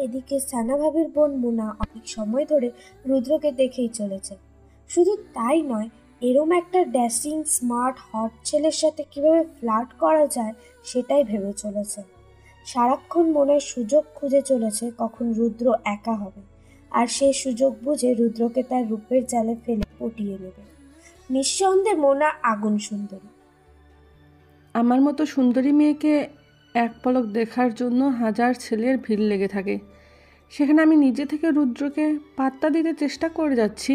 এদিকে সানা ভাবির বোন মোনা অনেক সময় ধরে রুদ্রকে দেখেই চলেছে। শুধু তাই নয়, এরম একটা ড্যাশিং স্মার্ট হট ছেলের সাথে কিভাবে ফ্লার্ট করা যায় সেটাই ভেবে চলেছে। সারাক্ষণ মনের সুযোগ খুঁজে চলেছে কখন রুদ্র একা হবে, আর সেই সুযোগ বুঝে রুদ্রকে তার রূপের জালে ফেলে পটিয়ে নেবে। নিঃসন্দেহে মোনা আগুন সুন্দরী। আমার মতো সুন্দরী মেয়েকে এক পলক দেখার জন্য হাজার ছেলের ভিড় লেগে থাকে, সেখানে আমি নিজে থেকে রুদ্রকে পাত্তা দিতে চেষ্টা করে যাচ্ছি,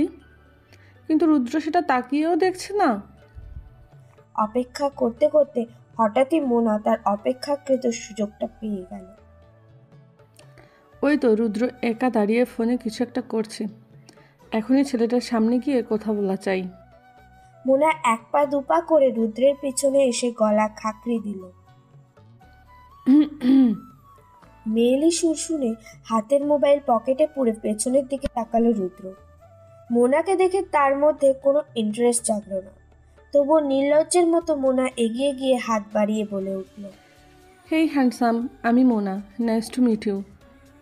কিন্তু রুদ্র সেটা তাকিয়েও দেখছে না। অপেক্ষা করতে করতে হঠাৎই মোনা তার অপেক্ষাকৃত সুযোগটা পেয়ে গেল। ওই তো রুদ্র একা দাঁড়িয়ে ফোনে কিছু একটা করছে। এখনই ছেলেটার সামনে গিয়ে কথা বলা চাই। মোনা এক পা দুপা করে রুদ্রের পিছনে এসে গলা খাকড়ি দিল। মেয়েলি সুর শুনে হাতের মোবাইল পকেটে পুরে পেছনের দিকে তাকালো রুদ্র। মোনাকে দেখে তার মধ্যে কোনো ইন্টারেস্ট জাগলো না, তবুও নির্লজ্জের মতো মোনা এগিয়ে গিয়ে হাত বাড়িয়ে বলে উঠল, হেই হ্যান্ডসাম, আমি Mona, nice to meet you.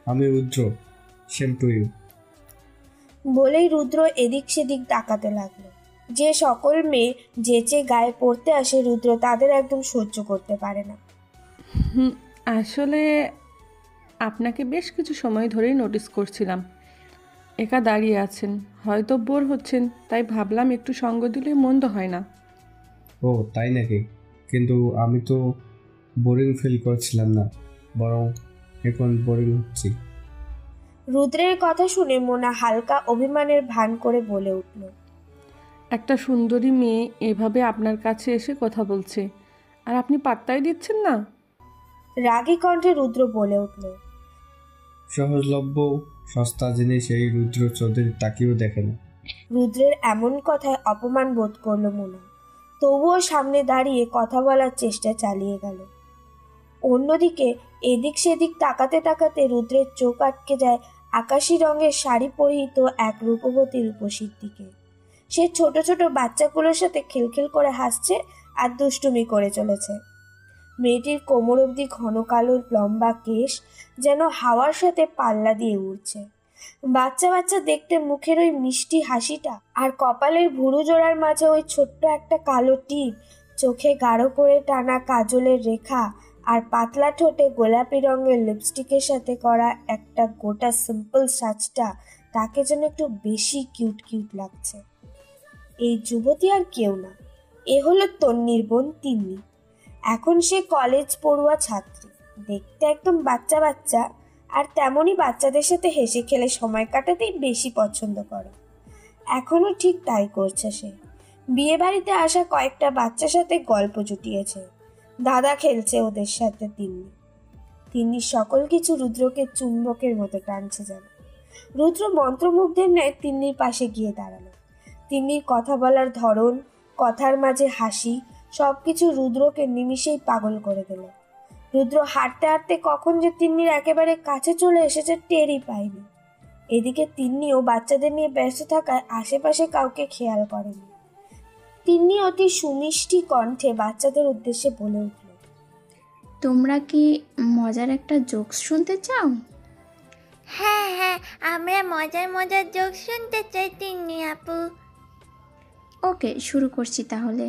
আমি রুদ্র, সেম টু ইউ। বলেই রুদ্র এদিক সেদিক তাকাতে লাগলো। যে সকল মেয়ে যেচে গায়ে পড়তে আসে রুদ্র তাদের একদম সহ্য করতে পারে না। আসলে আপনাকে বেশ কিছু সময় ধরেই নোটিস করছিলাম। একা দাঁড়িয়ে আছেন, হয়তো বোর হচ্ছেন, তাই ভাবলাম একটু সঙ্গ দিলে মন্দ হয় না। ও তাই নাকি? কিন্তু আমি তো বোরিং ফিল করছিলাম না, বরং এখন বোরিং হচ্ছি। রুদ্রের কথা শুনে মোনা হালকা অভিমানের ভান করে বলে উঠল, একটা সুন্দরী মেয়ে এভাবে আপনার কাছে এসে কথা বলছে, আর আপনি পাত্তাই দিচ্ছেন না। রাগী কণ্ঠে রুদ্র বলে উঠল। সহজলভ্য সস্তা জিনিস এই রুদ্র চৌধুরী তাকিয়েও দেখে না। রুদ্রের এমন কথায় অপমান বোধ করলো মোনা, তবুও সামনে দাঁড়িয়ে কথা বলার চেষ্টা চালিয়ে গেল। অন্যদিকে এদিক সেদিক তাকাতে তাকাতে রুদ্রের চোখ আটকে যায় আকাশি রঙের শাড়ি পরিহিত এক রূপবতী রূপসীর দিকে। সে ছোট ছোট বাচ্চাগুলোর সাথে খিলখিল করে হাসছে আর দুষ্টুমি করে চলেছে। মেয়েটির কোমর অবধি ঘন কালো লম্বা কেশ যেন হাওয়ার সাথে পাল্লা দিয়ে উড়ছে। বাচ্চা বাচ্চা দেখতে মুখের ওই মিষ্টি হাসিটা, আর কপালের ভুরু জোড়ার মাঝে ওই ছোট্ট একটা কালো টিপ, চোখে গাঢ় করে টানা কাজলের রেখা, আর পাতলা ঠোঁটে গোলাপি রঙের লিপস্টিকের সাথে করা একটা গোটা সিম্পল সাজটা তাকে যেন একটু বেশি কিউট কিউট লাগছে। এই যুবতী আর কেউ না, এ হলো তন্নির বোন তিন্নি। এখন সে কলেজ পড়ুয়া ছাত্রী, দেখতে একদম বাচ্চা বাচ্চা, আর তেমনই বাচ্চাদের সাথে হেসে খেলে সময় কাটাতেই বেশি পছন্দ করে। এখনও ঠিক তাই করছে সে। বিয়ে বাড়িতে আসা কয়েকটা বাচ্চার সাথে গল্প জুটিয়েছে, দাদা খেলছে ওদের সাথে। তিন্নি সকল কিছু রুদ্রকে চুম্বকের মতো টানছে যেন। রুদ্র মন্ত্রমুগ্ধের ন্যায় তিন্নির পাশে গিয়ে দাঁড়ালো। তিন্নির কথা বলার ধরন, কথার মাঝে হাসি, সবকিছু রুদ্রকে নিমিষেই পাগল করে দিল। রুদ্র হাঁটতে হাঁটতে কখন যে তিন্নির একেবারে কাছে চলে এসেছে টেরই পায়নি। এদিকে তিন্নিও বাচ্চাদের নিয়ে ব্যস্ত থাকায় আশেপাশে কাউকে খেয়াল করেনি। তিন্নি অতি সুমিষ্টি কণ্ঠে বাচ্চাদের উদ্দেশ্যে বলে উঠল, তোমরা কি মজার একটা জোকস শুনতে চাও? হ্যাঁ হ্যাঁ, আমরা মজার মজার জোকস শুনতে চাই তিন্নি আপু। ওকে, শুরু করছি তাহলে।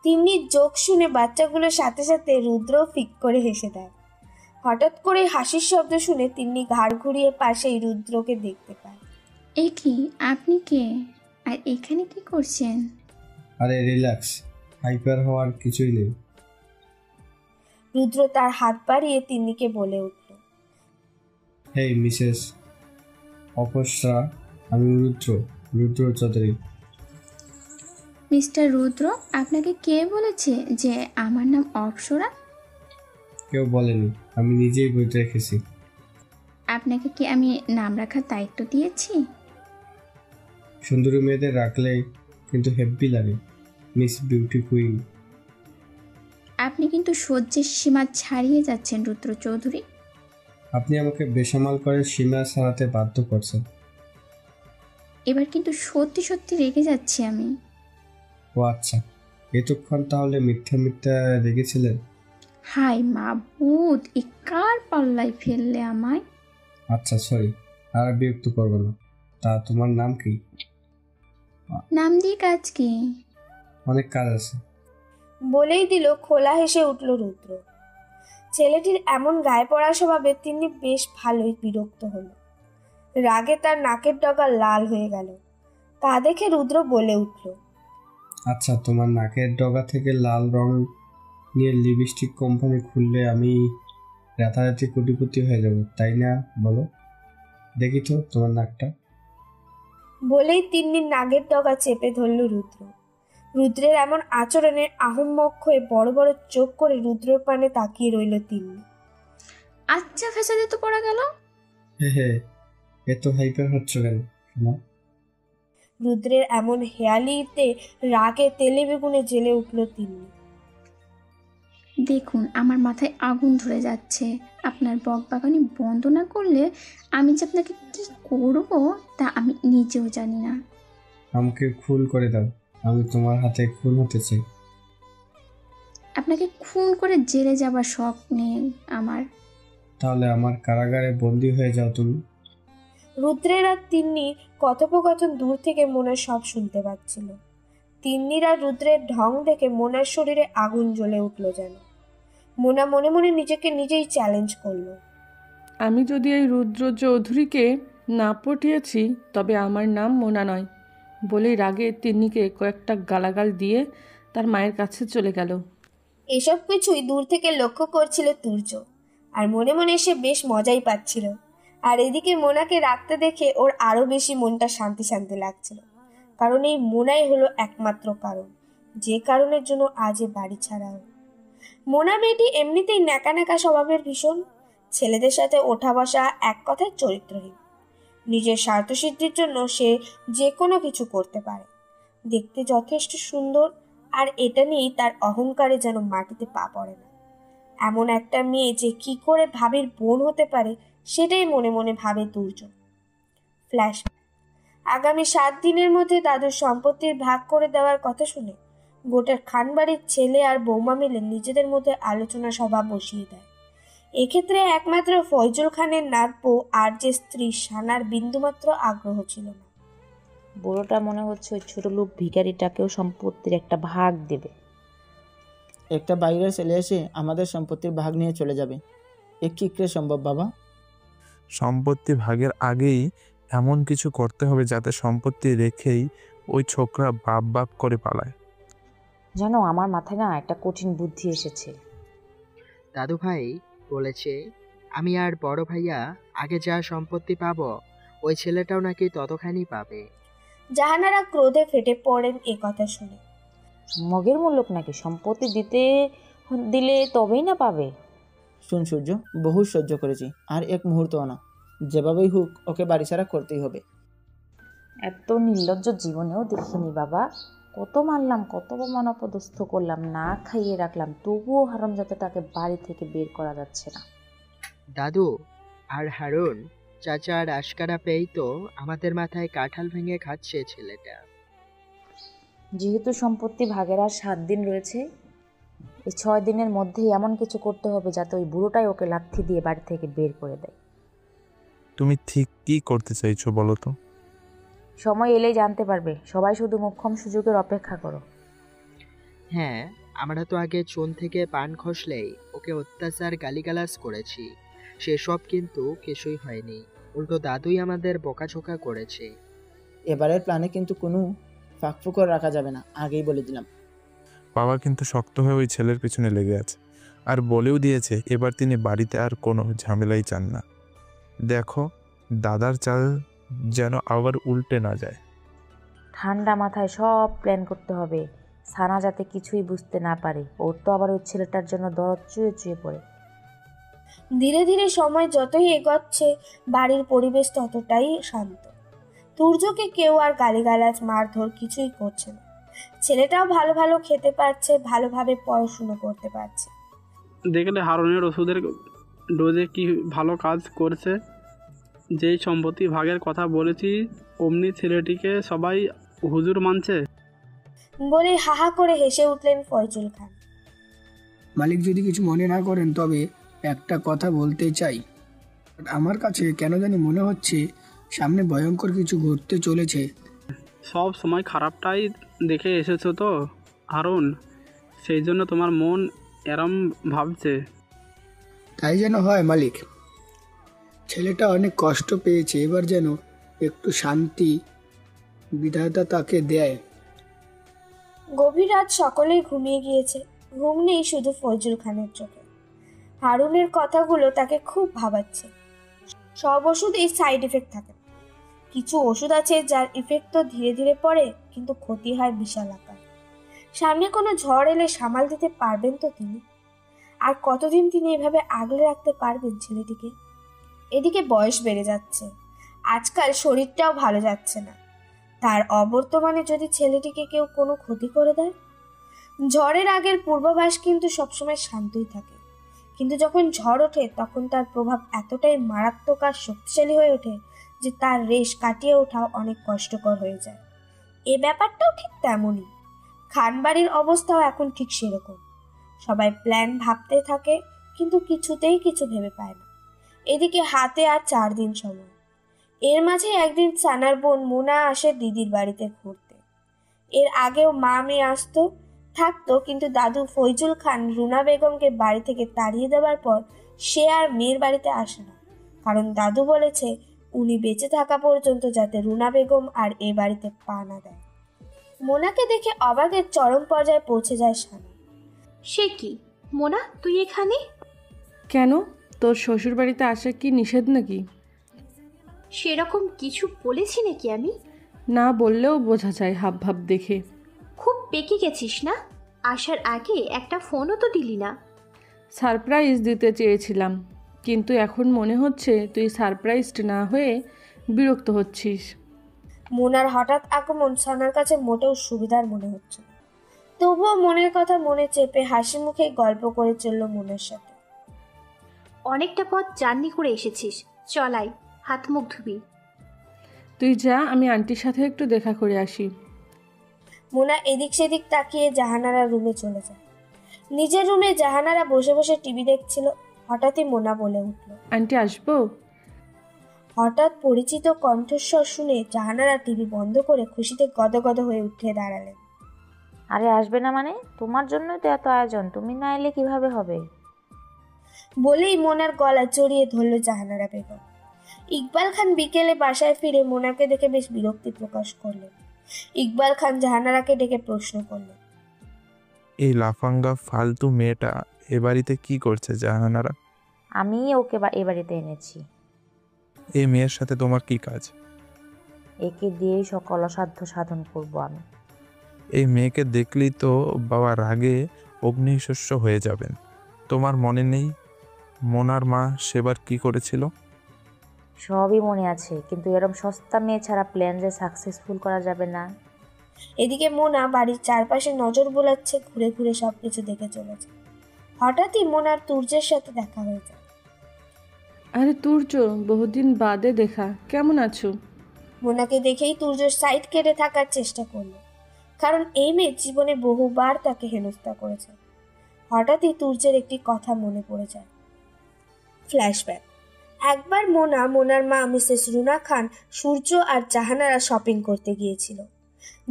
তিন্নির জোক শুনে বাচ্চাগুলোর সাথে সাথে রুদ্র ফিক করে হেসে দেয়। হঠাৎ করে হাসির শব্দ শুনে তিন্নি ঘাড় ঘুরিয়ে পাশেই রুদ্রকে দেখতে পায়। এ কি, আপনি কে? আর এখানে কি করছেন? আরে রিল্যাক্স, হাইপার হওয়ার কিছুই নেই। রুদ্র তার হাত বাড়িয়ে তিন্নিকে বলে উঠল, হেই মিসেস অপসরা, আমি রুদ্র চৌধুরী। মিস্টার রুদ্র, আপনাকে কে বলেছে যে আমার নাম অপ্সরা? কেউ বলেনি, আমি নিজেই বইতে রেখেছি। আপনাকে কি আমি নাম রাখার দায়িত্ব দিয়েছি? সুন্দরী মেয়েদের রাখলে কিন্তু হেব্বি লাগে, মিস বিউটি কুইন। আপনি কিন্তু সহ্যের সীমা ছাড়িয়ে যাচ্ছেন রুদ্র চৌধুরী। আপনি আমাকে বেসামাল করে সীমা ছাড়াতে বাধ্য করছেন। এবার কিন্তু সত্যি সত্যি রেগে যাচ্ছি আমি। ও আচ্ছা, এতক্ষণ তাহলে মিথ্যা মিথ্যা রেগেছিলেন। হাই মাবুদ, এ কার পাল্লায় ফেললে আমায়? আচ্ছা সরি, আর বিরক্ত করবো না। তা তোমার নাম কি? নাম দিয়ে কাজ কি? অনেক কাজ আছে। বলেই দিল। খোলা হেসে উঠল রুদ্র। ছেলেটির এমন গায়ে পড়া স্বভাবে তিনি বেশ ভালোই বিরক্ত হলো। রাগে তার নাকের ডগা লাল হয়ে গেল। তা দেখে রুদ্র বলে উঠল, আচ্ছা, তোমার নাকের ডগা থেকে লাল রং নিয়ে লিপস্টিক কোম্পানি খুললে আমি রাতারাতি কোটিপতি হয়ে যাব, তাই না? বলো দেখি তো তোমার নাকটা। বলেই তিন্নির নাকের ডগা চেপে ধরল রুদ্র। রুদ্রের এমন আচরণে আহম্মক হয়ে বড় বড় চোখ করে রুদ্রর পানে তাকিয়ে রইল তিন্নি। আচ্ছা ফেসাদে তো পড়া গেল। হে হে, এত হাইপার হচ্ছ কেন শোনা? রুদ্রের এমন হেয়ালিতে রাগে তেলে বেগুনে জ্বেলে উঠল তিন্নি। দেখুন আমার মাথায় আগুন ধরে যাচ্ছে। আপনার বকবাগানি বন্ধ না করলে আমি যে আপনাকে কি করব তা আমি নিজেও জানি না। আমাকে খুন করে দাও, আমি তোমার হাতে খুন হতে চাই। আপনাকে খুন করে জেলে যাবার শখ নেই আমার। তাহলে আমার কারাগারে বন্দি হয়ে যাও তুমি। রুদ্রের আর তিন্নি কথোপকথন দূর থেকে মোনার সব শুনতে পাচ্ছিল। তিন্নির আর রুদ্রের ঢং দেখে মোনার শরীরে আগুন জ্বলে উঠল যেন। মোনা মনে মনে নিজেকে নিজেই চ্যালেঞ্জ করলো। আমি যদি এই রুদ্র চৌধুরীকে না পটিয়েছি তবে আমার নাম মোনা নয়। বলেই রাগে তিন্নিকে কয়েকটা গালাগাল দিয়ে তার মায়ের কাছে চলে গেল। এসব কিছুই দূর থেকে লক্ষ্য করছিল তুর্য, আর মনে মনে সে বেশ মজাই পাচ্ছিল। আর এদিকে মোনাকে রাখতে দেখে ওর আরো বেশি মনটা শান্তি শান্তি লাগছিল, কারণ এই মোনাই হলো একমাত্র কারণ, যে কারণের জন্য আজ এ বাড়ি ছাড়া হলো। মোনা মেয়েটি এমনিতেই ন্যাকা ন্যাকা স্বভাবের ভীষণ, ছেলেদের সাথে ওঠা বসা, এক কথায় চরিত্রহীন। নিজের স্বার্থসিদ্ধির জন্য সে যে কোনো কিছু করতে পারে। দেখতে যথেষ্ট সুন্দর, আর এটা নিয়েই তার অহংকারে যেন মাটিতে পা পড়ে না। এমন একটা মেয়ে যে কি করে ভাবির বোন হতে পারে সেটাই মনে মনে ভাবে তুর্য। ফ্ল্যাশ, আগামী 7 দিনের মধ্যে দাদুর সম্পত্তির ভাগ করে দেওয়ার কথা শুনে গোটার খানবাড়ির ছেলে আর বৌমা মিলে নিজেদের মধ্যে আলোচনা সভা বসিয়ে দেয়। এক্ষেত্রে একমাত্র ফয়জুল খানের নাতবো আর যে স্ত্রী সানার বিন্দুমাত্র আগ্রহ ছিল না। বুড়োটা মনে হচ্ছে ওই ছোট লোক ভিখারিটাকেও সম্পত্তির একটা ভাগ দেবে। একটা বাইরের ছেলে এসে আমাদের সম্পত্তির ভাগ নিয়ে চলে যাবে, এ কি করে সম্ভব বাবা? সম্পত্তি ভাগের আগেই এমন কিছু করতে হবে যাতে সম্পত্তি রেখেই ওই ছোকরা বাপ বাপ করে পালায়। জানো আমার মাথায় না একটা কঠিন বুদ্ধি এসেছে। দাদু ভাই বলেছে আমি আর বড় ভাইয়া আগে যা সম্পত্তি পাবো ওই ছেলেটাও নাকি ততখানি পাবে। জাহানারা ক্রোধে ফেটে পড়েন এ কথা শুনে। মগের মূল্যক নাকি সম্পত্তি দিলে তবেই না পাবে? শুন সূর্য, বহু সহ্য করেছি, আর এক মুহূর্তও না। যেভাবেই হোক ওকে বাড়ি ছাড়া করতেই হবে। এত নির্লজ্জ জীবনেও দেখিনি বাবা। কত মারলাম, কত অপমান অপদস্থ করলাম, না খাইয়ে রাখলাম, তবুও হারামজাদাটাকে বাড়ি থেকে বের করা যাচ্ছে না। দাদু আর হারুন চাচার আশকারা পেয়েই তো আমাদের মাথায় কাঁঠাল ভেঙে খাচ্ছে ছেলেটা। যেহেতু সম্পত্তি ভাগের আর 7 দিন রয়েছে, এই 6 দিনের মধ্যেই এমন কিছু করতে হবে যাতে ওই বুড়োটাই ওকে লাথি দিয়ে বাড়ি থেকে বের করে দেয়। তুমি ঠিক কি করতে চাইছো বলো তো? সময় এলেই জানতে পারবে। সবাই শুধু মোক্ষম সুযোগের অপেক্ষা করো। হ্যাঁ, আমরা তো আগে চুন থেকে পান খসলেই ওকে অত্যাচার গালিগালাজ করেছি, সেসব কিন্তু কিছুই হয়নি। উল্টো দাদুই আমাদের বকাঝোকা করেছে। এবারের প্ল্যানে কিন্তু কোনো ফাঁকফুকর রাখা যাবে না, আগেই বলে দিলাম। বাবা কিন্তু শক্ত হয়ে ওই ছেলের পিছনে লেগে আছে, আর বলেও দিয়েছে এবার তিনি বাড়িতে আর কোনো ঝামেলাই চান না। দেখো দাদার চাল যেন আবার উল্টে না যায়। ঠান্ডা মাথায় সব প্ল্যান করতে হবে, সানা যাতে কিছুই বুঝতে না পারে। ওর তো আবার ওই ছেলেটার জন্য দরদ চুয়ে চুয়ে পড়ে। ধীরে ধীরে সময় যতই এগোচ্ছে বাড়ির পরিবেশ ততটাই শান্ত। তুর্যকে কেউ আর গালিগালাজ মারধর কিছুই করছে না। ছেলেটাও ভালো ভালো খেতে পারছে, ভালোভাবে পড়াশুনো করতে পারছে। দেখলে হারুনের ওষুধের ডোজে কি ভালো কাজ করছে। যেই সম্পত্তি ভাগের কথা বলেছি অমনি ছেলেটিকে সবাই হুজুর মানছে। বলে হাহা করে হেসে উঠলেন ফয়জুল খান। মালিক যদি কিছু মনে না করেন তবে একটা কথা বলতে চাই। আমার কাছে কেন জানি মনে হচ্ছে সামনে ভয়ঙ্কর কিছু ঘটতে চলেছে। সব সময় খারাপটাই দেখে এসেছো তো হারুন, সেই জন্য তোমার মন এরম ভাবছে। তাই যেন হয় মালিক। ছেলেটা অনেক কষ্ট পেয়েছে, এবার যেন একটু শান্তি বিধাতা তাকে দেয়। গভীর রাত সকলেই ঘুমিয়ে গিয়েছে। ঘুম নেই শুধু ফজল খানের চোখে। হারুনের কথাগুলো তাকে খুব ভাবাচ্ছে। সব ওষুধেই সাইড এফেক্ট থাকে না। কিছু ওষুধ আছে যার ইফেক্ট তো ধীরে ধীরে পড়ে, কিন্তু ক্ষতি হয় বিশাল আকার। সামনে কোনো ঝড় এলে সামাল দিতে পারবেন তো তিনি? আর কতদিন তিনি এভাবে আগলে রাখতে পারবেন ছেলেটিকে? এদিকে বয়স বেড়ে যাচ্ছে, আজকাল শরীরটাও ভালো যাচ্ছে না। তার অবর্তমানে যদি ছেলেটিকে কেউ কোনো ক্ষতি করে দেয়। ঝড়ের আগের পূর্বাভাস কিন্তু সবসময় শান্তই থাকে, কিন্তু যখন ঝড় ওঠে তখন তার প্রভাব এতটাই মারাত্মক আর শক্তিশালী হয়ে ওঠে যে তার রেশ কাটিয়ে ওঠাও অনেক কষ্টকর হয়ে যায়। এ ব্যাপারটাও ঠিক তেমনই। খানবাড়ির অবস্থাও এখন ঠিক সেরকম। সবাই প্ল্যান ভাবতে থাকে, কিন্তু কিছুতেই কিছু ভেবে পায় না। এদিকে হাতে আর 4 দিন সময়। এর মাঝে একদিন সানার বোন মোনা আসে দিদির বাড়িতে ঘুরতে। এর আগেও মা মেয়ে আসতো থাকতো, কিন্তু দাদু ফৈজুল খান রুনা বেগমকে বাড়ি থেকে তাড়িয়ে দেওয়ার পর সে আর মেয়ের বাড়িতে আসে না, কারণ দাদু বলেছে উনি বেঁচে থাকা পর্যন্ত যাতে রুনা বেগম আর এ বাড়িতে পা না দেয়। মোনাকে দেখে অবাকের চরম পর্যায়ে পৌঁছে যায় সানা। সে কি মোনা, তুই এখানে? কেন, তোর শ্বশুর বাড়িতে আসা কি নিষেধ নাকি? সেরকম কিছু বলেছি নাকি আমি? না বললেও বোঝা যায় হাব ভাব দেখে। খুব পেকে গেছিস না? আসার আগে একটা ফোনও তো দিলি না। সারপ্রাইজ দিতে চেয়েছিলাম, কিন্তু এখন মনে হচ্ছে তুই সারপ্রাইজড না হয়ে বিরক্ত হচ্ছিস। মোনার হঠাৎ আগমন সানার কাছে মোটেও সুবিধার মনে হচ্ছে না। তবুও মনের কথা মনে চেপে হাসি মুখে গল্প করে চলল মোনার সাথে। অনেকটা পথ জার্নি করে এসেছিস, চলাই হাত মুখ ধুবি। তুই যা, আমি আন্টির সাথে একটু দেখা করে আসি। মোনা এদিক সেদিক তাকিয়ে জাহানারা রুমে চলে যায়। নিজের রুমে জাহানারা বসে বসে টিভি দেখছিল। হঠাৎই মোনা বলে উঠল, আন্টি আসবো? হঠাৎ পরিচিত কণ্ঠস্বর শুনে জাহানারা টিভি বন্ধ করে খুশিতে গদগদ হয়ে উঠে দাঁড়ালেন। আরে আসবে না মানে? তোমার জন্যই তো এত আয়োজন, তুমি না এলে কিভাবে হবে? বলেই মোনার গলা জড়িয়ে ধরল জাহানারা বেগম। ইকবাল খান বিকেলে বাসায় ফিরে মোনাকে দেখে বেশ বিরক্তি প্রকাশ করলেন। ইকবাল খান জাহানারাকে ডেকে প্রশ্ন করলেন, এই লাফাঙ্গা ফালতু মেয়েটা এ বাড়িতে কি করছে জাহানারা? আমি ওকে এ বাড়িতে এনেছি। এই মেয়ের সাথে তোমার কি কাজ? একে দিয়েই সকল অসাধ্য সাধন করব আমি। এই মেয়েকে দেখলেই তো বাবা রাগে অগ্নিশস্য হয়ে যাবেন। তোমার মনে নেই মোনার মা সেবার কি করেছিল? সবই মনে আছে, কিন্তু এরম সস্তা মেয়ে ছাড়া প্ল্যান যে সাকসেসফুল করা যাবে না। এদিকে মোনা বাড়ির চারপাশে নজর বোলাচ্ছে, ঘুরে ঘুরে সবকিছু দেখে চলেছে। হঠাৎই মোনার তুর্যের সাথে দেখা হয়ে যায়। আরে তুর্য, বহুদিন বাদে দেখা, কেমন আছো? মোনাকে দেখেই তুর্য সাইড কেটে থাকার চেষ্টা করলো, কারণ এই মেয়ে জীবনে বহুবার তাকে হেনস্থা করেছে। হঠাৎই তুর্যের একটি কথা মনে পড়ে যায়। ফ্ল্যাশব্যাক। একবার মোনার মা মিসেস রুনা খান, সূর্য আর জাহানারা শপিং করতে গিয়েছিল।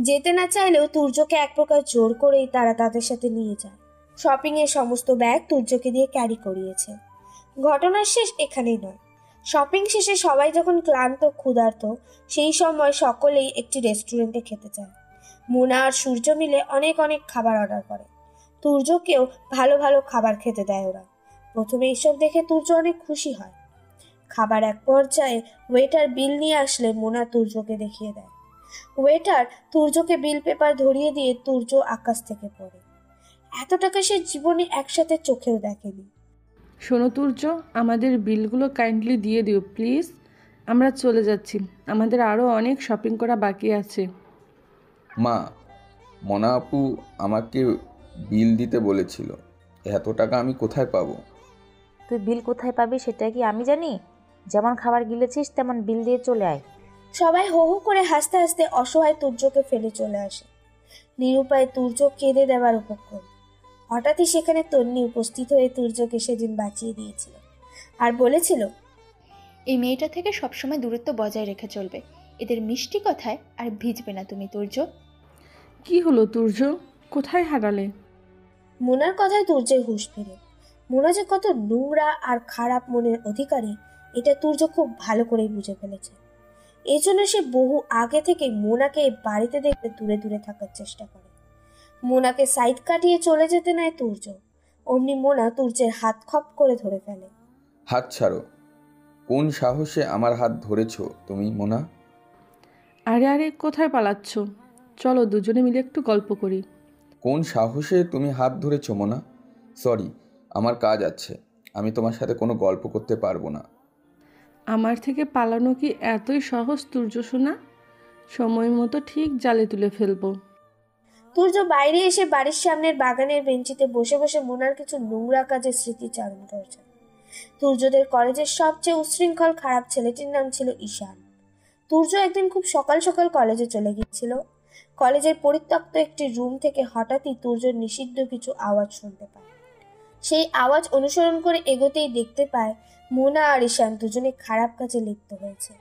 যেতে না চাইলেও তুর্যকে এক প্রকার জোর করেই তারা তাদের সাথে নিয়ে যায়। শপিংয়ের সমস্ত ব্যাগ তুর্যকে দিয়ে ক্যারি করিয়েছে। ঘটনার শেষ এখানেই নয়। শপিং শেষে সবাই যখন ক্লান্ত ক্ষুধার্ত, সেই সময় সকলেই একটি রেস্টুরেন্টে খেতে যায়। মোনা আর সূর্য মিলে অনেক অনেক খাবার অর্ডার করে। তুর্যকেও ভালো ভালো খাবার খেতে দেয় ওরা। প্রথমে এইসব দেখে তুর্য অনেক খুশি হয়। খাবার এক পর্যায়ে ওয়েটার বিল নিয়ে আসলে মোনা তুর্যকে দেখিয়ে দেয়। ওয়েটার তুর্যকে বিল পেপার ধরিয়ে দিয়ে তুর্য আকাশ থেকে পড়ে। এত টাকা সে জীবনে একসাথে চোখেও দেখেনি। শোনো তুর্য, আমাদের বিলগুলো কাইন্ডলি দিয়ে দিও প্লিজ। আমরা চলে যাচ্ছি, আমাদের আরও অনেক শপিং করা বাকি আছে। মা, মনা আপু আমাকে বিল দিতে বলেছিল, এত টাকা আমি কোথায় পাবো? তুই বিল কোথায় পাবি সেটা কি আমি জানি? যেমন খাবার গিলেছিস তেমন বিল দিয়ে চলে আয়। সবাই হো হো করে হাসতে হাসতে অসহায় তুর্যকে ফেলে চলে আসে। নিরুপায় তুর্য কেঁদে দেওয়ার উপক্রম। হঠাৎই সেখানে তন্নি উপস্থিত হয়ে তুর্যকে সেদিন বাঁচিয়ে দিয়েছিল আর বলেছিল, এই মেয়েটা থেকে সবসময় দূরত্ব বজায় রেখে চলবে। এদের মিষ্টি কথায় আর ভিজবে না তুমি তুর্য। কি হলো তুর্য, কোথায় হারালে? মোনার কথায় তুর্যের হুঁশ ফিরে। মোনা যে কত নোংরা আর খারাপ মনের অধিকারী এটা তুর্য খুব ভালো করেই বুঝে ফেলেছে। এই জন্য সে বহু আগে থেকে মোনাকে বাড়িতে দেখতে দূরে দূরে থাকার চেষ্টা করে। মোনাকে সাইড কাটিয়ে চলে যেতে নেয় তুর্য। অমনি মোনা তুর্যের হাত খপ করে ধরে ফেলে। হাত ছাড়ো। কোন সাহসে আমার হাত ধরেছ তুমি মোনা? আরে আরে, কোথায় পালাচ্ছ? চলো দুজনে মিলে একটু গল্প করি। কোন সাহসে তুমি হাত ধরেছ মোনা? সরি, আমার কাজ আছে, আমি তোমার সাথে কোনো গল্প করতে পারবো না। আমার থেকে পালানো কি এতই সহজ তুর্য শোনা? সময় মতো ঠিক জালে তুলে ফেলবো। তুর্য বাইরে এসে বাড়ির সামনের বাগানের বেঞ্চিতে বসে বসে মোনার কিছু নোংরা কাজের স্মৃতিচারণ করছে। তুর্যদের কলেজের সবচেয়ে উচ্ছৃঙ্খল খারাপ ছেলেটির নাম ছিল ঈশান। তুর্য একদিন খুব সকাল সকাল কলেজে চলে গিয়েছিল। কলেজের পরিত্যক্ত একটি রুম থেকে হঠাৎই তুর্য নিষিদ্ধ কিছু আওয়াজ শুনতে পায়। সেই আওয়াজ অনুসরণ করে এগোতেই দেখতে পায় মোনা আর ঈশান দুজনে খারাপ কাজে লিপ্ত হয়েছে।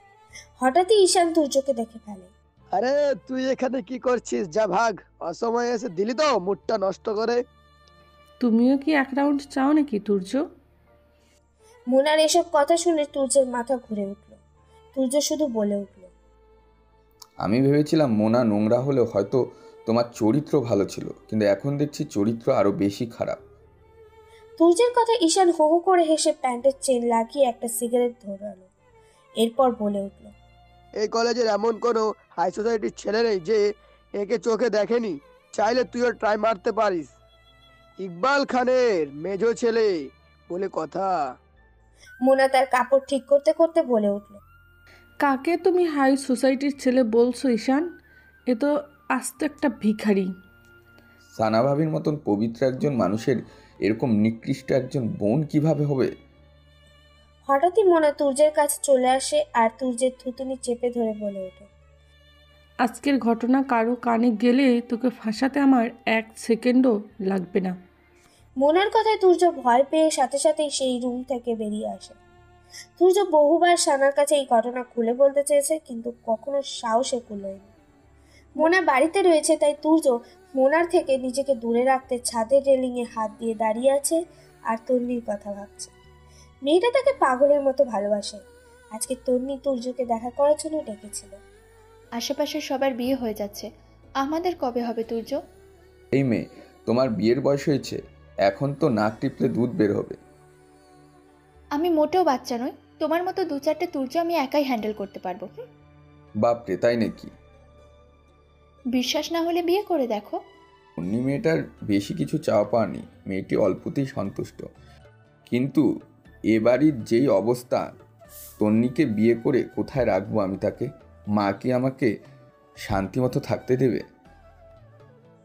হঠাৎই ঈশান তুর্যকে দেখে ফেলে। আরে তুই এখানে কি করছিস? যা ভাগ, অসময়ে এসে দিলি তো মুডটা নষ্ট করে। তুমিও কি এক রাউন্ড চাও নাকি তুর্য? মোনার এসব কথা শুনে তুর্যের মাথা ঘুরে উঠল। তুর্য শুধু বলে উঠল, আমি ভেবেছিলাম মোনা নোংরা হলেও হয়তো তোমার চরিত্র ভালো ছিল, কিন্তু এখন দেখছি চরিত্র আরো বেশি খারাপ। তুর্যের কথা ঈশান হো হো করে হেসে প্যান্টের চেন লাগিয়ে একটা সিগারেট ধরালো। এরপর বলে উঠল, এই কলেজের এমন কোনো হাই সোসাইটির ছেলে নেই যে একে চোখে দেখেনি। চাইলে তুইও ট্রাই মারতে পারিস। ইকবাল খানের মেজো ছেলে বলে কথা। মোনা তার কাপড় ঠিক করতে করতে বলে উঠল, কাকে তুমি হাই সোসাইটির ছেলে বলছো ঈশান? এ তো আস্ত একটা ভিখারি। সানা ভাবির মতন পবিত্র একজন মানুষের এরকম নিকৃষ্ট একজন বোন কিভাবে হবে? হঠাৎই মোনা তুর্যের কাছে চলে আসে আর তুর্যের থুতুনি চেপে ধরে বলে ওঠে, আজকের ঘটনা কারো কানে গেলে তোকে ফাঁসাতে আমার 1 সেকেন্ডও লাগবে না। মোনার কথায় তুর্য ভয় পেয়ে সাথে সাথেই সেই রুম থেকে বেরিয়ে আসে। তুর্য বহুবার সানার কাছে এই ঘটনা খুলে বলতে চেয়েছে, কিন্তু কখনো সাহসে কুলোয়নি। মোনা বাড়িতে রয়েছে তাই তুর্য মোনার থেকে নিজেকে দূরে রাখতে ছাদের রেলিংয়ে হাত দিয়ে দাঁড়িয়ে আছে আর তন্নির কথা ভাবছে। মেয়েটা তাকে পাগলের মতো ভালোবাসে। আজকে তন্নি তুর্যকে দেখা করার জন্য ডেকেছিল। আশেপাশে সবার বিয়ে হয়ে যাচ্ছে, আমাদের কবে হবে তুর্য? এই মেয়ে, তোমার বিয়ের বয়স হয়েছে, এখন তো নাক টিপলে দুধ বের হবে। আমি মোটেও বাচ্চা নই, তোমার মতো 2-4টে তুর্য আমি একাই হ্যান্ডেল করতে পারবো। বাপরে, তাই নাকি? বিশ্বাস না হলে বিয়ে করে দেখো। উনি মেয়েটার বেশি কিছু চাওয়া পাওয়া নেই, মেয়েটি অল্পতেই সন্তুষ্ট। কিন্তু এ বাড়ির যেই অবস্থা, তন্নিকে বিয়ে করে কোথায় রাখবো আমি তাকে? মা কি আমাকে শান্তিমতো থাকতে দেবে?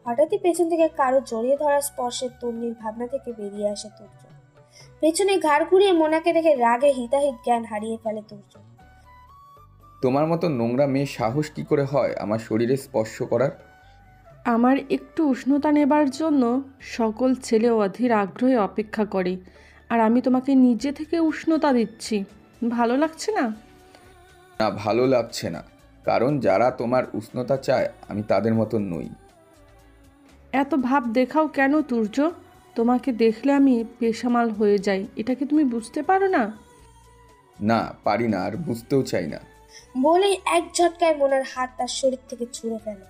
হঠাৎই পেছন থেকে কারো জড়িয়ে ধরা স্পর্শে তন্নির ভাবনা থেকে বেরিয়ে আসে তুর্য। পেছনে ঘাড় ঘুরিয়ে মোনাকে দেখে রাগে হিতাহিত জ্ঞান হারিয়ে ফেলে তুর্য। তোমার মতো নোংরা মেয়ে সাহস কি করে হয় আমার শরীরে স্পর্শ করার? আমার একটু উষ্ণতা নেবার জন্য সকল ছেলে অধীর আগ্রহে অপেক্ষা করে, আর আমি তোমাকে নিজে থেকে উষ্ণতা দিচ্ছি। ভালো লাগছে না? না, ভালো লাগছে না, কারণ যারা তোমার উষ্ণতা চায় আমি তাদের মতন নই। এত ভাব দেখাও কেন তুর্য? তোমাকে দেখলে আমি বেসামাল হয়ে যাই, এটা কি তুমি বুঝতে পারো না? না, পারি না, আর বুঝতেও চাই না। বলেই এক ঝটকায় মোনার হাত তার শরীর থেকে ছুঁড়ে ফেলে।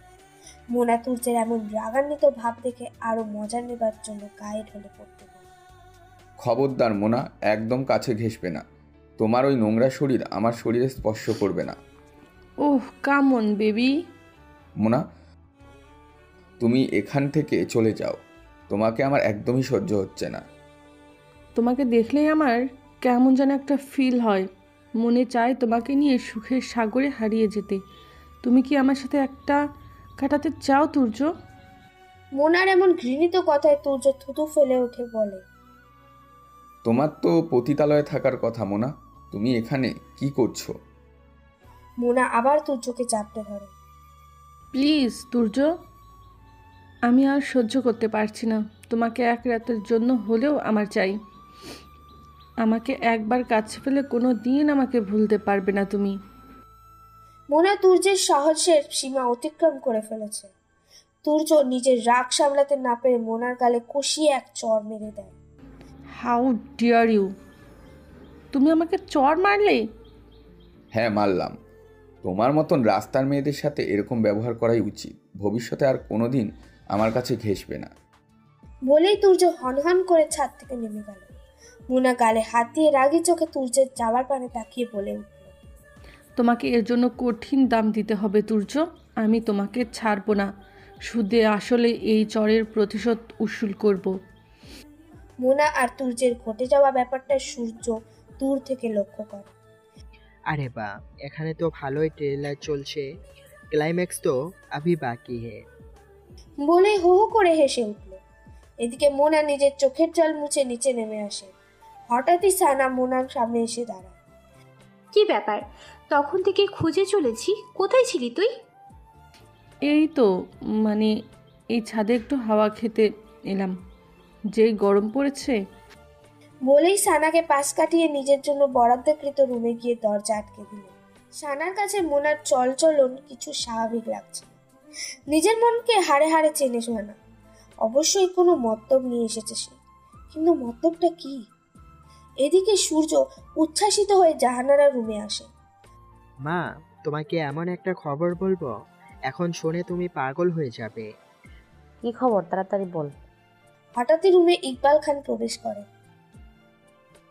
মোনা তুর্যের এমন রাগান্বিত ভাব দেখে আরো মজা নেবার জন্য গায়ে ঢলে পড়তে পারে। খবরদার মোনা, একদম কাছে ঘেঁষবে না। তোমার ওই নোংরা শরীর আমার শরীরে স্পর্শ করবে না। ওহ কাম অন বেবি। মোনা, তুমি এখান থেকে চলে যাও, তোমাকে আমার একদমই সহ্য হচ্ছে না। তোমাকে দেখলেই আমার কেমন যেন একটা ফিল হয়, মনে চায় তোমাকে নিয়ে সুখের সাগরে হারিয়ে যেতে। তুমি কি আমার সাথে একটা কাটাতে চাও তুর্য? মোনার এমন ঘৃণিত কথায় তুর্য থুতু ফেলে উঠে বলে, তোমার তো পতিতালয়ে থাকার কথা মোনা, তুমি এখানে কি করছো? মোনা আবার তুর্যকে চাপতে ধরে। প্লিজ তুর্য, আমি আর সহ্য করতে পারছি না, তোমাকে এক রাতের জন্য হলেও আমার চাই। আমাকে একবার কাছে পেলে কোনো দিন আমাকে ভুলতে পারবে না তুমি। মোনা তুর্যের সাহসের সীমা অতিক্রম করে ফেলেছে। তুর্য নিজের রাগ সামলাতে না পেরে মোনার গালে কষিয়ে এক চড় মেরে দেয়। How dare you! তুমি আমাকে চড় মারলে? হ্যাঁ, মারলাম। তোমার মতন রাস্তার মেয়েদের সাথে এরকম ব্যবহার করাই উচিত। ভবিষ্যতে আর কোনোদিন আমার কাছে ঘেঁষবে না। বলেই তুর্য হনহন করে ছাদ থেকে নেমে গেল। মোনা গালে হাত দিয়ে রাগী চোখে তুর্যের যাওয়ার পানে তাকিয়ে বলে উঠল, তোমাকে এর জন্য কঠিন দাম দিতে হবে তুর্য। আমি তোমাকে ছাড়বো না। সুদে আসলে এই চরের প্রতিশোধ উসুল করব। মোনা আর তুর্যের ঘটে যাওয়া ব্যাপারটা সূর্য দূর থেকে লক্ষ্য করে। আরে বা, এখানে তো ভালোই ট্রেলার চলছে। ক্লাইম্যাক্স তো আভি বাকি হে। বলেই হো হো করে হেসে উঠল। এদিকে মোনা নিজের চোখের জল মুছে নিচে নেমে আসে। হঠাৎই সানা মোনার সামনে এসে দাঁড়ায়। কি ব্যাপার, তখন থেকে খুঁজে চলেছি, কোথায় ছিলি তুই? এই তো মানে এই ছাদে একটু হাওয়া খেতে এলাম, যেই গরম পড়েছে। বলেই সানাকে পাশ কাটিয়ে নিজের জন্য বরাদ্দকৃত রুমে গিয়ে দরজা আটকে দিল। সানার কাছে মোনার চলচলন কিছু স্বাভাবিক লাগছে। নিজের মনকে হাড়ে হাড়ে চেনে সানা। অবশ্যই কোনো মতলব নিয়ে এসেছে সে, কিন্তু মতলবটা কি? এদিকে সূর্য উচ্ছ্বাসিত হয়ে জাহানারা রুমে আসে। মা, তোমাকে এমন একটা খবর বলবো, এখন শুনে তুমি পাগল হয়ে যাবে। কি খবর, তাড়াতাড়ি বল। হঠাৎই রুমে ইকবাল খান প্রবেশ করে।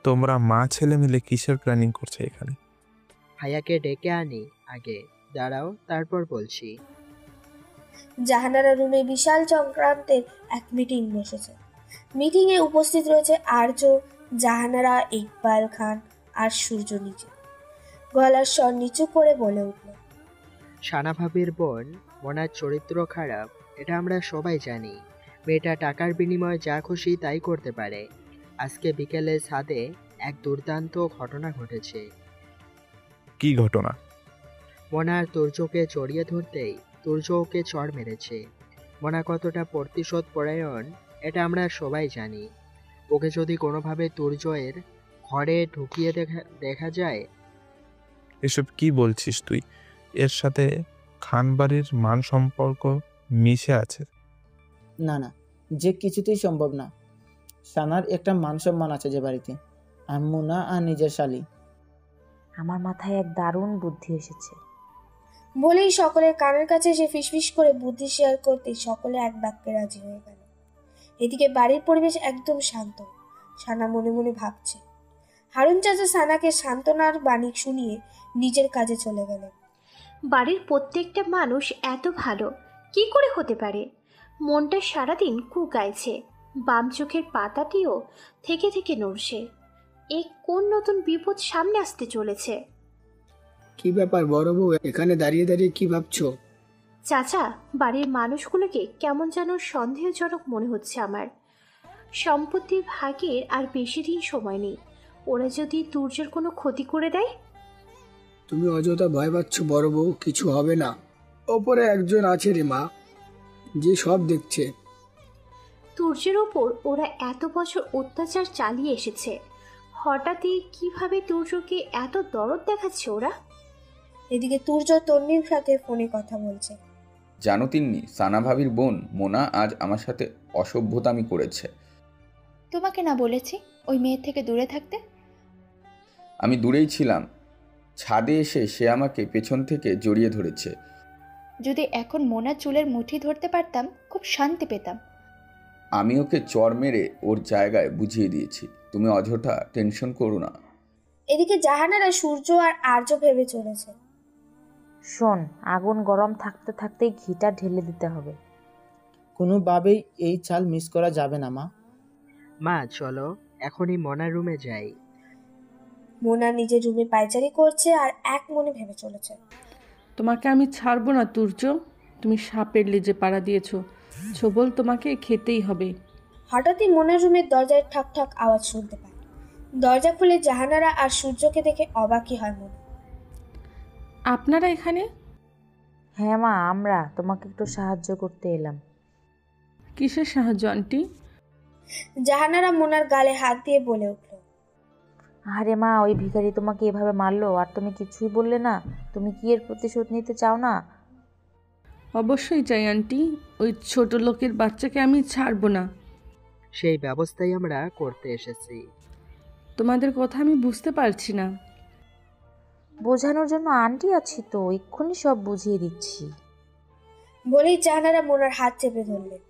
তোমরা মা ছেলে মিলে কিসের প্ল্যানিং করছে এখানে? ভাইয়াকে ডেকে আনি আগে, দাঁড়াও, তারপর বলছি। জাহানারা রুমে বিশাল চক্রান্তের এক মিটিং বসেছে। মিটিংয়ে উপস্থিত রয়েছে আর্য, জাহানারা, ইকবাল খান আর সূর্য নিজে। গলার স্বর নিচু করে বলে উঠল, সানা ভাবির বোন মোনার চরিত্র খারাপ, এটা আমরা সবাই জানি। মেয়েটা টাকার বিনিময়ে যা খুশি তাই করতে পারে। আজকে বিকেলে ছাদে এক দুর্দান্ত ঘটনা ঘটেছে। কি ঘটনা? মোনার তুর্যকে জড়িয়ে ধরতেই তুর্য ওকে চড় মেরেছে। মোনা কতটা প্রতিশোধ পরায়ণ এটা আমরা সবাই জানি। ওকে যদি কোনোভাবে তুর্যের ঘরে ঢুকিয়ে দেখা যায়। এসব কি বলছিস তুই? এর সাথে খানবাড়ির মান সম্পর্ক মিশে আছে। না না, যে কিছুতেই সম্ভব না। সানার একটা মান সম্মান আছে যে বাড়িতে, আর মুনা আর নিজের শালি। আমার মাথায় এক দারুণ বুদ্ধি এসেছে। বলেই সকলের কানের কাছে এসে ফিসফিস করে বুদ্ধি শেয়ার করতে সকলে এক বাক্যে রাজি হয়ে গেল। এদিকে বাড়ির পরিবেশ একদম শান্ত। সানা মনে মনে ভাবছে। হারুন চাচা সানাকে সান্ত্বনার বাণী শুনিয়ে নিজের কাজে চলে গেলেন। বাড়ির প্রত্যেকটা মানুষ এত ভালো কি করে হতে পারে? মনটা সারাদিন কুকাইছে, বাম চোখের পাতাটিও থেকে থেকে নড়ছে। এ কোন নতুন বিপদ সামনে আসতে চলেছে? কি ব্যাপার বড় বউ, এখানে দাঁড়িয়ে দাঁড়িয়ে কি ভাবছো? চাচা, বাড়ির মানুষগুলোকে কেমন যেন সন্দেহজনক মনে হচ্ছে আমার। সম্পত্তির ভাগের আর বেশি দিন সময় নেই। ওরা যদি তুর্যের কোনো ক্ষতি করে দেয়? তুমি অযথা ভয় পাচ্ছ বড় বউ, কিছু হবে না। ওপরে একজন আছে রে মা, যে সব দেখছে। তুর্যের ওপর ওরা এত বছর অত্যাচার চালিয়ে এসেছে, হঠাৎই কিভাবে তুর্যকে এত দরদ দেখাচ্ছে ওরা? এদিকে তুর্য তন্নির সাথে ফোনে কথা বলছে। জানো তিন্নি, সানা ভাবির বোন মোনা আজ আমার সাথে অসভ্যতামি করেছে। তোমাকে না বলেছি ওই মেয়ের থেকে দূরে থাকতে? আমি দূরেই ছিলাম। ছাদে এসে সে আমাকে পেছন থেকে জড়িয়ে ধরেছে। যদি এখন মোনার চুলের মুঠি ধরতে পারতাম খুব শান্তি পেতাম। আমি ওকে চড় মেরে ওর জায়গায় বুঝিয়ে দিয়েছি। তুমি অযথা টেনশন করো না। এদিকে জাহানারা সূর্য আর আর্য ভেবে চলেছে। শোন, আগুন গরম থাকতে থাকতেই ঘিটা ঢেলে দিতে হবে। কোনোভাবেই এই চাল মিস করা যাবে না মা। মা চলো এখনই মোনার রুমে যাই। মোনা নিজের রুমে পায়চারি করছে আর এক মনে ভেবে চলেছে, তোমাকে আমি ছাড়বো না তুর্য। তুমি সাপের লেজে পাড়া দিয়েছো, ছোবল তোমাকে খেতেই হবে। হঠাৎই মোনার রুমের দরজায় ঠক ঠক আওয়াজ শুনতে পায়। দরজা খুলে জাহানারা আর সূর্যকে দেখে অবাকই হয় মোনা। আপনারা এখানে? হ্যাঁ মা, আমরা তোমাকে একটু সাহায্য করতে এলাম। কিসের সাহায্য আন্টি? জাহানারা মোনার গালে হাত দিয়ে বলে উঠল, আরে মা, ওই ভিখারি তোমাকে এভাবে মারলো আর তুমি কিছুই বললে না? তুমি কি এর প্রতিশোধ নিতে চাও না? অবশ্যই চাই আন্টি, ওই ছোট লোকের বাচ্চাকে আমি ছাড়বো না। সেই ব্যবস্থাই আমরা করতে এসেছি। তোমাদের কথা আমি বুঝতে পারছি না। বোঝানোর জন্য আন্টি আছি তো, এক্ষুনি সব বুঝিয়ে দিচ্ছি। বলেই জাহানারা মোনার হাত চেপে ধরলেন।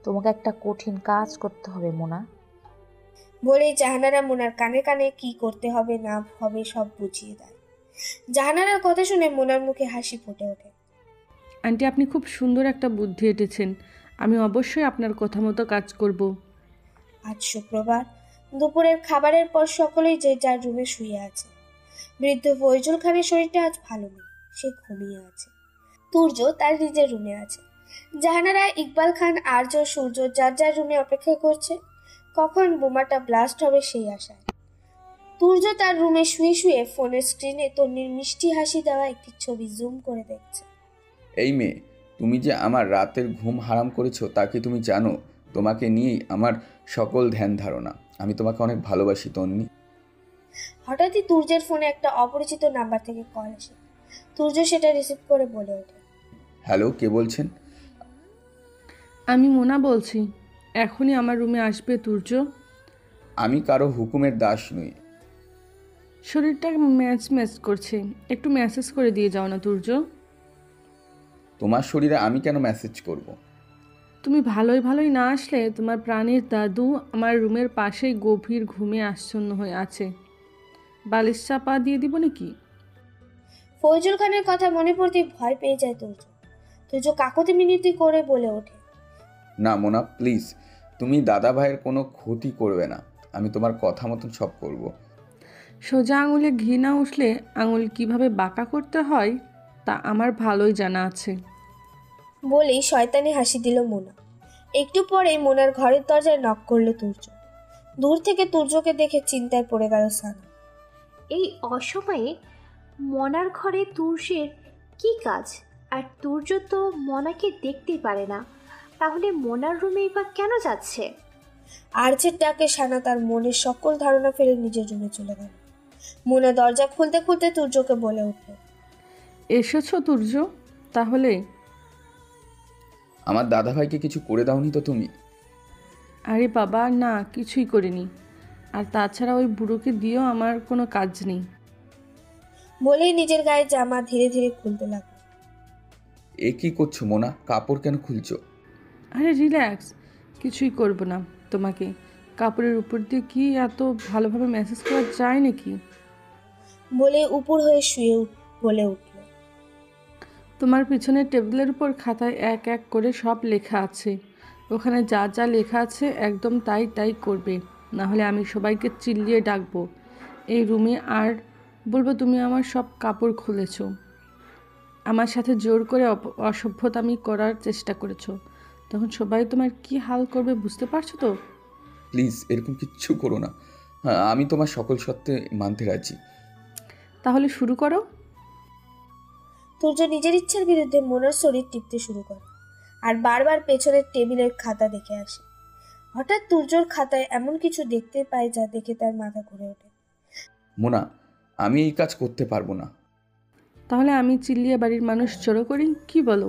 তোমাকে একটা কঠিন কাজ করতে হবে মোনা। বলেই জাহানারা মোনার কানে কানে কি করতে হবে না হবে সব বুঝিয়ে দেয়। জাহানারার কথা শুনে মোনার মুখে হাসি ফুটে ওঠে। আন্টি, আপনি খুব সুন্দর একটা বুদ্ধি এঁটেছেন। আমি অবশ্যই আপনার কথা মতো কাজ করব। আজ শুক্রবার, দুপুরের খাবারের পর সকলেই যে যার রুমে শুয়ে আছে। বৃদ্ধ ফয়জুল খানের শরীরটা আজ ভালো নেই, সে ঘুমিয়ে আছে। তুর্য তার নিজের রুমে আছে। জাহানারা, ইকবাল খান, আর্য, সূর্য যার যার রুমে অপেক্ষা করছে কখন বোমাটা ব্লাস্ট হবে সেই আশায়। তুর্য তার রুমে শুয়ে শুয়ে ফোনের স্ক্রিনে তন্নির মিষ্টি হাসি দেওয়া একটি ছবি জুম করে দেখছে। এই মেয়ে, তুমি যে আমার রাতের ঘুম হারাম করেছো তা কি তুমি জানো? তোমাকে নিয়েই আমার সকল ধ্যান ধারণা। আমি তোমাকে অনেক ভালোবাসি তন্নি। হঠাৎই তুর্যের ফোনে একটা অপরিচিত নাম্বার থেকে কল আসে। তুর্য সেটা রিসিভ করে বলে ওঠে, হ্যালো, কে বলছেন? আমি মোনা বলছি। এখনই আমার রুমে আসবে তুর্য। আমি কারো হুকুমের দাস নই। শরীরটা ম্যাচ ম্যাচ করছে, একটু মেসেজ করে দিয়ে যাও না তুর্য। তোমার শরীরে আমি কেন মেসেজ করব? তুমি ভালোই ভালোই না আসলে তোমার প্রাণের দাদু আমার রুমের পাশেই গভীর ঘুমে আচ্ছন্ন হয়ে আছে। বালিশ চাপা দিয়ে দিব নাকি? ফয়জুল খানের কথা মনে পড়তে ভয় পেয়ে যায় তুর্য। তুর্য কাকুতি মিনতি করে বলে ওঠে, না মোনা, প্লিজ, তুমি দাদা ভাইয়ের কোনো ক্ষতি করবে না। আমি তোমার কথা মতন সব করব। সোজা আঙুলে ঘি না উঠলে আঙুল কিভাবে বাঁকা করতে হয় তা আমার ভালোই জানা আছে। বলেই শয়তানি হাসি দিল মোনা। একটু পরেই মোনার ঘরের দরজায় নক করলো তুর্য। দূর থেকে তুর্যকে দেখে চিন্তায় পড়ে গেল সানা। এই অসময়ে মনার ঘরে তুর্যের কি কাজ? আর তুর্য তো মনাকে দেখতেই পারে না, তাহলে মোনার রুমেই বা কেন যাচ্ছে? আর্যের ডাকে সানা তার মনের সকল ধারণা ফেলে নিজের রুমে চলে গেল। মোনা দরজা খুলতে খুলতে তুর্যকে বলে উঠল, এসেছো তুর্য? তাহলে আমার দাদা ভাইকে কিছু করে দাওনি তো তুমি? আরে বাবা, না, কিছুই করিনি। আর তাছাড়া ওই বুড়োকে দিয়েও আমার কোনো কাজ নেই। বলেই নিজের গায়ে জামা ধীরে ধীরে খুলতে লাগলো। এ কি করছো মোনা? কাপড় কেন খুলছো? আরে রিল্যাক্স, কিছুই করব না। তোমাকে কাপড়ের উপর দিয়ে কি এত ভালোভাবে মেসেজ করা যায় নাকি? বলে উপর হয়ে শুয়ে বলে উঠল, তোমার পিছনের টেবিলের উপর খাতায় এক এক করে সব লেখা আছে। ওখানে যা যা লেখা আছে একদম তাই তাই করবে, না হলে আমি সবাইকে চিল্লিয়ে ডাকবো এই রুমে আর বলবো তুমি আমার সব কাপড় খুলেছো, আমার সাথে জোর করে অসভ্যতামি করার চেষ্টা করেছো। তখন সবাই তোমার কি হাল করবে বুঝতে পারছো তো? প্লিজ এরকম কিচ্ছু করো না। হ্যাঁ, আমি তোমার সকল সত্ত্বে মানতে রাজি। তাহলে শুরু করো। তুর্য নিজের ইচ্ছার বিরুদ্ধে মোনার শরীর টিপতে শুরু করে আর বারবার পেছনের টেবিলের খাতা দেখে আসে। হঠাৎ তুর্যর খাতায় এমন কিছু দেখতে পায় যা দেখে তার মাথা ঘুরে ওঠে। মোনা, আমি এই কাজ করতে পারবো না। তাহলে আমি চিল্লিয়ে বাড়ির মানুষ জড়ো করি, কি বলো?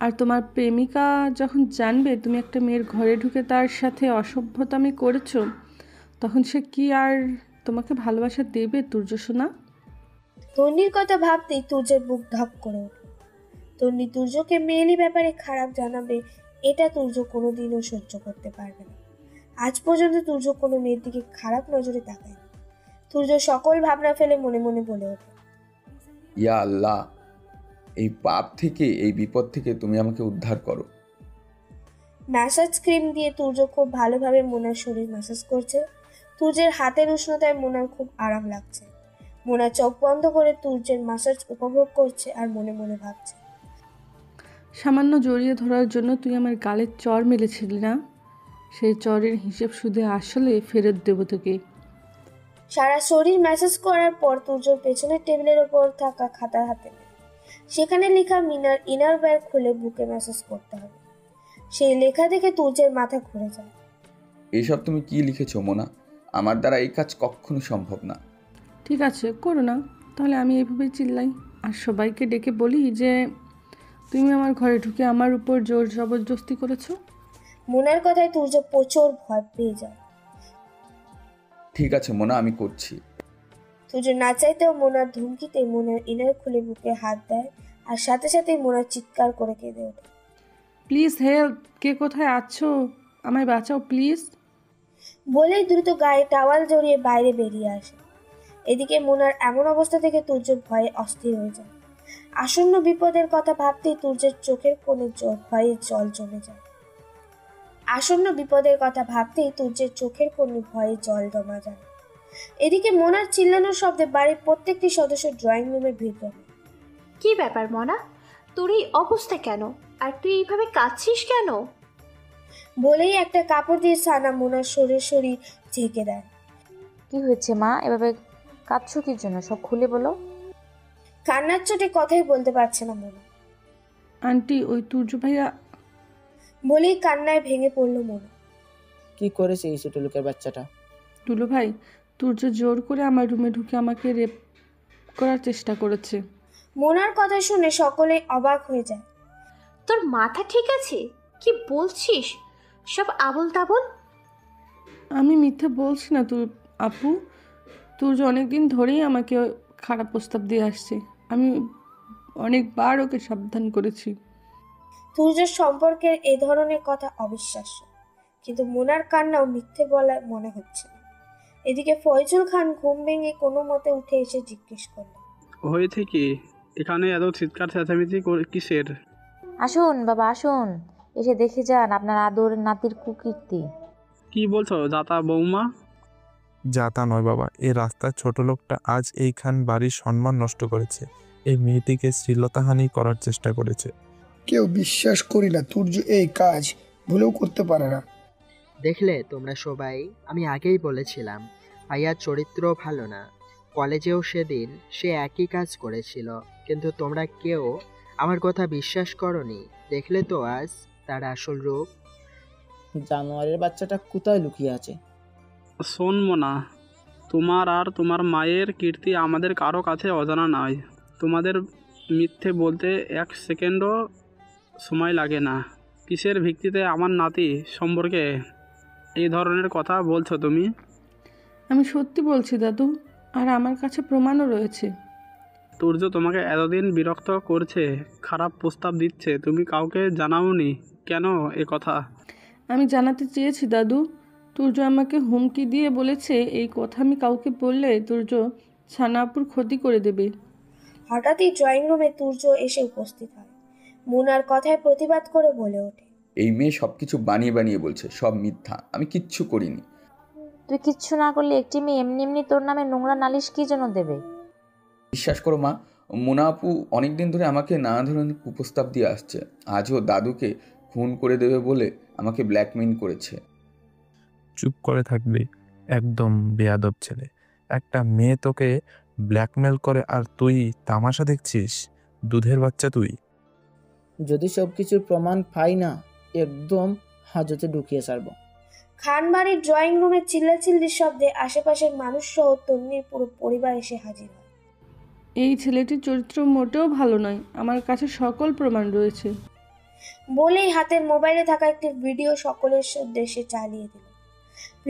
আর তোমার প্রেমিকা যখন জানবে তুমি একটা মেয়ের ঘরে ঢুকে তার সাথে অসভ্যতামি করেছো, তখন সে কি আর তোমাকে ভালোবাসা দেবে তুর্য সোনা? তন্নির কথা ভাবতেই তুর্যের বুক ধক করে ওঠে। তন্নি তুর্যকে মেয়েলি ব্যাপারে খারাপ জানাবে, এটা তুর্য কোনোদিনও সহ্য করতে পারবে না। আজ পর্যন্ত তুর্য কোনো মেয়ের দিকে খারাপ নজরে তাকায়নি। তুর্য সকল ভাবনা ফেলে মনে মনে বলে ওঠে, ইয়া আল্লাহ, এই পাপ থেকে, এই বিপদ থেকে তুমি আমাকে উদ্ধার করো। ম্যাসাজ ক্রিম দিয়ে তুর্য খুব ভালোভাবে মোনার শরীর ম্যাসাজ করছে। তুর্যের হাতের উষ্ণতায় মোনার খুব আরাম লাগছে। মোনা চোখ বন্ধ করে তুর্যের ম্যাসাজ উপভোগ করছে আর মনে মনে ভাবছে, সামান্য জড়িয়ে ধরার জন্য তুই আমার গালে চর মেলেছিলি না? সেই চরের হিসেব শুধু আসলে ফেরত দেব তোকে। সারা শরীর ম্যাসাজ করার পর তুর্যর পেছনের টেবিলের ওপর থাকা খাতা হাতে নেয়। সেখানে লেখা মিনার ইনার ওয়্যার খুলে বুকে ম্যাসাজ করতে হবে। সেই লেখা দেখে তুর্যের মাথা ঘুরে যায়। এসব তুমি কি লিখেছো মোনা? আমার দ্বারা এই কাজ কখনো সম্ভব না। ঠিক আছে, করো না। তাহলে আমি এইভাবেই চিল্লাই আর সবাইকে ডেকে বলি যে তুমি আমার ঘরে ঢুকে আমার উপর জোর জবরদস্তি করেছো। মোনার কথায় তুর্য প্রচুর ভয় পেয়ে যায়। ঠিক আছে মোনা, আমি করছি। তুর্য না চাইতেও মোনার ধুমকিতে মোনার ইনার খুলে বুকে হাত দেয় আর সাথে সাথে মোনার চিৎকার করে কেঁদে ওঠে। প্লিজ হেল্প, কে কোথায় আছো, আমায় বাঁচাও প্লিজ। বলেই দ্রুত গায়ে টাওয়াল জড়িয়ে বাইরে বেরিয়ে আসে। এদিকে মোনার এমন অবস্থা থেকে তুর্য ভয়ে অস্থির হয়ে যায়। আসন্ন বিপদের কথা ভাবতেই তুর্যের চোখের কোণে ভয়ে জল জমে যায়। জমা যায়। এদিকে মোনার চিল্লানোর শব্দে বাড়ির প্রত্যেকটি সদস্য ড্রয়িং রুমে ভিড় করে। কি ব্যাপার মনা, তোর এই অবস্থা কেন? আর তুই এইভাবে কাঁদছিস কেন? বলেই একটা কাপড় দিয়ে সানা মোনার শরীর ঢেকে দেয়। কি হয়েছে মা, এভাবে কাঁদছো কি জন্য? সব খুলে বলো। কান্নার চোটে কথাই বলতে পারছে না মোনা। আন্টি, ওই তুর্য ভাইয়া। বলেই কান্নায় ভেঙে পড়লো মোনা। কি করেছে এই ছোট লোকের বাচ্চাটা? টুলু ভাই, তুর্য জোর করে আমার রুমে ঢুকে আমাকে রেপ করার চেষ্টা করেছে। মোনার কথা শুনে সকলেই অবাক হয়ে যায়। তোর মাথা ঠিক আছে? কি বলছিস সব আবোল তাবোল? আমি মিথ্যে বলছি না আপু। তুর্য অনেকদিন ধরেই আমাকে খারাপ প্রস্তাব দিয়ে আসছে। আমি অনেকবার ওকে সাবধান করেছি। তুর্যের সম্পর্কের এ ধরনের কথা অবিশ্বাস্য, কিন্তু মোনার কান্নাও মিথ্যে বলা মনে হচ্ছে না। এদিকে ফয়জুল খান ঘুম ভেঙে কোনো মতে উঠে এসে জিজ্ঞেস করল, হয়েছে কি? এখানে এত চিৎকার চেঁচামেচি কিসের? আসুন বাবা আসুন, এসে দেখে যান আপনার আদর নাতির কুকীর্তি। কি বলছো যাতা বৌমা? যাতা নয় বাবা, এই রাস্তার ছোট লোকটা আজ এইখান বাড়ির সম্মান নষ্ট করেছে। এই মেয়েটিকে শ্লীলতাহানি করার চেষ্টা করেছে। কেউ বিশ্বাস করি না তুর্য এই কাজ ভুলেও করতে পারে না। দেখলে তোমরা সবাই, আমি আগেই বলেছিলাম ভাইয়ার চরিত্র ভালো না। কলেজেও সেদিন সে একই কাজ করেছিল, কিন্তু তোমরা কেউ আমার কথা বিশ্বাস করনি। দেখলে তো আজ তার আসল রূপ। জানোয়ারের বাচ্চাটা কোথায় লুকিয়ে আছে? শোন মোনা, তোমার আর তোমার মায়ের কীর্তি আমাদের কারো কাছে অজানা নয়। তোমাদের মিথ্যে বলতে এক সেকেন্ডও সময় লাগে না। কিসের ভিত্তিতে আমার নাতি সম্পর্কে এই ধরনের কথা বলছো তুমি? আমি সত্যি বলছি দাদু, আর আমার কাছে প্রমাণও রয়েছে। তুর্য তোমাকে এতদিন বিরক্ত করছে, খারাপ প্রস্তাব দিচ্ছে, তুমি কাউকে জানাওনি কেন এ কথা? আমি জানাতে চেয়েছি দাদু। তুর্য আমাকে হুমকি দিয়ে বলেছে এই কথা আমি কাউকে বললে তুর্য ছানাপুর ক্ষতি করে দেবে। হঠাৎই ড্রয়িং রুমে তুর্য এসে উপস্থিত হয়। মোনার কথায় প্রতিবাদ করে বলে ওঠে, এই মেয়ে সবকিছু বানিয়ে বানিয়ে বলছে, সব মিথ্যা, আমি কিচ্ছু করিনি। তুই কিচ্ছু না করলে একটি মেয়ে এমনি এমনি তোর নামে নোংরা নালিশ কি জন্য দেবে? বিশ্বাস করো মা, মোনা আপু অনেকদিন ধরে আমাকে নানা ধরনের কুপ্রস্তাব দিয়ে আসছে। আজও দাদুকে খুন করে দেবে বলে আমাকে ব্ল্যাকমেইল করেছে। চুপ করে থাকবে, একদম বেয়াদব ছেলে। একটা মেয়ে তোকে ব্ল্যাকমেল করে আর তুই তামাশা দেখছিস? দুধের বাচ্চা তুই। যদি সব কিছুর প্রমাণ পাই না, একদম হাজতে ঢুকিয়ে ছাড়বো। খান বাড়ির ড্রয়িং রুমে চিল্লাচিল্লির শব্দে আশেপাশের মানুষ সহ তন্নির পুরো পরিবার এসে হাজির হয়। এই ছেলেটির চরিত্র মোটেও ভালো নয়, আমার কাছে সকল প্রমাণ রয়েছে। বলেই হাতের মোবাইলে থাকা একটি ভিডিও সকলের উদ্দেশ্যে চালিয়ে দিল।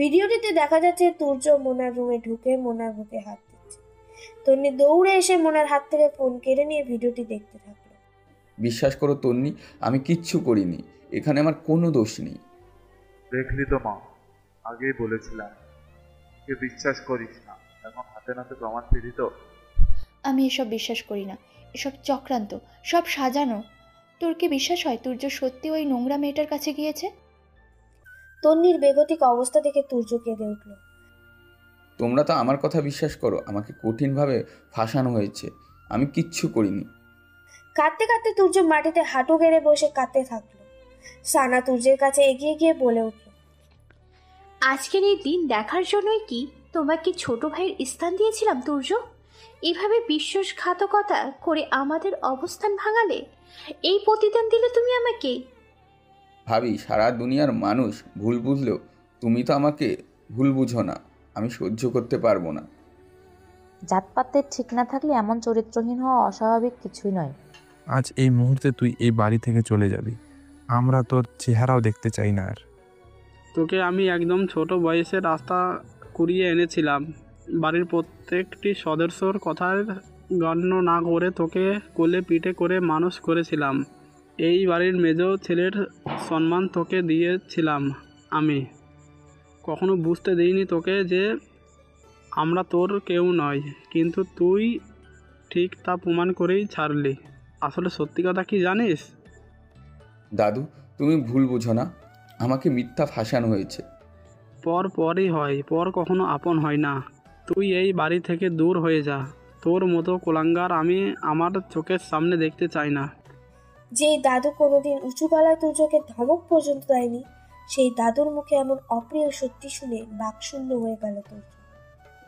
ভিডিওটিতে দেখা যাচ্ছে তুর্য মোনার রুমে ঢুকে মোনার বুকে হাত দিচ্ছে। তন্নি দৌড়ে এসে মোনার হাত থেকে ফোন কেড়ে নিয়ে ভিডিওটি দেখতে থাকলো। বিশ্বাস করো তন্নি, আমি কিচ্ছু করিনি, এখানে আমার কোনো দোষ নেই। দেখলি তো মা, আগেই বলেছিলাম কে বিশ্বাস করিস না। এখন হাতে নাতে প্রমাণ পেলি তো। আমি এসব বিশ্বাস করি না, এসব চক্রান্ত, সব সাজানো। তোর কি বিশ্বাস হয় তুর্য সত্যি ওই নোংরা মেয়েটার কাছে গিয়েছে? তন্নির বেগতিক অবস্থা দেখে তুর্য কেঁদে উঠল। তোমরা তো আমার কথা বিশ্বাস করো, আমাকে কঠিনভাবে ফাঁসানো হয়েছে, আমি কিচ্ছু করিনি। কাঁদতে কাঁদতে তুর্য মাটিতে হাঁটু গেড়ে বসে কাঁদতে থাকলো। সানা তুর্যের কাছে এগিয়ে গিয়ে বলে উঠল, আজকের এই দিন দেখার জন্যই কি তোমাকে ছোট ভাইয়ের স্থান দিয়েছিলাম তুর্য? এভাবে বিশ্বাসঘাতকতা করে আমাদের অবস্থান ভাঙালে, এই প্রতিদান দিলে তুমি আমাকে। ভাবি, সারা দুনিয়ার মানুষ ভুল বুঝলেও তুমি তো আমাকে ভুল বুঝো না। আমি সহ্য করতে পারবো না। জাতপাতের ঠিক না থাকলে এমন চরিত্রহীন হওয়া অস্বাভাবিক কিছুই নয়। আজ এই মুহূর্তে তুই এই বাড়ি থেকে চলে যাবি। আমরা তোর চেহারাও দেখতে চাই না আর। তোকে আমি একদম ছোট বয়সে রাস্তা কুড়িয়ে এনেছিলাম। বাড়ির প্রত্যেকটি সদস্যর কথার গণ্য না করে তোকে কোলে পিঠে করে মানুষ করেছিলাম। এই বাড়ির মেজ ছেলের সম্মান তোকে দিয়েছিলাম আমি। কখনো বুঝতে দিইনি তোকে যে আমরা তোর কেউ নয়, কিন্তু তুই ঠিক তা প্রমাণ করেই ছাড়লি। আসলে সত্যি কথা কি জানিস? দাদু, তুমি ভুল বুঝো না, আমাকে মিথ্যা ফাঁসানো হয়েছে। পরই হয়, পর কখনো আপন হয় না। তুই এই বাড়ি থেকে দূর হয়ে যা। তোর মতো কোলাঙ্গার আমি আমার চোখের সামনে দেখতে চাই না। যেই দাদু কোনোদিন উঁচু গলায় তুর্যকে ধমক পর্যন্ত দেয়নি, সেই দাদুর মুখে এমন অপ্রিয় সত্যি শুনে বাকশূন্য হয়ে গেল তুর্য।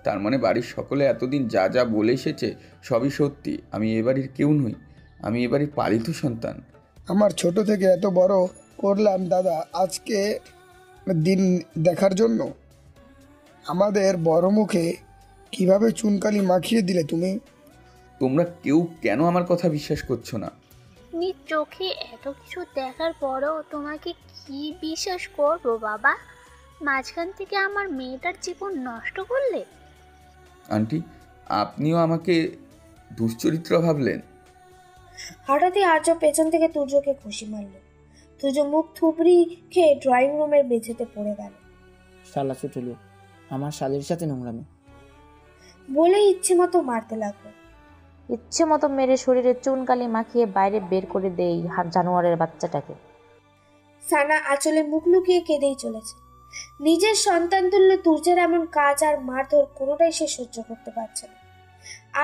তার মানে বাড়ির সকলে এতদিন যা যা বলে এসেছে সবই সত্যি? আমি এ বাড়ির কেউ নই, আমি এ বাড়ির পালিত সন্তান। আমার ছোট থেকে এত বড় করলাম দাদা আজকে দিন দেখার জন্য। আমাদের বড় মুখে কিভাবে চুনকালি মাখিয়ে দিলে তুমি। তোমরা কেউ কেন আমার কথা বিশ্বাস করছো না? নিজ চোখে এত কিছু দেখার পরেও তোমাকে কি বিশ্বাস করবো বাবা? মাঝখান থেকে আমার মেয়েটার জীবন নষ্ট করলে। আন্টি, আপনিও আমাকে দুশ্চরিত্র ভাবলেন? হঠাৎই আর্য পেছন থেকে তুর্যকে ঘুষি মারল। তুর্য মুখ থুবড়ি খেয়ে ড্রয়িং রুমের মেঝেতে পড়ে গেল। শালা ছোট লোক, আমার শালের সাথে নোংরামি বলে ইচ্ছে মতো মারতে লাগলো। ইচ্ছে মতো মেরে শরীরে চুনকালি মাখিয়ে বাইরে বের করে দেই জানোয়ারের বাচ্চাটাকে। সানা আঁচলে মুখ লুকিয়ে কেঁদেই চলেছে। নিজের সন্তান তুল্য তুর্যের এমন কাজ আর মারধর কোনোটাই সে সহ্য করতে পারছে না।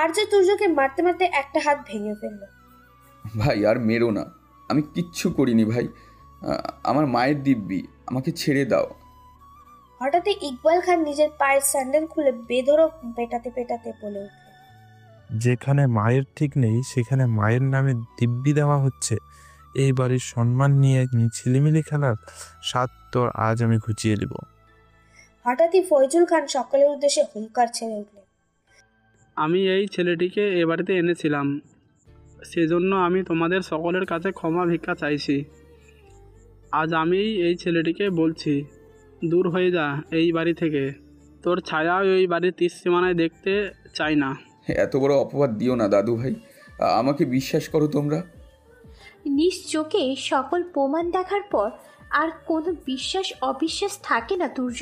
আর্য তুর্যকে মারতে মারতে একটা হাত ভেঙে ফেলল। ভাই আর মেরো না, আমি কিচ্ছু করিনি ভাই। আমার মায়ের দিব্যি, আমাকে ছেড়ে দাও। হঠাৎই ইকবাল খান নিজের পায়ের স্যান্ডেল খুলে বেধড়ক পেটাতে পেটাতে বলে উঠল, যেখানে মায়ের ঠিক নেই সেখানে মায়ের নামে দিব্যি দেওয়া হচ্ছে। এই বাড়ির সম্মান নিয়ে ছিলিমিলি খেলার স্বাদ তোর আজ আমি ঘুচিয়ে দেব। হঠাৎই ফয়জুল খান সকলের উদ্দেশ্যে হুঙ্কার ছেড়ে উঠলেন, আমি এই ছেলেটিকে এ বাড়িতে এনেছিলাম, সেজন্য আমি তোমাদের সকলের কাছে ক্ষমা ভিক্ষা চাইছি। আজ আমি এই ছেলেটিকে বলছি, দূর হয়ে যা এই বাড়ি থেকে। তোর ছায়াও এই বাড়ির তীর সীমানায় দেখতে চাই না। এত বড় অপবাদ দিও না দাদু ভাই, আমাকে বিশ্বাস করো তোমরা। নিজ চোখে সকল প্রমাণ দেখার পর আর কোনো বিশ্বাস অবিশ্বাস থাকে না তুর্য।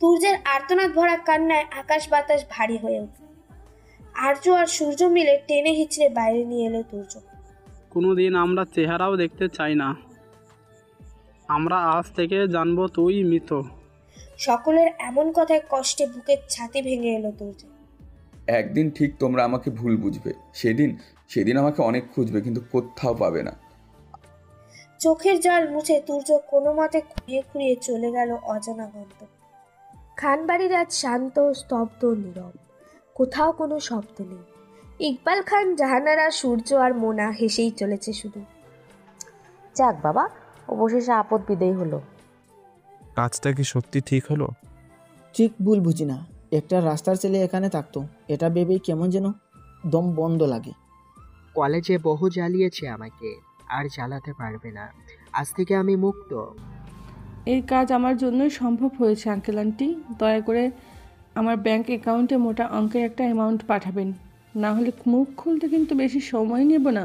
তুর্যের আর্তনাদ ভরা কান্নায় আকাশ বাতাস ভারী হয়ে উঠল। আর্য আর সূর্য মিলে টেনে হিচড়ে বাইরে নিয়ে এলো তুর্য। কোনোদিন আমরা চেহারাও দেখতে চাই না। আমরা আজ থেকে জানবো তুই মৃত। সকলের এমন কথায় কষ্টে বুকের ছাতি ভেঙে এলো তুর্য। একদিন ঠিক তোমরা আমাকে ভুল বুঝবে, সেদিন আমাকে অনেক খুঁজবে, কিন্তু কোথাও পাবে না। চোখের জল মুছে তুর্য কোনো মতে খুঁড়িয়ে খুঁড়িয়ে চলে গেল অজানা গন্তব্যে। খানবাড়ির আজ শান্ত, স্তব্ধ, নীরব, কোথাও কোনো শব্দ নেই। ইকবাল খান, জাহানারা, সূর্য আর মোনা হেসেই চলেছে শুধু। যাক বাবা, অবশেষে আপদ বিদায় হলো। কাজটা কি সত্যি ঠিক হলো? ঠিক ভুল বুঝি না, একটা রাস্তার ছেলে এখানে থাকতো, এটা ভেবেই কেমন যেন দম বন্ধ লাগে। কলেজে বহু জ্বালিয়েছে আমাকে, আর জ্বালাতে পারবে না। আজ থেকে আমি মুক্ত। এই কাজ আমার জন্যই সম্ভব হয়েছে আঙ্কেল আন্টি। দয়া করে আমার ব্যাংক অ্যাকাউন্টে মোটা অঙ্কের একটা অ্যামাউন্ট পাঠাবেন, না হলে মুখ খুলতে কিন্তু বেশি সময় নেব না।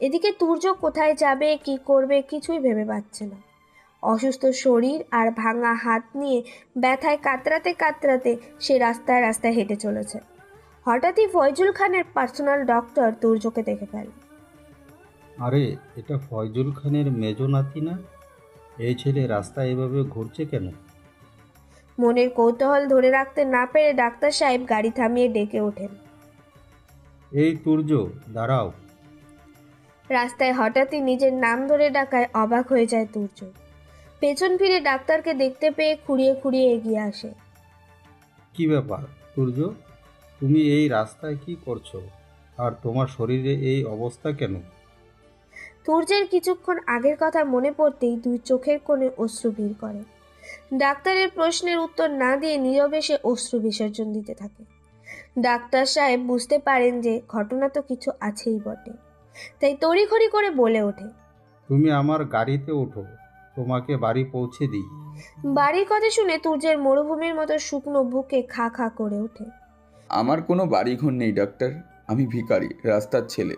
এদিকে তুর্য কোথায় যাবে, কি করবে কিছুই ভেবে পাচ্ছে না। অসুস্থ শরীর আর ভাঙা হাত নিয়ে ব্যথায় কাতরাতে কাতরাতে সে রাস্তায় রাস্তায় হেঁটে চলেছে। হঠাৎই ফয়জুল খানের পার্সোনাল ডক্টর তুর্যকে দেখে ফেলে। আরে, এটা ফয়জুল খানের মেজ নাতি না? এই ছেলে রাস্তায় এভাবে ঘুরছে কেন? মনের কৌতূহল ধরে রাখতে না পেরে ডাক্তার সাহেব গাড়ি থামিয়ে ডেকে ওঠেন, এই তুর্য, দাঁড়াও। রাস্তায় হঠাৎই নিজের নাম ধরে ডাকায় অবাক হয়ে যায় তুর্য। পেছন ফিরে ডাক্তারকে দেখতে পেয়ে খুঁড়িয়ে খুঁড়িয়ে এগিয়ে আসে। কি ব্যাপার তুর্য, তুমি এই রাস্তায় কি করছো? আর তোমার শরীরে এই অবস্থা কেন? তুর্যের কিছুক্ষণ আগের কথা মনে পড়তেই দুই চোখের কোণে অশ্রু ভিড় করে। ডাক্তারের প্রশ্নের উত্তর না দিয়ে নীরবে সে অশ্রু বিসর্জন দিতে থাকে। ডাক্তার সাহেব বুঝতে পারেন যে ঘটনা তো কিছু আছেই বটে, তাই তড়িঘড়ি করে বলে ওঠে, তুমি আমার গাড়িতে ওঠো, তোমাকে বাড়ি পৌঁছে দিই। বাড়ির কথা শুনে তুর্যের মরুভূমির মতো শুকনো বুকে খা খা করে ওঠে। আমার কোনো বাড়িঘর নেই ডাক্তার, আমি ভিখারি, রাস্তার ছেলে,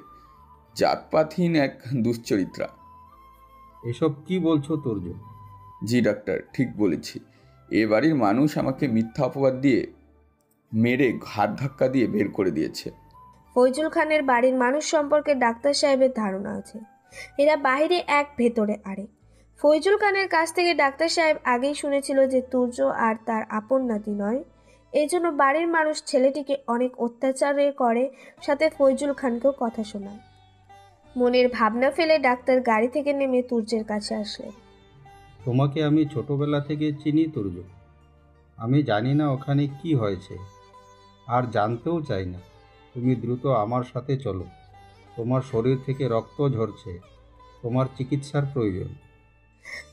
জাতপাতহীন এক দুশ্চরিত্রা। এসব কি বলছো তুর্য? জি ডাক্তার, ঠিক বলেছি। এ বাড়ির মানুষ আমাকে মিথ্যা অপবাদ দিয়ে মেরে ঘাট ধাক্কা দিয়ে বের করে দিয়েছে। ফয়জুল খানের বাড়ির মানুষ সম্পর্কে ডাক্তার সাহেবের ধারণা আছে, এরা বাইরে এক ভেতরে আরেক। ফয়জুল খানের কাছ থেকে ডাক্তার সাহেব আগেই শুনেছিল যে তুর্য আর তার আপন নাতি নয়, এই জন্য বাড়ির মানুষ ছেলেটিকে অনেক অত্যাচারে করে, সাথে ফয়জুল খানকেও কথা শোনায়। মনের ভাবনা ফেলে ডাক্তার গাড়ি থেকে নেমে তুর্যের কাছে আসলেন। তোমাকে আমি ছোটবেলা থেকে চিনি তুর্য, আমি জানি না ওখানে কি হয়েছে, আর জানতেও চাই না। তুমি দ্রুত আমার সাথে চলো, তোমার শরীর থেকে রক্ত ঝরছে, তোমার চিকিৎসার প্রয়োজন।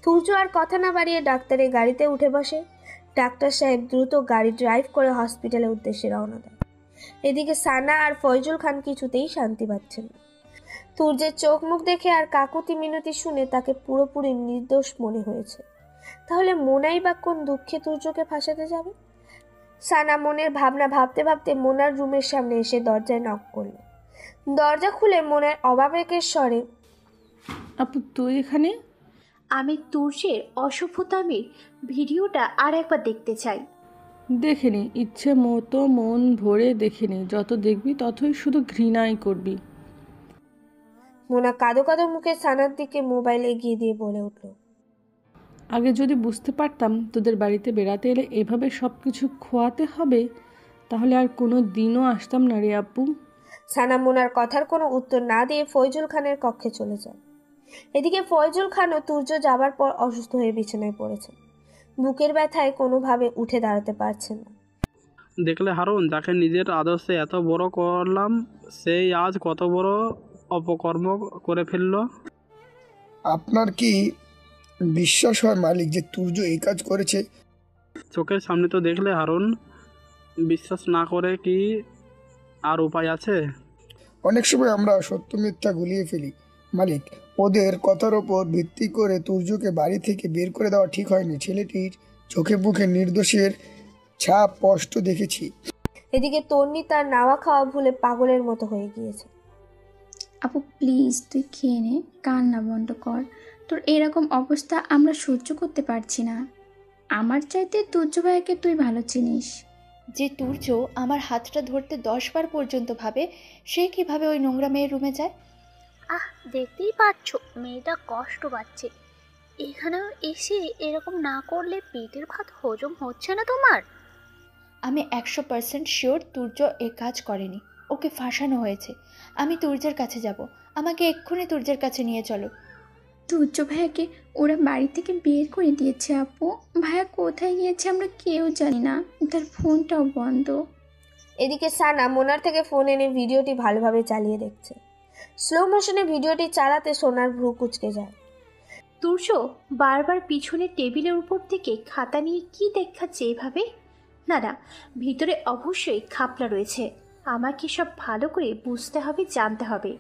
তুর্য আর কথা না বাড়িয়ে ডাক্তারের গাড়িতে উঠে বসে। ডাক্তার সাহেব দ্রুত গাড়ি ড্রাইভ করে হসপিটালের উদ্দেশ্যে রওনা দেয়। এদিকে সানা আর ফয়জুল খান কিছুতেই শান্তি পাচ্ছেন না। তুর্যের চোখ মুখ দেখে আর কাকুতি মিনতি শুনে তাকে পুরোপুরি নির্দোষ মনে হয়েছে। তাহলে মোনাই বা কোন দুঃখে তুর্যকে ফাঁসাতে যাবে? সানা মনের ভাবনা ভাবতে ভাবতে মোনার রুমের সামনে এসে দরজায় নক করল। দরজা খুলে মোনার অবাবেকের স্বরে, আপু তুই এখানে? আমি তুর্যের অসভ্যতামির ভিডিওটা আর একবার দেখতে চাই। দেখিনি, ইচ্ছে মতো মন ভরে দেখিনি, যত দেখবি ততই শুধু ঘৃণাই করবি। মোনা কাঁদো কাঁদো মুখে সানার দিকে মোবাইল এগিয়ে দিয়ে বলে উঠল, আগে যদি বুঝতে পারতাম তোদের বাড়িতে বেড়াতে এলে এভাবে সব কিছু খোয়াতে হবে, তাহলে আর কোনো দিনও আসতাম না রে আপু। সানা মোনার কথার কোনো উত্তর না দিয়ে ফয়জুল খানের কক্ষে চলে যায়। এদিকে ফয়জুল খানও তুর্য যাবার পর অসুস্থ হয়ে বিছানায় পড়েছেন। বুকের ব্যথায় কোনোভাবে উঠে দাঁড়াতে পারছেন না। দেখলে হারুন, যাকে নিজের আদর্শে এত বড় করলাম, সেই আজ কত বড় অপকর্ম করে ফেললো। আপনার কি বিশ্বাস হয় মালিক যে তুর্য এই কাজ করেছে? চোখের সামনে তো দেখলে হারুন, বিশ্বাস না করে কি আর উপায় আছে? অনেক সময় আমরা সত্য মিথ্যা গুলিয়ে ফেলি মালিক। ওদের কথার ওপর ভিত্তি করে তুর্যকে বাড়ি থেকে বের করে দেওয়া ঠিক হয়নি। ছেলেটির চোখে মুখে নির্দোষের ছাপ স্পষ্ট দেখেছি। এদিকে তন্নি তার নাওয়া খাওয়া ভুলে পাগলের মতো হয়ে গিয়েছে। আপু প্লিজ তুই খেয়ে নে, কান্না বন্ধ কর। তোর এরকম অবস্থা আমরা সহ্য করতে পারছি না। আমার চাইতে তুর্য ভাইকে তুই ভালো চিনিস। যে তুর্য আমার হাতটা ধরতে 10 বার পর্যন্ত ভাবে, সে কিভাবে ওই নোংরা মেয়ের রুমে যায়? দেখতেই পাচ্ছ মেয়েটা কষ্ট পাচ্ছে, এখানেও এসে এরকম না করলে পেটের ভাত হজম হচ্ছে না তোমার? আমি 100% শিওর তুর্য এ কাজ করেনি, ওকে ফাঁসানো হয়েছে। আমি তুর্যের কাছে যাব, আমাকে এক্ষুনি তুর্যের কাছে নিয়ে চলো। তুর্য ভাইয়াকে ওরা বাড়ি থেকে বের করে দিয়েছে আপু। ভাইয়া কোথায় গিয়েছে আমরা কেউ জানি না, তার ফোনটাও বন্ধ। এদিকে সানা মোনার থেকে ফোন এনে ভিডিওটি ভালোভাবে চালিয়ে দেখছে। স্লো মোশনে ভিডিওটি চালাতে সোনার ভ্রু কুঁচকে যায়। তুর্য বারবার পিছনের টেবিলের উপর থেকে খাতা নিয়ে কি দেখাচ্ছে এভাবে? না না, ভিতরে অবশ্যই খাপলা রয়েছে। আমাকে সব ভালো করে বুঝতে হবে, জানতে হবে।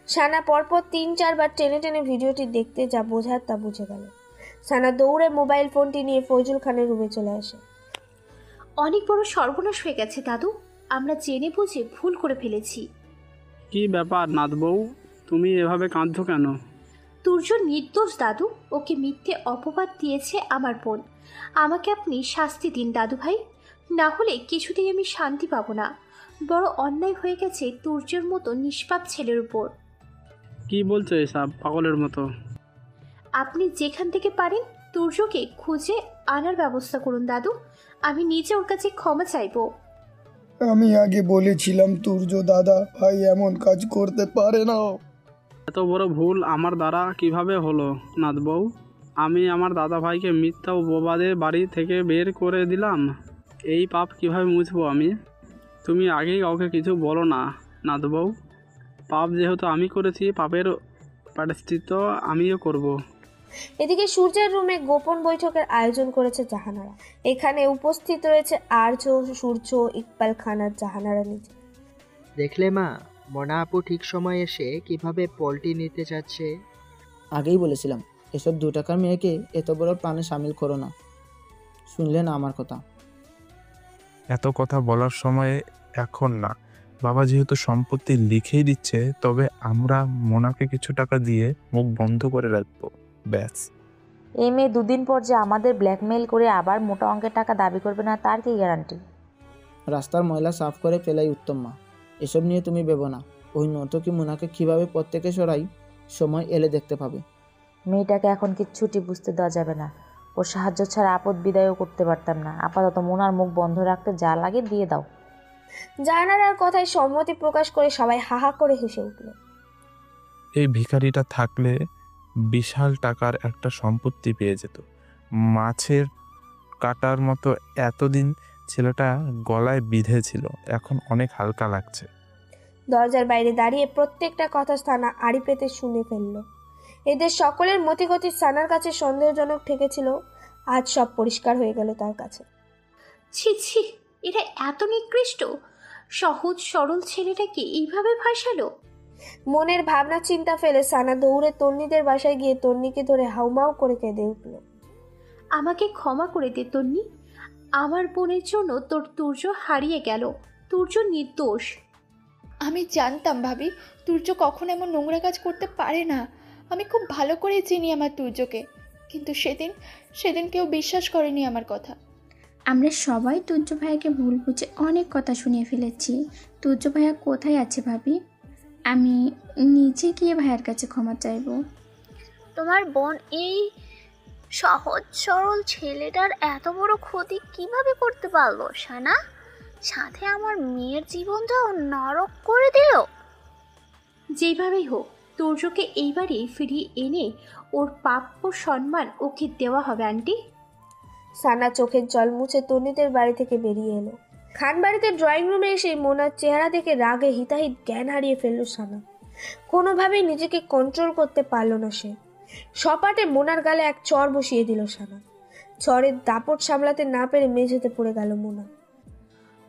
সানা পরপর 3-4 বার টেনে টেনে ভিডিওটি দেখতে যা বোঝার তা বুঝে গেল। সানা দৌড়ে মোবাইল ফোনটি নিয়ে ফয়জুল খানের রুমে চলে আসে। অনেক বড় সর্বনাশ হয়ে গেছে দাদু, আমরা জেনে বুঝে ভুল করে ফেলেছি। কি ব্যাপার নাথ বউ, তুমি এভাবে কাঁদছো কেন? তুর্য নির্দোষ দাদু, ওকে মিথ্যে অপবাদ দিয়েছে আমার বোন। আমাকে আপনি শাস্তি দিন দাদু ভাই, না হলে কিছুতেই আমি শান্তি পাবো না। বড় অন্যায় হয়ে গেছে তুর্যের মতো নিষ্পাপ ছেলের উপর। কি বলছো এসব পাগলের মতো? আপনি যেখান থেকে পারেন তুর্যকে খুঁজে আনার ব্যবস্থা করুন দাদু, আমি নিজে ওর কাছে ক্ষমা চাইবো। আমি আগে বলেছিলাম তুর্য দাদা ভাই এমন কাজ করতে পারে না। এত বড় ভুল আমার দ্বারা কিভাবে হলো নাথ বউ? আমি আমার দাদা ভাইকে মিথ্যা অপবাদে বাড়ি থেকে বের করে দিলাম, এই পাপ কিভাবে মুছবো আমি? তুমি আগেই কাউকে কিছু বলো না নাথ বউ। পাপ যেহেতু আমি করেছি, পাপের প্রায়শ্চিত্ত আমিও করব। এদিকে সূর্যের রুমে গোপন বৈঠকের আয়োজন করেছে জাহানারা। এখানে উপস্থিত রয়েছে আর্য, সূর্য, ইকবাল খান আর জাহানারা নিজে। দেখলে মা, মোনা আপু ঠিক সময় এসে কিভাবে পোল্ট্রি নিতে যাচ্ছে। আগেই বলেছিলাম এসব 2 টাকার মেয়েকে এত বড় প্ল্যানে সামিল করো না। শুনলে না আমার কথা? এত কথা বলার সময় এখন না। বাবা যেহেতু সম্পত্তি লিখেই দিচ্ছে, তবে আমরা মোনাকে কিছু টাকা দিয়ে মুখ বন্ধ করে রাখবো, ব্যাস। এই মেয়ে 2 দিন পর যে আমাদের ব্ল্যাকমেইল করে আবার মোটা অঙ্কের টাকা দাবি করবে না, তার কি গ্যারান্টি? রাস্তার ময়লা সাফ করে ফেলাই উত্তম মা। এসব নিয়ে তুমি ভেবো না। ওই নর্তকী মোনাকে কিভাবে পথ থেকে সরাই, সময় এলে দেখতে পাবে। মেয়েটাকে এখন কিচ্ছুটি বুঝতে দেওয়া যাবে না। ওর সাহায্য ছাড়া আপদ বিদায়ও করতে পারতাম না। আপাতত মোনার মুখ বন্ধ রাখতে যা লাগে দিয়ে দাও। জাহানারার কথায় সম্মতি প্রকাশ করে সবাই হাহা করে হেসে উঠল। এই ভিখারিটা থাকলে বিশাল টাকার একটা সম্পত্তি পেয়ে যেত। মাছের কাটার মতো এতদিন ছেলেটা গলায় বিঁধেছিল, এখন অনেক হালকা লাগছে। দরজার বাইরে দাঁড়িয়ে প্রত্যেকটা কথা সানা আড়ি পেতে শুনে ফেলল। এদের সকলের মতিগতি সানার কাছে সন্দেহজনক ঠেকেছিল, আজ সব পরিষ্কার হয়ে গেল তার কাছে। ছি ছি, এটা এত নিকৃষ্ট! সহজ সরল ছেলেটাকে এইভাবে ভাসালো। মনের ভাবনা চিন্তা ফেলে সানা দৌড়ে তন্নিদের বাসায় গিয়ে তন্নিকে ধরে হাউমাউ করে কেঁদে উঠল। আমাকে ক্ষমা করে দে তন্নি, আমার বোনের জন্য তোর তুর্য হারিয়ে গেল। তুর্য নির্দোষ। আমি জানতাম ভাবি, তুর্য কখনো এমন নোংরা কাজ করতে পারে না। আমি খুব ভালো করে চিনি আমার তুর্যকে, কিন্তু সেদিন কেউ বিশ্বাস করেনি আমার কথা। আমরা সবাই তুর্য ভাইয়াকে ভুল বুঝে অনেক কথা শুনিয়ে ফেলেছি। তুর্য ভাইয়া কোথায় আছে ভাবি? আমি নিজে গিয়ে ভাইয়ার কাছে ক্ষমা চাইব। তোমার বোন এই সহজ সরল ছেলেটার এত বড় ক্ষতি কিভাবে করতে পারলো সানা? সাথে আমার মেয়ের জীবনটাও নরক করে দিল। যেভাবেই হোক তুর্যকে এইবারই ফিরিয়ে এনে ওর প্রাপ্য সম্মান ওকে দেওয়া হবে আন্টি। সানা চোখের জল মুছে তন্নিদের বাড়ি থেকে বেরিয়ে এলো। খান বাড়িতে ড্রয়িং রুমে এসে মোনার চেহারা দেখে রাগে হিতাহিত জ্ঞান হারিয়ে ফেলল সানা। কোনোভাবেই নিজেকে কন্ট্রোল করতে পারল না সে। সপাটে মোনার গালে এক চর বসিয়ে দিল সানা। চরের দাপট সামলাতে না পেরে মেঝেতে পড়ে গেল মোনা।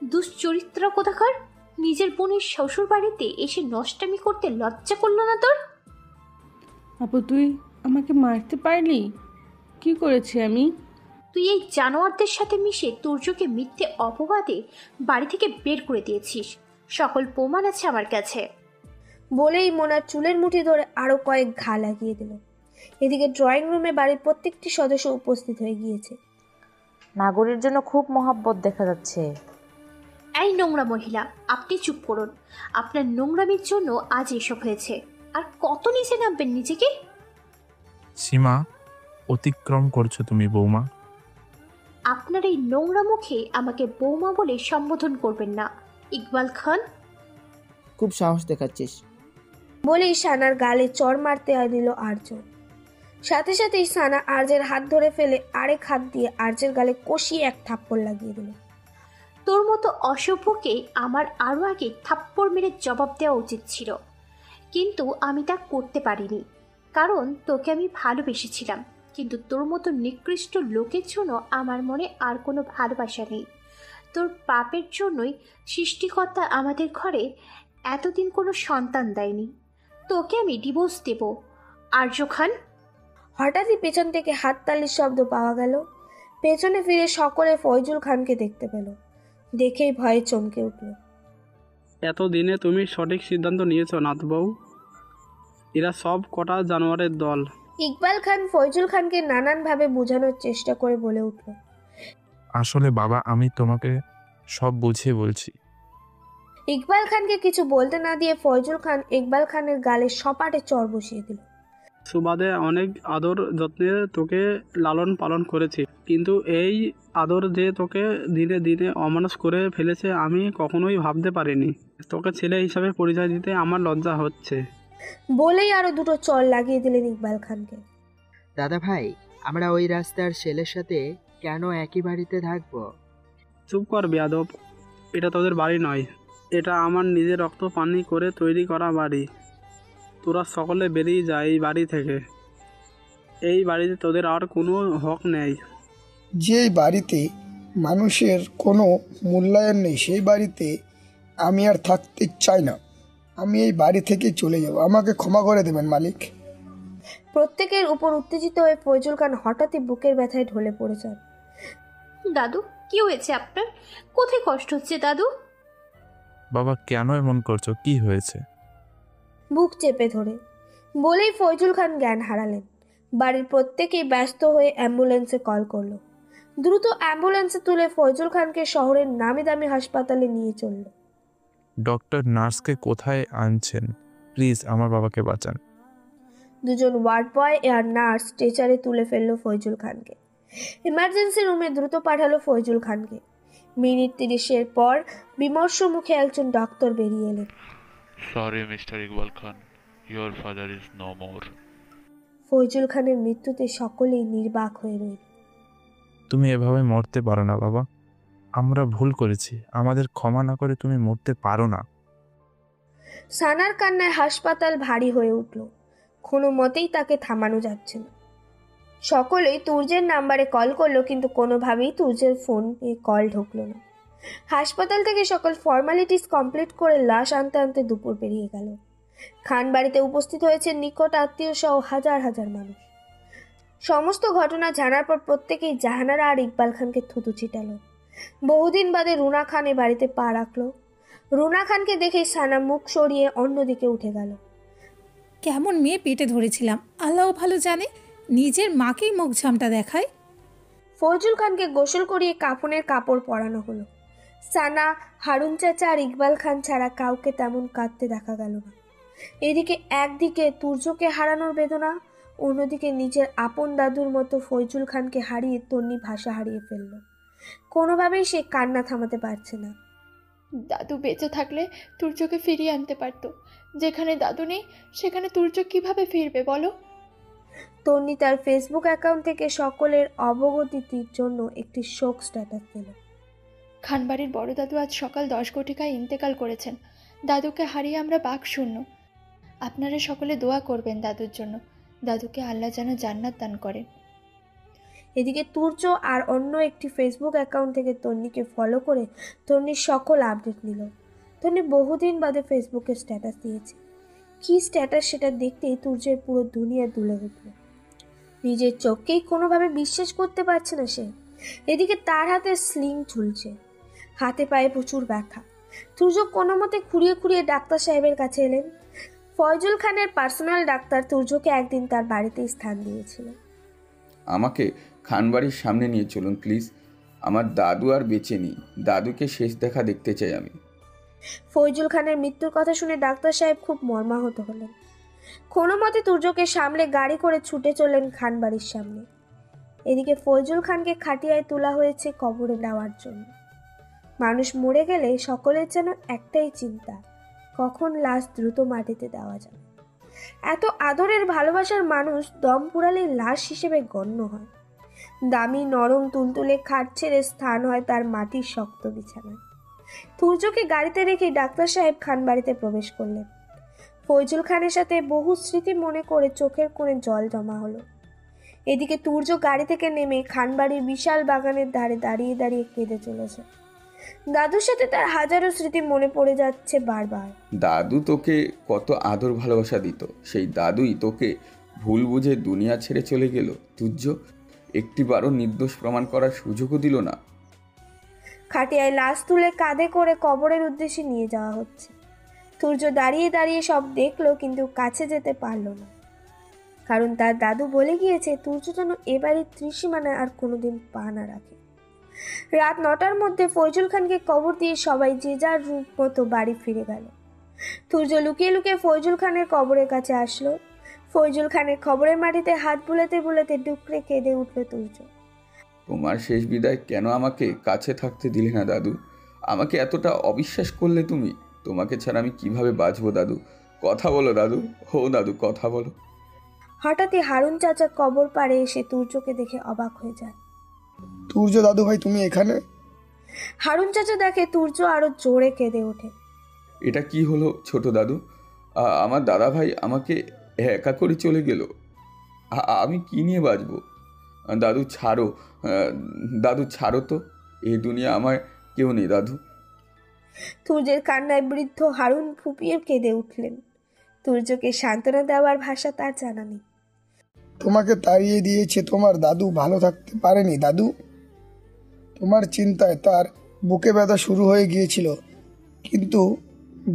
দুশ্চরিত্র কোথাকার! নিজের বোনের শ্বশুর বাড়িতে এসে নষ্টামি করতে লজ্জা করলো না তোর? আপু তুই আমাকে মারতে পারলি? কি করেছি আমি? তুই এই জানোয়ারদের সাথে মিশে তুর্যকে মিথ্যে অপবাদে বাড়ি থেকে বের করে দিয়েছিস। সকল প্রমাণ আছে আমার কাছে। বলেই মোনার চুলের মুঠি ধরে আরো কয়েক ঘা লাগিয়ে দিল। এদিকে ড্রয়িং রুমে বাড়ির প্রত্যেকটি সদস্য উপস্থিত হয়ে গিয়েছে। নাগরের জন্য খুব মহব্বত দেখা যাচ্ছে। এই নোংরা মহিলা, আপনি চুপ করুন। আপনার নোংরামির জন্য আজ এসব হয়েছে। আর কত নিচে নামবেন নিজেকে? সীমা অতিক্রম করছো তুমি বৌমা। আপনার এই নোংরা মুখে আমাকে বৌমা বলে সম্বোধন করবেন না, ইকবাল খান। খুব সাহস দেখাচ্ছিস। বলেই সানার গালে চর মারতে দিল আর্য। সাথে সাথেই সানা আর্যের হাত ধরে ফেলে আরেক হাত দিয়ে আর্যের গালে কষিয়ে এক থাপ্পড় লাগিয়ে দিল। তোর মতো অসভ্যকে আমার আরও আগে থাপ্পড় মেরে জবাব দেওয়া উচিত ছিল, কিন্তু আমি তা করতে পারিনি, কারণ তোকে আমি ভালোবেসেছিলাম। কিন্তু তোর মতো নিকৃষ্ট লোকের জন্য আমার মনে আর কোনো ভালোবাসা নেই। তোর পাপের জন্যই সৃষ্টিকর্তা আমাদের ঘরে এতদিন কোনো সন্তান দেয়নি। তোকে আমি ডিভোর্স দেব, আর্য খান। হঠাৎই পেছন থেকে হাততালির শব্দ পাওয়া গেল। পেছনে ফিরে সকলে ফয়জুল খানকে দেখতে পেল। দেখেই ভয়ে চমকে উঠল। এতদিনে তুমি সঠিক সিদ্ধান্ত নিয়েছো নাথবাবু। এরা সব কটা জানোয়ারের দল। ইকবাল খান ফয়জুল খানকে নানানভাবে বোঝানোর চেষ্টা করে বলে উঠল। আসলে বাবা, আমি তোমাকে সব বুঝিয়ে বলছি। ইকবাল খানকে কিছু বলতে না দিয়ে ফয়জুল খান ইকবাল খানের গালে সপাটে চর বসিয়ে দিল। সুবাদে অনেক আদর যত্নে তোকে লালন পালন করেছি, কিন্তু এই আদর যে তোকে দিনে দিনে অমানুষ করে ফেলেছে আমি কখনোই ভাবতে পারিনি। তোকে ছেলে হিসাবে পরিচয় দিতে আমার লজ্জা হচ্ছে। বলেই আরো দুটো চর লাগিয়ে দিলেন ইকবাল খানকে। দাদা ভাই, আমরা ওই রাস্তার ছেলের সাথে কেন একই বাড়িতে থাকবো? চুপ কর বেয়াদব, এটা তোদের বাড়ি নয়, এটা আমার নিজের রক্ত পানি করে তৈরি করা বাড়ি। তোরা সকলে বেরিয়ে যায় এই বাড়ি থেকে। এই বাড়িতে তোদের আর কোনো হক নেই। যেই বাড়িতে মানুষের কোনো মূল্যায়ন নেই সেই বাড়িতে আমি আর থাকতে চাই না। আমি এই বাড়ি থেকে চলে যাব, আমাকে ক্ষমা করে দেবেন মালিক। প্রত্যেকের উপর উত্তেজিত হয়ে ফয়জুল খান হঠাৎই বুকের ব্যথায় ঢলে পড়ে যান। দাদু, কি হয়েছে আপনার? কোথায় কষ্ট হচ্ছে দাদু? বাবা কেন এমন করছো, কি হয়েছে? বুক চেপে ধরে বলেই ফয়জুল খান জ্ঞান হারালেন। বাড়ির প্রত্যেকেই ব্যস্ত হয়ে অ্যাম্বুলেন্সে কল করলো। দ্রুত অ্যাম্বুলেন্সে তুলে ফয়জুল খানকে শহরের নামি দামি হাসপাতালে নিয়ে চলল। ডক্টর নার্সকে কোথায় আনছেন? প্লিজ আমার বাবাকে বাঁচান। দুজন ওয়ার্ড বয় আর নার্স স্ট্রেচারে তুলে ফেললো ফয়জুল খানকে। ইমার্জেন্সি রুমে দ্রুত পাঠালো ফয়জুল খানকে। মিনিট 30 পর বিমর্ষ মুখে একজন ডক্টর বেরিয়ে এলেন। Sorry mister Iqbal Khan, your father is no more. Faizul খানের মৃত্যুতে সকলেই নির্বাক হয়ে রইল। তুমি এভাবে মরতে পারো না বাবা, আমরা ভুল করেছি, আমাদের ক্ষমা না করে তুমি মরতে পারো না। সানার কান্নায় হাসপাতাল ভারী হয়ে উঠল। কোনো মতেই তাকে থামানো যাচ্ছে না। সকলেই তুর্যের নাম্বারে কল করলো, কিন্তু কোনোভাবেই তুর্যের ফোনে কল ঢুকলো না। হাসপাতাল থেকে সকল ফর্মালিটিস কমপ্লিট করে লাশ আনতে আনতে দুপুর পেরিয়ে গেল। খান বাড়িতে উপস্থিত হয়েছে নিকট আত্মীয় সহ হাজার হাজার মানুষ। সমস্ত ঘটনা জানার পর প্রত্যেকেই জাহানারা আর ইকবাল খানকে থুতু ছিটালো। বহুদিন বাদে রুনা খান এ বাড়িতে পা রাখলো। রুনা খানকে দেখে সানা মুখ সরিয়ে অন্যদিকে উঠে গেল। কেমন মেয়ে পেটে ধরেছিলাম, আল্লাহ ভালো জানে, নিজের মাকেই মুখ ঝামটা দেখায়। ফয়জুল খানকে গোসল করিয়ে কাফনের কাপড় পরানো হলো। সানা, হারুন চাচা আর ইকবাল খান ছাড়া কাউকে তেমন কাঁদতে দেখা গেল না। এদিকে একদিকে তুর্যকে হারানোর বেদনা, অন্যদিকে নিজের আপন দাদুর মতো ফয়জুল খানকে হারিয়ে তন্নি ভাষা হারিয়ে ফেলল। কোনোভাবেই সে কান্না থামাতে পারছে না। দাদু বেঁচে থাকলে তুর্যকে ফিরিয়ে আনতে পারতো। যেখানে দাদু নেই সেখানে তুর্য কিভাবে ফিরবে বলো? তন্নি তার ফেসবুক অ্যাকাউন্ট থেকে সকলের অবগতির জন্য একটি শোক স্ট্যাটাস দিল। খানবাড়ির বড় দাদু আজ সকাল 10 ঘটিকায় ইন্তেকাল করেছেন। দাদুকে হারিয়ে আমরা বাক শূন্য। আপনারা সকলে দোয়া করবেন দাদুর জন্য। দাদুকে আল্লাহ যেন জান্নাত দান করেন। এদিকে তুর্য আর অন্য একটি ফেসবুক অ্যাকাউন্ট থেকে তন্নিকে ফলো করে তন্নির সকল আপডেট নিল। তন্নি বহুদিন বাদে ফেসবুকে স্ট্যাটাস দিয়েছে। কি স্ট্যাটাস সেটা দেখতেই তুর্যের পুরো দুনিয়া দুলে উঠল। নিজের চোখকেই কোনোভাবে বিশ্বাস করতে পারছে না সে। এদিকে তার হাতে স্লিং ঝুলছে, হাতে পায়ে প্রচুর ব্যথা। তুর্য কোনো মতে খুঁড়িয়ে খুঁড়িয়ে ডাক্তার সাহেবের কাছে এলেন। ফয়জুল খানের পার্সোনাল ডাক্তার তুর্যকে একদিন তার বাড়িতেই স্থান দিয়েছিল। আমাকে খানবাড়ির সামনে নিয়ে চলুন প্লিজ, আমার দাদু আর বেঁচে নেই, দাদুকে শেষ দেখা দেখতে চাই আমি। ফয়জুল খানের মৃত্যুর কথা শুনে ডাক্তার সাহেব খুব মর্মাহত হলেন। কোনো মতে তুর্যকে সামলে গাড়ি করে ছুটে চলেন খানবাড়ির সামনে। এদিকে ফয়জুল খানকে খাটিয়ায় তোলা হয়েছে কবরে দেওয়ার জন্য। মানুষ মরে গেলে সকলের যেন একটাই চিন্তা, কখন লাশ দ্রুত মাটিতে দেওয়া যাবে। এত আদরের ভালোবাসার মানুষ দম ফুরালেই লাশ হিসেবে গণ্য হয়। দামি নরম তুলতুলে খাট ছেড়ে স্থান হয় তার মাটির শক্ত বিছানায়। তুর্যকে গাড়িতে রেখে ডাক্তার সাহেব খান বাড়িতে প্রবেশ করলেন। ফয়জুল খানের সাথে বহু স্মৃতি মনে করে চোখের কোণে জল জমা হলো। এদিকে তুর্য গাড়ি থেকে নেমে খানবাড়ির বিশাল বাগানের ধারে দাঁড়িয়ে দাঁড়িয়ে কেঁদে চলেছে। দাদুর সাথে তার হাজারো স্মৃতি মনে পড়ে যাচ্ছে বারবার। দাদু তোকে কত আদর ভালোবাসা দিত, সেই দাদুই তোকে ভুল বুঝে দুনিয়া ছেড়ে চলে গেল। তুর্য একটিবারও নির্দোষ প্রমাণ করার সুযোগও দিল না। খাটিয়ায় লাশ তুলে কাঁধে করে কবরের উদ্দেশ্যে নিয়ে যাওয়া হচ্ছে। তুর্য দাঁড়িয়ে দাঁড়িয়ে সব দেখলো, কিন্তু কাছে যেতে পারল না। কারণ তার দাদু বলে গিয়েছে তুর্য যেন এবারের ত্রিসীমানায় আর কোনোদিন পা না রাখে। রাত 9টার মধ্যে ফয়জুল খানকে কবর দিয়ে সবাই যে যার রূপ মতো বাড়ি ফিরে গেল। তুর্য লুকিয়ে লুকিয়ে ফয়জুল খানের কবরের কাছে আসলো। ফয়জুল খানের কবরের মাটিতে হাত বুলাতে বুলাতে ডুকরে কেঁদে উঠল তুর্য। তোমার শেষ বিদায় কেন আমাকে কাছে থাকতে দিলে না দাদু? আমাকে এতটা অবিশ্বাস করলে তুমি? তোমাকে ছাড়া আমি কিভাবে বাঁচবো দাদু? কথা বলো দাদু, হো দাদু কথা বলো। হঠাৎই হারুন চাচা কবর পাড়ে এসে তুর্যকে দেখে অবাক হয়ে যায়। তুর্য দাদু ভাই, তুমি এখানে? হারুন চাচা দেখে তুর্য আরো জোরে কেঁদে ওঠে। এটা কি হলো ছোট দাদু? আমার দাদা ভাই আমাকে একা করে চলে গেল। আমি কি নিয়ে বাঁচবো? দাদু ছাড়ো, দাদু ছাড়ো তো, এই দুনিয়া আমার কেউ নেই দাদু। তুর্যের কান্নায় বৃদ্ধ হারুন ফুপিয়ে কেঁদে উঠলেন। তুর্যকে সান্ত্বনা দেওয়ার ভাষা তার জানা নেই। তোমাকে তাড়িয়ে দিয়েছে তোমার দাদু, ভালো থাকতে পারেনি দাদু। তোমার চিন্তায় তার বুকে ব্যথা শুরু হয়ে গিয়েছিল, কিন্তু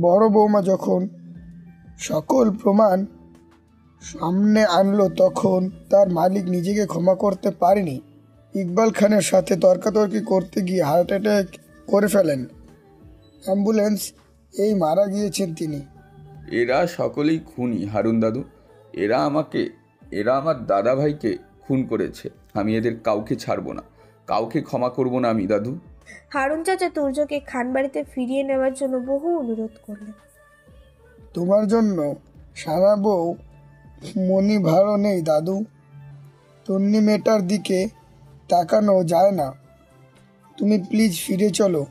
বড় বৌমা যখন সকল প্রমাণ সামনে আনলো তখন তার মালিক নিজেকে ক্ষমা করতে পারেনি। ইকবাল খানের সাথে তর্কাতর্কি করতে গিয়ে হার্ট অ্যাটাক করে ফেলেন। অ্যাম্বুলেন্স এই মারা গিয়েছেন তিনি। এরা সকলেই খুনি হারুন দাদু। এরা আমার দাদা ভাইকে খুন করেছে। আমি এদের কাউকে ছাড়বো না, কাউকে ক্ষমা করব না আমি দাদু। হারুন চাচা তুর্যকে খানবাড়িতে ফিরিয়ে নেওয়ার জন্য বহু অনুরোধ করলেন। তোমার জন্য সারা বউ মনি ভালো নেই দাদু। তন্নি মেয়েটার দিকে তাকানো যায় না, তুমি প্লিজ ফিরে চলো।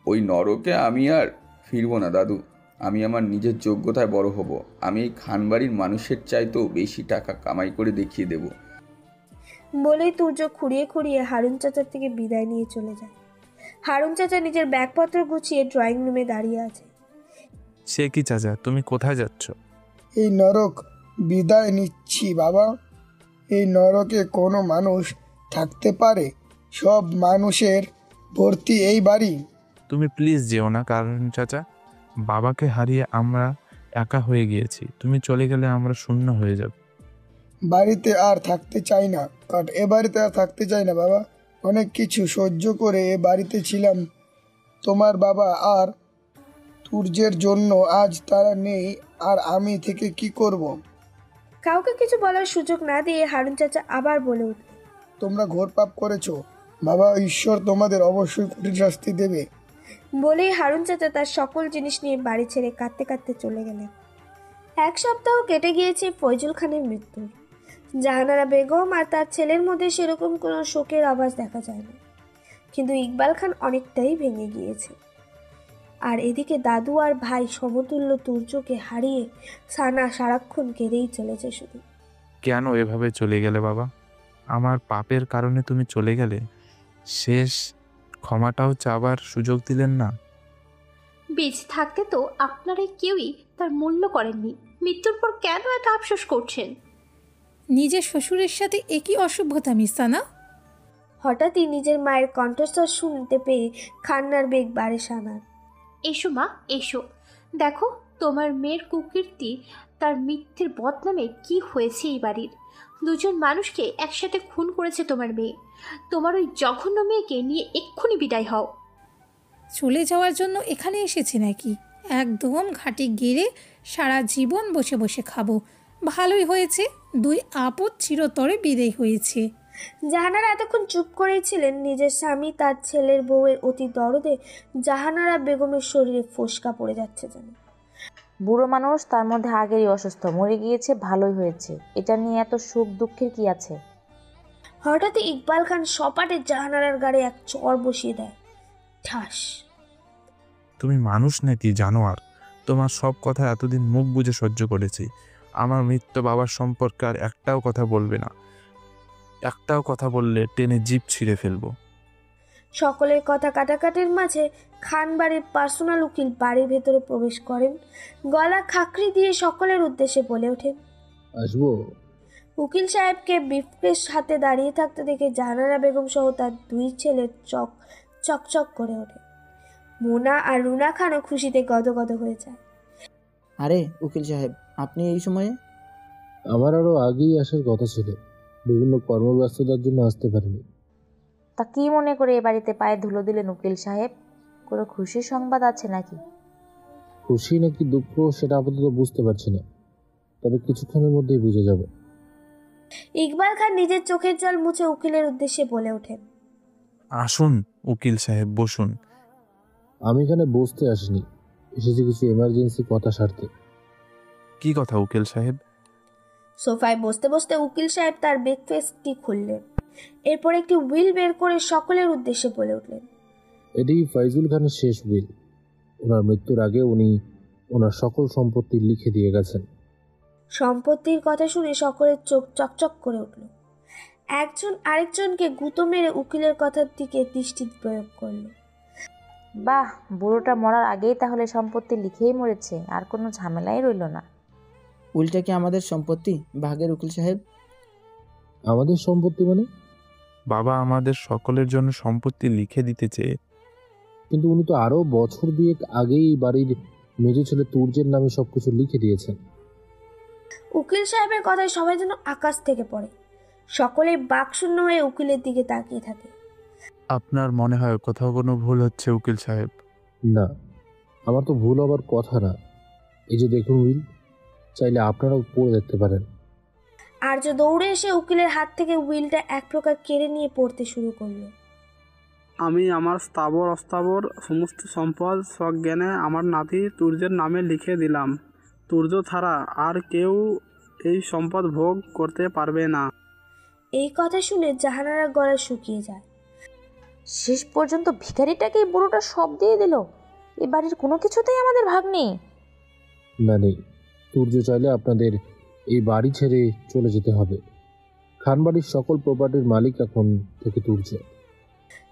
ওই নরকে আমি আর ফিরবো না দাদু। আমি আমার নিজের যোগ্যতায় বড় হব। আমি এই খানবাড়ির মানুষের চাইতেও বেশি টাকা কামাই করে দেখিয়ে দেব। বলেই তুর্য খুঁড়িয়ে খুঁড়িয়ে হারুন চাচার থেকে বিদায় নিয়ে চলে যায়। হারুন চাচা নিজের ব্যাগপত্র গুছিয়ে ড্রয়িং রুমে দাঁড়িয়ে আছে। সে কি চাচা, তুমি কোথায় যাচ্ছ? এই নরক বিদায় নিচ্ছি বাবা। এই নরকে কোনো মানুষ থাকতে পারে? সব মানুষের ভর্তি এই বাড়ি। তুমি প্লিজ যেও না কারণ চাচা, বাবাকে হারিয়ে আমরা একা হয়ে গিয়েছি। তুমি চলে গেলে আমরা শূন্য হয়ে যাব। বাড়িতে আর থাকতে চাই না, কারণ এ বাড়িতে আর থাকতে চাই না বাবা। অনেক কিছু সহ্য করে এ বাড়িতে ছিলাম তোমার বাবা আর তুর্যের জন্য, আজ তারা নেই আর আমি থেকে কি করব? কাউকে কিছু বলার সুযোগ না দিয়ে হারুন চাচা আবার বলে উঠল, তোমরা ঘোর পাপ করেছো বাবা, ঈশ্বর তোমাদের অবশ্যই কঠিন শাস্তি দেবে। বলেই হারুন চাচা তার সকল জিনিস নিয়ে বাড়ি ছেড়ে কাঁদতে কাঁদতে চলে গেলেন। এক সপ্তাহ কেটে গিয়েছে ফয়জুল খানের মৃত্যুর। জাহানারা বেগম আর তার ছেলের মধ্যে সেরকম কোনো শোকের আভাস দেখা যায় না, কিন্তু ইকবাল খান অনেকটাই ভেঙে গিয়েছে। আর এদিকে দাদু আর ভাই সমতুল্য তুর্যকে হারিয়ে সানা সারাক্ষণ কেঁদেই চলেছে শুধু। কেন এভাবে চলে গেলে বাবা? আমার পাপের কারণে তুমি চলে গেলে। শেষ ক্ষমাটাও চাবার সুযোগ দিলেন না। বেঁচে থাকতে তো আপনারা কেউই তার মূল্য করেননি, মৃত্যুর পর কেন এত আফসোস করছেন? নিজের শ্বশুরের সাথে একই অসভ্যতা মিসানা। হঠাৎই নিজের মায়ের কণ্ঠস্বর শুনতে পেয়ে খান্নার বেগ বাড়ে সানার। এসো মা এসো, দেখো তোমার মেয়ের কুকীর্তি, তার মিথ্যের বদনামে কি হয়েছে এই বাড়ির। দুজন মানুষকে একসাথে খুন করেছে তোমার মেয়ে। তোমার ওই জঘন্য মেয়েকে নিয়ে এক্ষুনি বিদায় হও। চলে যাওয়ার জন্য এখানে এসেছি নাকি? একদম ঘাটে গেড়ে সারা জীবন বসে বসে খাবো। ভালোই হয়েছে, দুই আপদ চিরতরে বিদায় হয়েছে। জাহানারা এতক্ষণ চুপ করেই ছিলেন। নিজের স্বামী তার ছেলের বউয়ের অতি দরদে জাহানারা বেগমের শরীরে ফোসকা পড়ে যাচ্ছে যেন। বুড়ো মানুষ, তার মধ্যে আগেরই অসুস্থ, মরে গিয়েছে, ভালোই হয়েছে। এটা নিয়ে এত সুখ দুঃখের কি আছে? হঠাৎই ইকবাল খান সপাটে জাহানারার গাড়ে এক চড় বসিয়ে দেয়। ঠাস। তুমি মানুষ নাকি জানোয়ার? তোমার সব কথা এতদিন মুখ বুজে সহ্য করেছি। আমার মৃত্যু বাবার সম্পর্কে আর একটাও কথা বলবে না। একটাও কথা বললে টেনে জিভ ছিঁড়ে ফেলবো। সকলের কথা কাটাকাটির মাঝে খান বাড়ির পার্সোনাল উকিল বাড়ির ভেতরে প্রবেশ করেন। গলা খাকরি দিয়ে সকলের উদ্দেশ্যে বলে ওঠেন, আসবো? উকিল সাহেবকে ব্রিফকেস হাতে দাঁড়িয়ে থাকতে দেখে জাহানারা বেগম সহ তার দুই ছেলে চকচক করে ওঠে। মোনা আর রুনা খানও খুশিতে গদগদ হয়ে যায়। আরে উকিল সাহেব, আপনি এই সময়ে? আমার আরো আগেই আসার কথা ছিল, বিভিন্ন কর্মব্যস্ততার জন্য আসতে পারিনি। তা কি মনে করে এ বাড়িতে পায়ে ধুলো দিলেন উকিল সাহেব? কোনো খুশির সংবাদ আছে নাকি? খুশি নাকি দুঃখ সেটা আপাতত বুঝতে পারছি না, তবে কিছুক্ষণের মধ্যেই বুঝে যাব। ইকবাল খান নিজের চোখের জল মুছে উকিলের উদ্দেশ্যে বলে ওঠেন, আসুন উকিল সাহেব, বসুন। আমি এখানে বসতে আসিনি, এসেছি কিছু এমার্জেন্সি কথা সারতে। কি কথা উকিল সাহেব? সোফায় বসতে বসতে উকিল সাহেব তার ব্রেকফাস্টটি খুললেন। এরপর একটি উইল বের করে সকলের উদ্দেশ্যে বলে উঠলেন, এটি ফয়জুল খানের শেষ উইল। ওনার মৃত্যুর আগে উনি ওনার সকল সম্পত্তি লিখে দিয়ে গেছেন। সম্পত্তির কথা শুনে সকলের চোখ চকচক করে উঠল। একজন আরেকজনকে গুঁতো মেরে উকিলের কথার দিকে দৃষ্টি প্রয়োগ করল। বাহ, বুড়োটা মরার আগেই তাহলে সম্পত্তি লিখেই মরেছে, আর কোনো ঝামেলাই রইল না। উল্টা কি আমাদের সম্পত্তি ভাগের উকিল সাহেব? আমাদের সম্পত্তি মানে? বাবা আমাদের সকলের জন্য সম্পত্তি লিখে দিতে চেয়ে। কিন্তু উনি তো আরো বছর দুয়েক আগেই বাড়ির মেজো ছেলে তুর্যের নামে সবকিছু লিখে দিয়েছেন। উকিল সাহেবের কথায় সবাই যেন আকাশ থেকে পড়ে। সকলেই বাকশূন্য হয়ে উকিলের দিকে তাকিয়ে থাকে। আপনার মনে হয় কোথাও কোনো ভুল হচ্ছে উকিল সাহেব? না, আমার তো ভুল হবার কথা না। এই যে দেখুন উইল, চাইলে আপনারাও পড়ে দেখতে পারেন। আর্য দৌড়ে এসে উকিলের হাত থেকে উইলটা এক প্রকার কেড়ে নিয়ে পড়তে শুরু করলো। আমি আমার স্থাবর অস্থাবর সমস্ত সম্পদ সজ্ঞানে আমার নাতি তুর্যের নামে লিখে দিলাম। তুর্য ছাড়া আর কেউ এই সম্পদ ভোগ করতে পারবে না। এই কথা শুনে জাহানারা গলা শুকিয়ে যায়। শেষ পর্যন্ত ভিখারিটাকে বুড়োটা সব দিয়ে দিল। এ বাড়ির কোনো কিছুতেই আমাদের ভাগ নেই। না, নেই। তুর্য চাইলে আপনাদের এই বাড়ি ছেড়ে চলে যেতে হবে। খানবাড়ির সকল প্রপার্টির মালিক এখন থেকে তুর্য।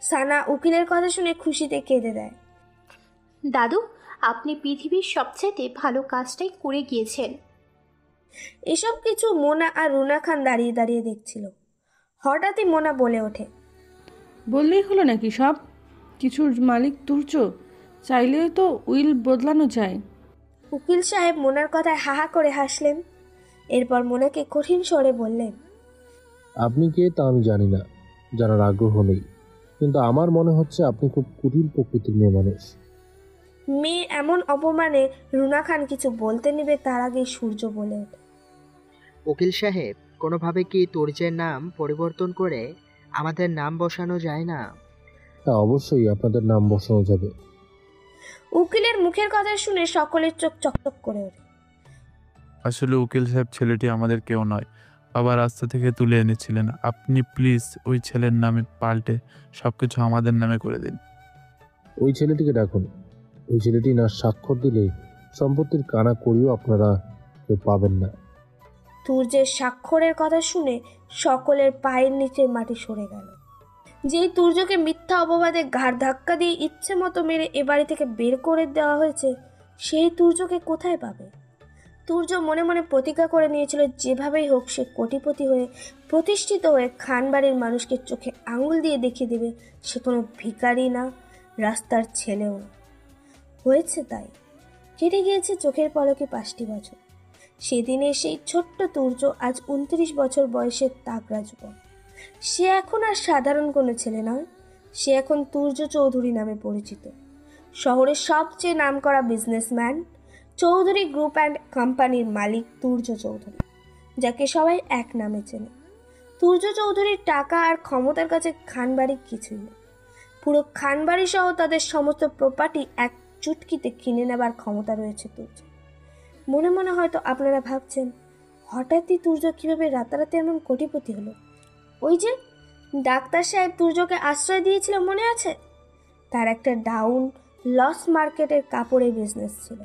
সানা উকিলের কথা শুনে খুশিতে কেঁদে দেয়। দাদু, আপনি পৃথিবীর সবচেয়ে ভালো কাজটাই করে গিয়েছেন। এসব কিছু মোনা আর রুনা খান দাঁড়িয়ে দাঁড়িয়ে দেখছিল। হঠাৎই মোনা বলে ওঠে, বললেই হলো নাকি সব কিছুর মালিক তুর্য? চাইলেও তো উইল বদলানো যায়। উকিল সাহেব মোনার কথায় হাহা করে হাসলেন। এরপর মোনাকে কঠিন স্বরে বললেন, আপনি কে তা আমি জানি না, জানার আগ্রহ নেই, কিন্তু আমার মনে হচ্ছে আপনি খুব কুটিল প্রকৃতির মেয়ে মানুষ। মেয়ে এমন অপমানে রুনা খান কিছু বলতে নিবে তার আগেই সূর্য বলে ওঠে, উকিল সাহেব, কোনোভাবে কি তুর্যের নাম পরিবর্তন করে আমাদের নাম বসানো যায় না? হ্যাঁ, অবশ্যই আপনাদের নাম বসানো যাবে। উকিলের মুখের কথা শুনে সকলের চোখ চকচক করে ওঠে। আসলে উকিল সাহেব ছেলেটি আমাদের কেউ নয়, বাবা রাস্তা থেকে তুলে এনেছিলেন। আপনি প্লিজ ওই ছেলের নামে পাল্টে সবকিছু আমাদের নামে করে দিন। ওই ছেলেটিকে ডাকুন। ওই ছেলেটি না স্বাক্ষর দিলে সম্পত্তির কানা করিও আপনারা কেউ পাবেন না। তুর্যের স্বাক্ষরের কথা শুনে সকলের পায়ের নিচের মাটি সরে গেল। যেই তুর্যকে মিথ্যা অপবাদে ঘাড় ধাক্কা দিয়ে ইচ্ছে মতো মেরে এ বাড়ি থেকে বের করে দেওয়া হয়েছে, সেই তুর্যকে কোথায় পাবে? তুর্য মনে মনে প্রতিজ্ঞা করে নিয়েছিল যেভাবেই হোক সে কোটিপতি হয়ে প্রতিষ্ঠিত হয়ে খানবাড়ির মানুষকে চোখে আঙুল দিয়ে দেখিয়ে দেবে সে কোনো ভিখারি না, রাস্তার ছেলেও না। হয়েছে তাই। কেটে গিয়েছে চোখের পলকে 5টি বছর। সেদিনে সেই ছোট্ট তুর্য আজ 29 বছর বয়সের তাগড়া যুবক। সে এখন আর সাধারণ কোনো ছেলে নয়, সে এখন তুর্য চৌধুরী নামে পরিচিত। শহরের সবচেয়ে নামকরা বিজনেসম্যান, চৌধুরী গ্রুপ অ্যান্ড কোম্পানির মালিক তুর্য চৌধুরী, যাকে সবাই এক নামে চেনে। তুর্য চৌধুরীর টাকা আর ক্ষমতার কাছে খানবাড়ি কিছুই না। পুরো খানবাড়ি সহ তাদের সমস্ত প্রপার্টি এক চুটকিতে কিনে নেবার ক্ষমতা রয়েছে তুর্য। মনে মনে হয়তো আপনারা ভাবছেন, হঠাৎই তুর্য কীভাবে রাতারাতি এমন কোটিপতি হলো? ওই যে ডাক্তার সাহেব তুর্যকে আশ্রয় দিয়েছিল, মনে আছে? তার একটা ডাউন লস মার্কেটের কাপড়ের বিজনেস ছিল।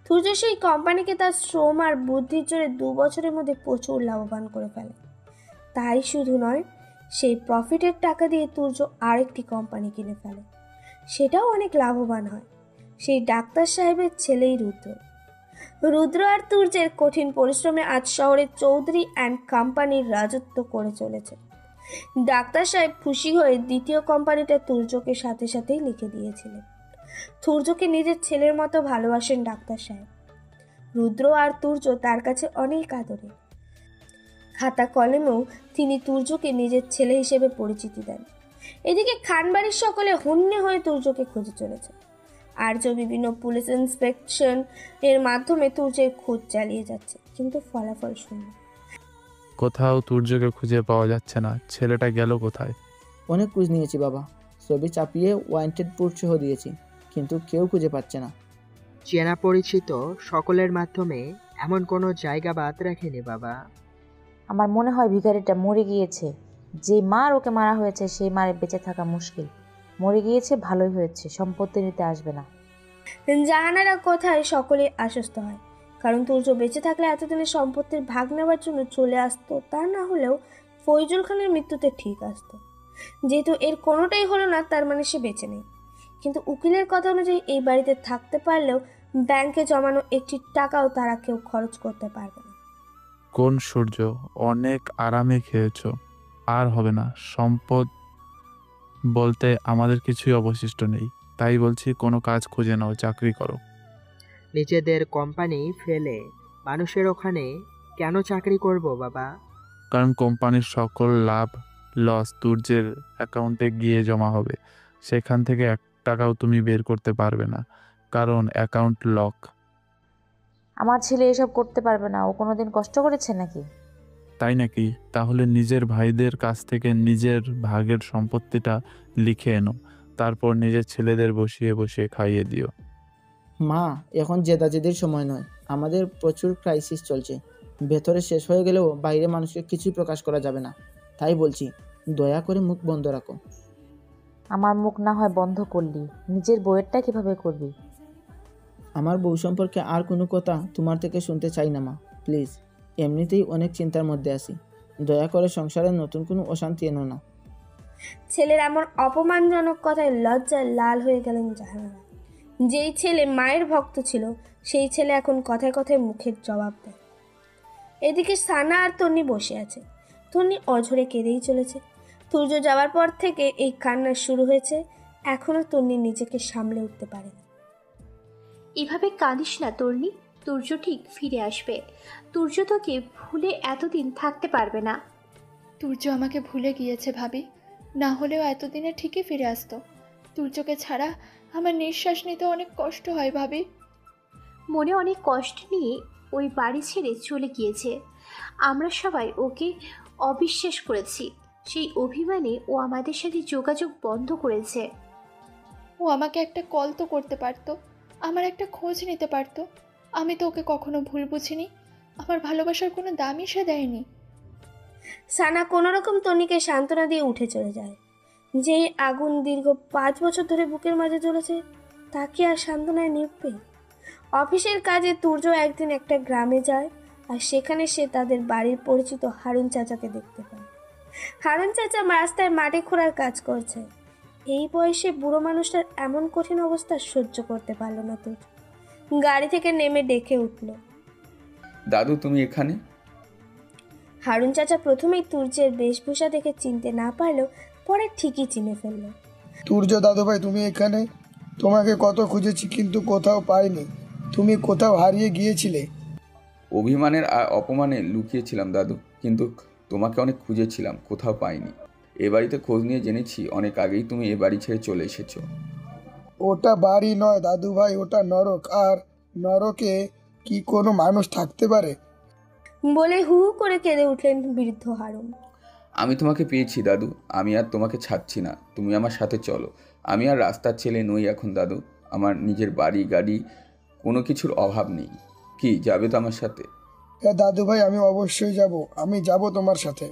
তুর্য সেই কোম্পানিকে তার শ্রম আর বুদ্ধির জোরে 2 বছরের মধ্যে প্রচুর লাভবান করে ফেলে। তাই শুধু নয়, সেই প্রফিটের টাকা দিয়ে তুর্য আরেকটি কোম্পানি কিনে ফেলে, সেটাও অনেক লাভবান হয়। সেই ডাক্তার সাহেবের ছেলেই রুদ্র। রুদ্র আর তুর্যের কঠিন পরিশ্রমে আজ শহরের চৌধুরী অ্যান্ড কোম্পানির রাজত্ব করে চলেছে। ডাক্তার সাহেব খুশি হয়ে দ্বিতীয় কোম্পানিটা তুর্যকে সাথে সাথেই লিখে দিয়েছিলেন। তুর্যকে নিজের ছেলের মতো ভালোবাসেন ডাক্তার সাহেব। রুদ্র আর তুর্য তার কাছে অনেক আদরে। খাতা কলমেও তিনি তুর্যকে নিজের ছেলে হিসেবে পরিচিতি দেন। এদিকে খানবাড়ির সকলে হন্যে হয়ে তুর্যকে খুঁজে চলেছে। আর্য বিভিন্ন পুলিশ ইন্সপেকশন এর মাধ্যমে তুর্যের খোঁজ চালিয়ে যাচ্ছে, কিন্তু ফলাফল শূন্য। কোথাও তুর্যকে খুঁজে পাওয়া যাচ্ছে না। ছেলেটা গেল কোথায়? অনেক খোঁজ নিয়েছি বাবা, ছবি চাপিয়ে ওয়ান্টেড পোস্ট সহ দিয়েছি, কিন্তু কেউ খুঁজে পাচ্ছে না। চেনা পরিচিত সকলের মাধ্যমে এমন কোনো জায়গা বাদ রাখেনি বাবা। আমার মনে হয় ভিখারিটা মরে গিয়েছে। যে মার ওকে মারা হয়েছে সেই মারে বেঁচে থাকা মুশকিল। মরে গিয়েছে, ভালোই হয়েছে, সম্পত্তি নিতে আসবে না। জাহানারা কোথায় সকলে আশ্বস্ত হয়, কারণ তুর্য বেঁচে থাকলে এতদিনের সম্পত্তির ভাগ নেওয়ার জন্য চলে আসতো, তা না হলেও ফয়জুল খানের মৃত্যুতে ঠিক আসতো। যেহেতু এর কোনোটাই হলো না, তার মানে সে বেঁচে নেই। কিন্তু উকিলের কথা অনুযায়ী এই বাড়িতে থাকতে পারলেও ব্যাংকে জমানো একটি টাকাও তারা কেউ খরচ করতে পারবে না। কোন সূর্য, অনেক আরামে খেয়েছো, আর হবে না। সম্পদ বলতে আমাদের কিছুই অবশিষ্ট নেই। তাই বলছি, কোনো কাজ খুঁজে নাও, চাকরি করো। নিজেদের কোম্পানি ফেলে মানুষের ওখানে কেন চাকরি করব বাবা? কারণ কোম্পানির সকল লাভ লস তুর্যের অ্যাকাউন্টে গিয়ে জমা হবে। সেখান থেকে 1 টাকাও তুমি বের করতে পারবে না, কারণ অ্যাকাউন্ট লক। আমার ছেলে এসব করতে পারবে না। ও কোনোদিন কষ্ট করেছে নাকি? তাই নাকি? তাহলে নিজের ভাইদের কাছ থেকে নিজের ভাগের সম্পত্তিটা লিখে এনো, তারপর নিজের ছেলেদের বসিয়ে বসিয়ে খাইয়ে দিও। মা, এখন জেদাজেদির সময় নয়। আমাদের প্রচুর ক্রাইসিস চলছে। ভেতরে শেষ হয়ে গেলেও বাইরে মানুষকে কিছুই প্রকাশ করা যাবে না। তাই বলছি, দয়া করে মুখ বন্ধ রাখো। আমার মুখ না হয় বন্ধ করলি, নিজের বউয়েরটা কিভাবে করবি? আমার বউ সম্পর্কে আর কোনো কথা তোমার থেকে শুনতে চাই না মা, প্লিজ। এমনিতেই অনেক চিন্তার মধ্যে আছি। দয়া করে সংসারে নতুন কোনো অশান্তি এনো না। ছেলের এমন অপমানজনক কথায় লজ্জায় লাল হয়ে গেলেন জাহানারা। যেই ছেলে মায়ের ভক্ত ছিল, সেই ছেলে এখন কথায় কথায় মুখের জবাব দেয়। এদিকে সানা আর তন্নি বসে আছে। তন্নি অঝরে কেঁদেই চলেছে। তুর্য যাওয়ার পর থেকে এই কান্না শুরু হয়েছে। এখনো তন্নি নিজেকে সামলে উঠতে পারেনি। এভাবে কাঁদিস না তর্নি, তুর্য ঠিক ফিরে আসবে। তুর্য তোকে ভুলে এতদিন থাকতে পারবে না। তুর্য আমাকে ভুলে গিয়েছে ভাবি, না হলেও এতদিনে ঠিকই ফিরে আসতো। তুর্যকে ছাড়া আমার নিঃশ্বাস নিতে অনেক কষ্ট হয় ভাবি। মনে অনেক কষ্ট নিয়ে ওই বাড়ি ছেড়ে চলে গিয়েছে। আমরা সবাই ওকে অবিশ্বাস করেছি। সেই অভিমানে ও আমাদের সাথে যোগাযোগ বন্ধ করেছে। ও আমাকে একটা কল তো করতে পারতো, আমার একটা খোঁজ নিতে পারতো। আমি তো ওকে কখনো ভুল বুঝিনি। আমার ভালোবাসার কোনো দামই সে দেয়নি। সানা কোনোরকম তন্নিকে সান্ত্বনা দিয়ে উঠে চলে যায়। যেই আগুন দীর্ঘ 5 বছর ধরে বুকের মাঝে জ্বলেছে, তাকে আর সান্ত্বনায় নিভবে? অফিসের কাজে তুর্য একদিন একটা গ্রামে যায়, আর সেখানে সে তাদের বাড়ির পরিচিত হারুন চাচাকে দেখতে পায়। হারুন চাচা রাস্তায় মাটি খোঁড়ার কাজ করছে। এই বয়সে বুড়ো মানুষটার এমন কঠিন অবস্থা সহ্য করতে পারল না তুর্য। গাড়ি থেকে নেমে ডেকে উঠল, দাদু তুমি এখানে? হারুন চাচা প্রথমেই তুর্যের বেশভূষা দেখে চিনতে না পারলেও পরে ঠিকই চিনে ফেলল। তুর্য দাদু ভাই, তুমি এখানে? তোমাকে কত খুঁজেছি কিন্তু কোথাও পাইনি। তুমি কোথাও হারিয়ে গিয়েছিলে। অভিমানের আর অপমানে লুকিয়েছিলাম দাদু, কিন্তু তোমাকে অনেক খুঁজেছিলাম, কোথাও পাইনি। এ বাড়িতে খোঁজ নিয়ে জেনেছি অনেক আগেই তুমি এ বাড়ি ছেড়ে চলে এসেছো। ওটা বাড়ি নয় দাদু ভাই, ওটা নরক। আর নরকে কি কোনো মানুষ থাকতে পারে? বলে হু হু করে কেঁদে উঠলেন বৃদ্ধ হারুন। আমি তোমাকে পেয়েছি দাদু, আমি আর তোমাকে ছাড়ছি না। তুমি আমার সাথে চলো। আমি আর রাস্তার ছেলে নই এখন দাদু। আমার নিজের বাড়ি গাড়ি কোনো কিছুর অভাব নেই। কি যাবে তো আমার সাথে? হ্যাঁ দাদু ভাই, আমি অবশ্যই যাব। আমি যাব তোমার সাথে।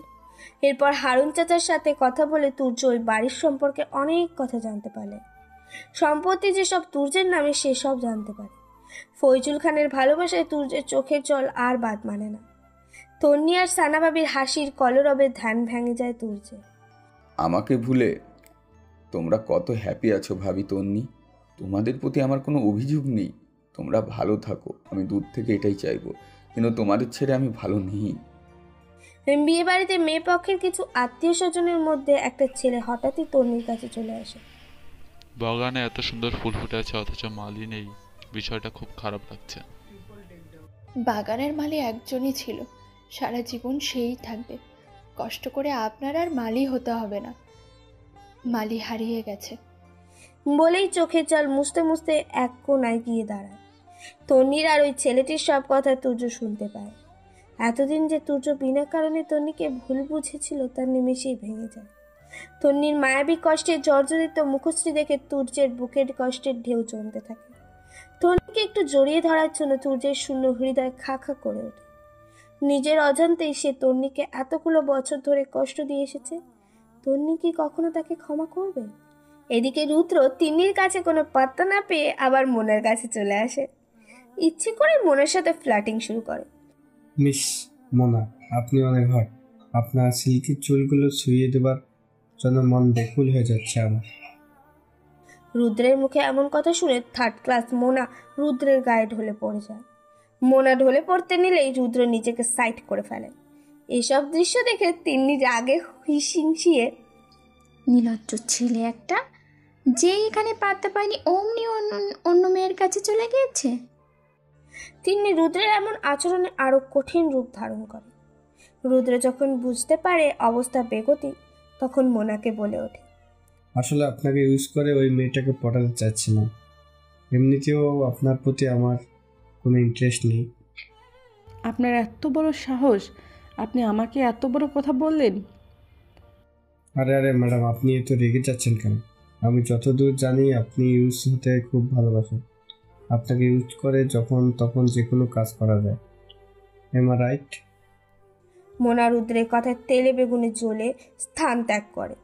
এরপর হারুন চাচার সাথে কথা বলে তুর্য ওই বাড়ির সম্পর্কে অনেক কথা জানতে পারে। সম্পত্তি যেসব তুর্যের নামে সেসব জানতে পারে। ফয়জুল খানের ভালোবাসায় তুর্যের চোখের জল আর বাদ মানে না। তন্নি আর সানাবাবির হাসির কলরবে ধ্যান ভেঙে যায় তুর্যে। আমাকে ভুলে তোমরা কত হ্যাপি আছো ভাবি তন্নি। তোমাদের প্রতি আমার কোনো অভিযোগ নেই। তোমরা ভালো থাকো, আমি দূর থেকে এটাই চাইবো। কিন্তু তোমাদের ছেড়ে আমি ভালো নেই। বিয়ে বাড়িতে মেয়ে পক্ষের কিছু আত্মীয় স্বজনের মধ্যে একটা ছেলে হঠাৎই তন্নির কাছে চলে আসে। বাগানে এত সুন্দর ফুল ফুটে আছে অথচ মালি নেই, বিষয়টা খুব খারাপ লাগছে। বাগানের মালি একজনই ছিল, সারা জীবন সেই থাকবে। কষ্ট করে আপনার আর মালি হতে হবে না, মালি হারিয়ে গেছে। বলেই চোখের জল মুছতে মুছতে এক কোণায় গিয়ে দাঁড়ায়। তন্নির আর ওই ছেলেটির সব কথা তুর্য শুনতে পায়। এতদিন যে তুর্য বিনা কারণে তন্নিকে ভুল বুঝেছিল তা নিমেষেই ভেঙে যায়। তন্নির মায়াবী কষ্টের জর্জরিত মুখশ্রী দেখে তুর্যের বুকের কষ্টের ঢেউ জমতে থাকে। তন্নিকে একটু জড়িয়ে ধরার জন্য তুর্যের শূন্য হৃদয় খা খা করে ওঠে। নিজের অজান্তেই সে তন্নিকে এতগুলো বছর ধরে কষ্ট দিয়ে এসেছে। তন্নি কি কখনো তাকে ক্ষমা করবে? এদিকে রুদ্র তিন্নির কাছে কোনো পাত্তা না পেয়ে আবার মনের কাছে চলে আসে। ইচ্ছে করে মনের সাথে ফ্ল্যাটিং শুরু করে। মিস মোনা, আপনি অনেক হট। আপনার সিল্কি চুলগুলো ছুঁয়ে দেবার জন্য মন বেকুল হয়ে যাচ্ছে আমার। রুদ্রের মুখে এমন কথা শুনে থার্ড ক্লাস মোনা রুদ্রের গায়ে ঢলে পড়ে যায়। মোনা ঢলে পড়তে নিলেই রুদ্র নিজেকে সাইড করে ফেলে। এসব দৃশ্য দেখে তিন্নি রাগে হিংসিয়ে, নির্লজ্জ ছেলে একটা, যে এখানে পাত্তা পায়নি অমনি অন্য মেয়ের কাছে চলে গিয়েছে। তিন্নি রুদ্রের এমন আচরণে আরো কঠিন রূপ ধারণ করে। রুদ্র যখন বুঝতে পারে অবস্থা বেগতি, তখন মোনাকে বলে ওঠে, আসলে আপনাকে ইউজ করে ওই মেয়েটাকে পটাতে চাচ্ছিলাম। এমনিতেও আপনার প্রতি আমার কোনো ইন্টারেস্ট নেই। আপনার এত বড় সাহস, আপনি আমাকে এত বড় কথা বললেন? আরে আরে ম্যাডাম, আপনি এত রেগে যাচ্ছেন কেন? আমি যতদূর জানি আপনি ইউজ হতে খুব ভালোবাসেন। আপনাকে ইউজ করে যখন তখন যে কোনো কাজ করা যায়। M I right? মোনা রুদ্রের কথায় তেলে বেগুনে জ্বলে স্থান ত্যাগ করে।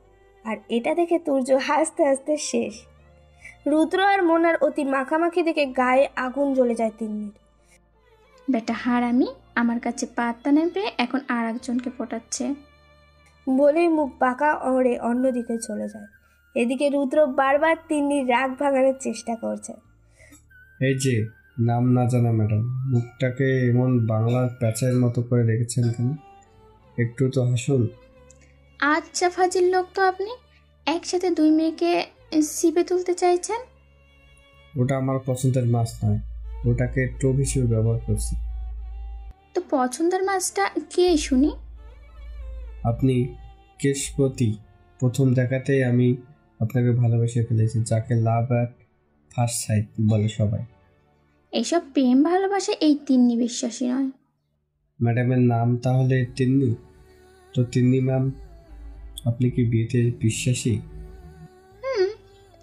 আর এটা দেখে তুর্য হাসতে হাসতে শেষ। রুদ্র আর মোনার অতি মাখামাখি দেখে গায়ে আগুন জ্বলে যায় তিন্নির। বেটা হারামি, আমার কাছে পাত্তা নেবে, এখন আর একজনকে পটাচ্ছে বলেই মুখ বাঁকা ওড়ে অন্যদিকে চলে যায়। এদিকে রুদ্র বারবার তিন্নির রাগ ভাঙানোর চেষ্টা করছে। এই যে নাম না জানা ম্যাডাম, মুখটাকে এমন বাংলার প্যাঁচার মতো করে রেখেছেন কেন? একটু তো হাসুন। আচ্ছা ফাজিল লোক তো আপনি, একসাথে দুই মেয়েকে সিপে তুলতে চাইছেন। ওটা আমার পছন্দের মাছ নয়, ওটাকে টোপ হিসেবে ব্যবহার করছি। তো পছন্দের মাছটা কে শুনি? আপনি কেশপতি। প্রথম দেখাতেই আমি আপনাকে ভালোবেসে ফেলেছি, যাকে লাভ অ্যাট ফার্স্ট সাইট বলে সবাই। এইসব প্রেম ভালোবাসা এই তিন্নি বিশ্বাসী নয়। ম্যাডামের নাম তাহলে তিন্নি? তো তিন্নি ম্যাম, আপনি কি বিয়েতে বিশ্বাসী?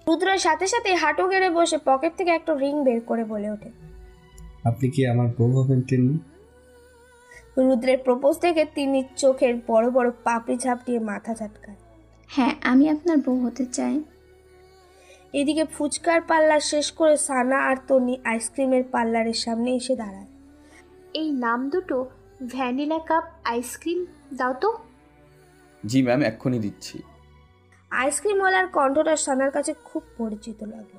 রুদ্রের সাথে সাথে হাঁটু গেড়ে বসে পকেট থেকে একটা রিং বের করে বলে ওঠে, আপনি কি আমার বউ হবেন তিন্নি? রুদ্রের প্রপোজ দেখে তিন্নির চোখের বড় বড় পাপড়ি ঝাপটিয়ে মাথা ঝাটকায়। হ্যাঁ, আমি আপনার বউ হতে চাই। এদিকে ফুচকার পাল্লা শেষ করে সানা আর তন্নি আইসক্রিমের পার্লারের সামনে এসে দাঁড়ায়। এই নাম দুটো ভ্যানিলা কাপ আইসক্রিম দাও তো। জি ম্যাম, এক্ষুনি দিচ্ছি। আইসক্রিমওয়ালার কণ্ঠটা সানার কাছে খুব পরিচিত লাগলো।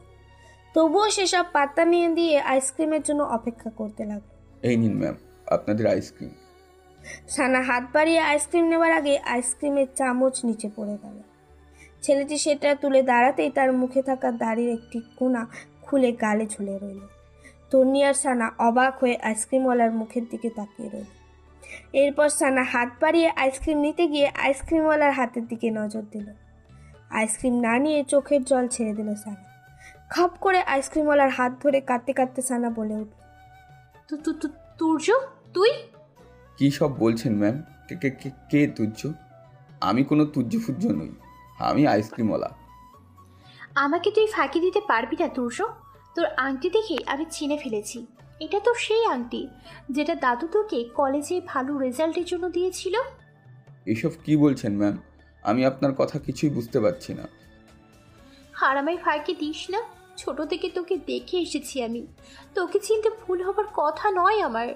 তবুও সেসব পাত্তা নিয়ে দিয়ে আইসক্রিমের জন্য অপেক্ষা করতে লাগলো। এই নিন ম্যাম আপনাদের আইসক্রিম। সানা হাত বাড়িয়ে আইসক্রিম নেওয়ার আগে আইসক্রিমের চামচ নিচে পড়ে গেল। ছেলেটি সেটা তুলে দাঁড়াতেই তার মুখে থাকা দাড়ির একটি কোণা খুলে গালে ঝুলে রইল। তন্নি আর সানা অবাক হয়ে আইসক্রিমওয়ালার মুখের দিকে তাকিয়ে রইল। এরপর সানা হাত বাড়িয়ে আইসক্রিম নিতে গিয়ে আইসক্রিমওয়ালার হাতের দিকে নজর দিল। আইসক্রিম না নিয়ে চোখের জল ছেড়ে দিল সানা। খাপ করে আইসক্রিমওয়ালার হাত ধরে কাঁদতে কাঁদতে সানা বলে উঠল, তুর্য তুই? কি সব বলছেন ম্যাম? কে তুজ্জ? আমি কোনো তুজ্জ ফুজ্জ নই, আমি আইসক্রিমওয়ালা। আমাকে তুই ফাঁকি দিতে পারবি না তুর্য। তোর আংটি দেখে আমি চিনে ফেলেছি, এটা তো সেই আংটি যেটা দাদু তোকে কলেজে ভালো রেজাল্টের জন্য দিয়েছিল। এসব কি বলছেন ম্যাম? আমি আপনার কথা কিছুই বুঝতে পারছি না। আর আমায় ফাঁকি দিস না, ছোট থেকে তোকে দেখে এসেছি আমি, তোকে চিনতে ভুল হবার কথা নয় আমার।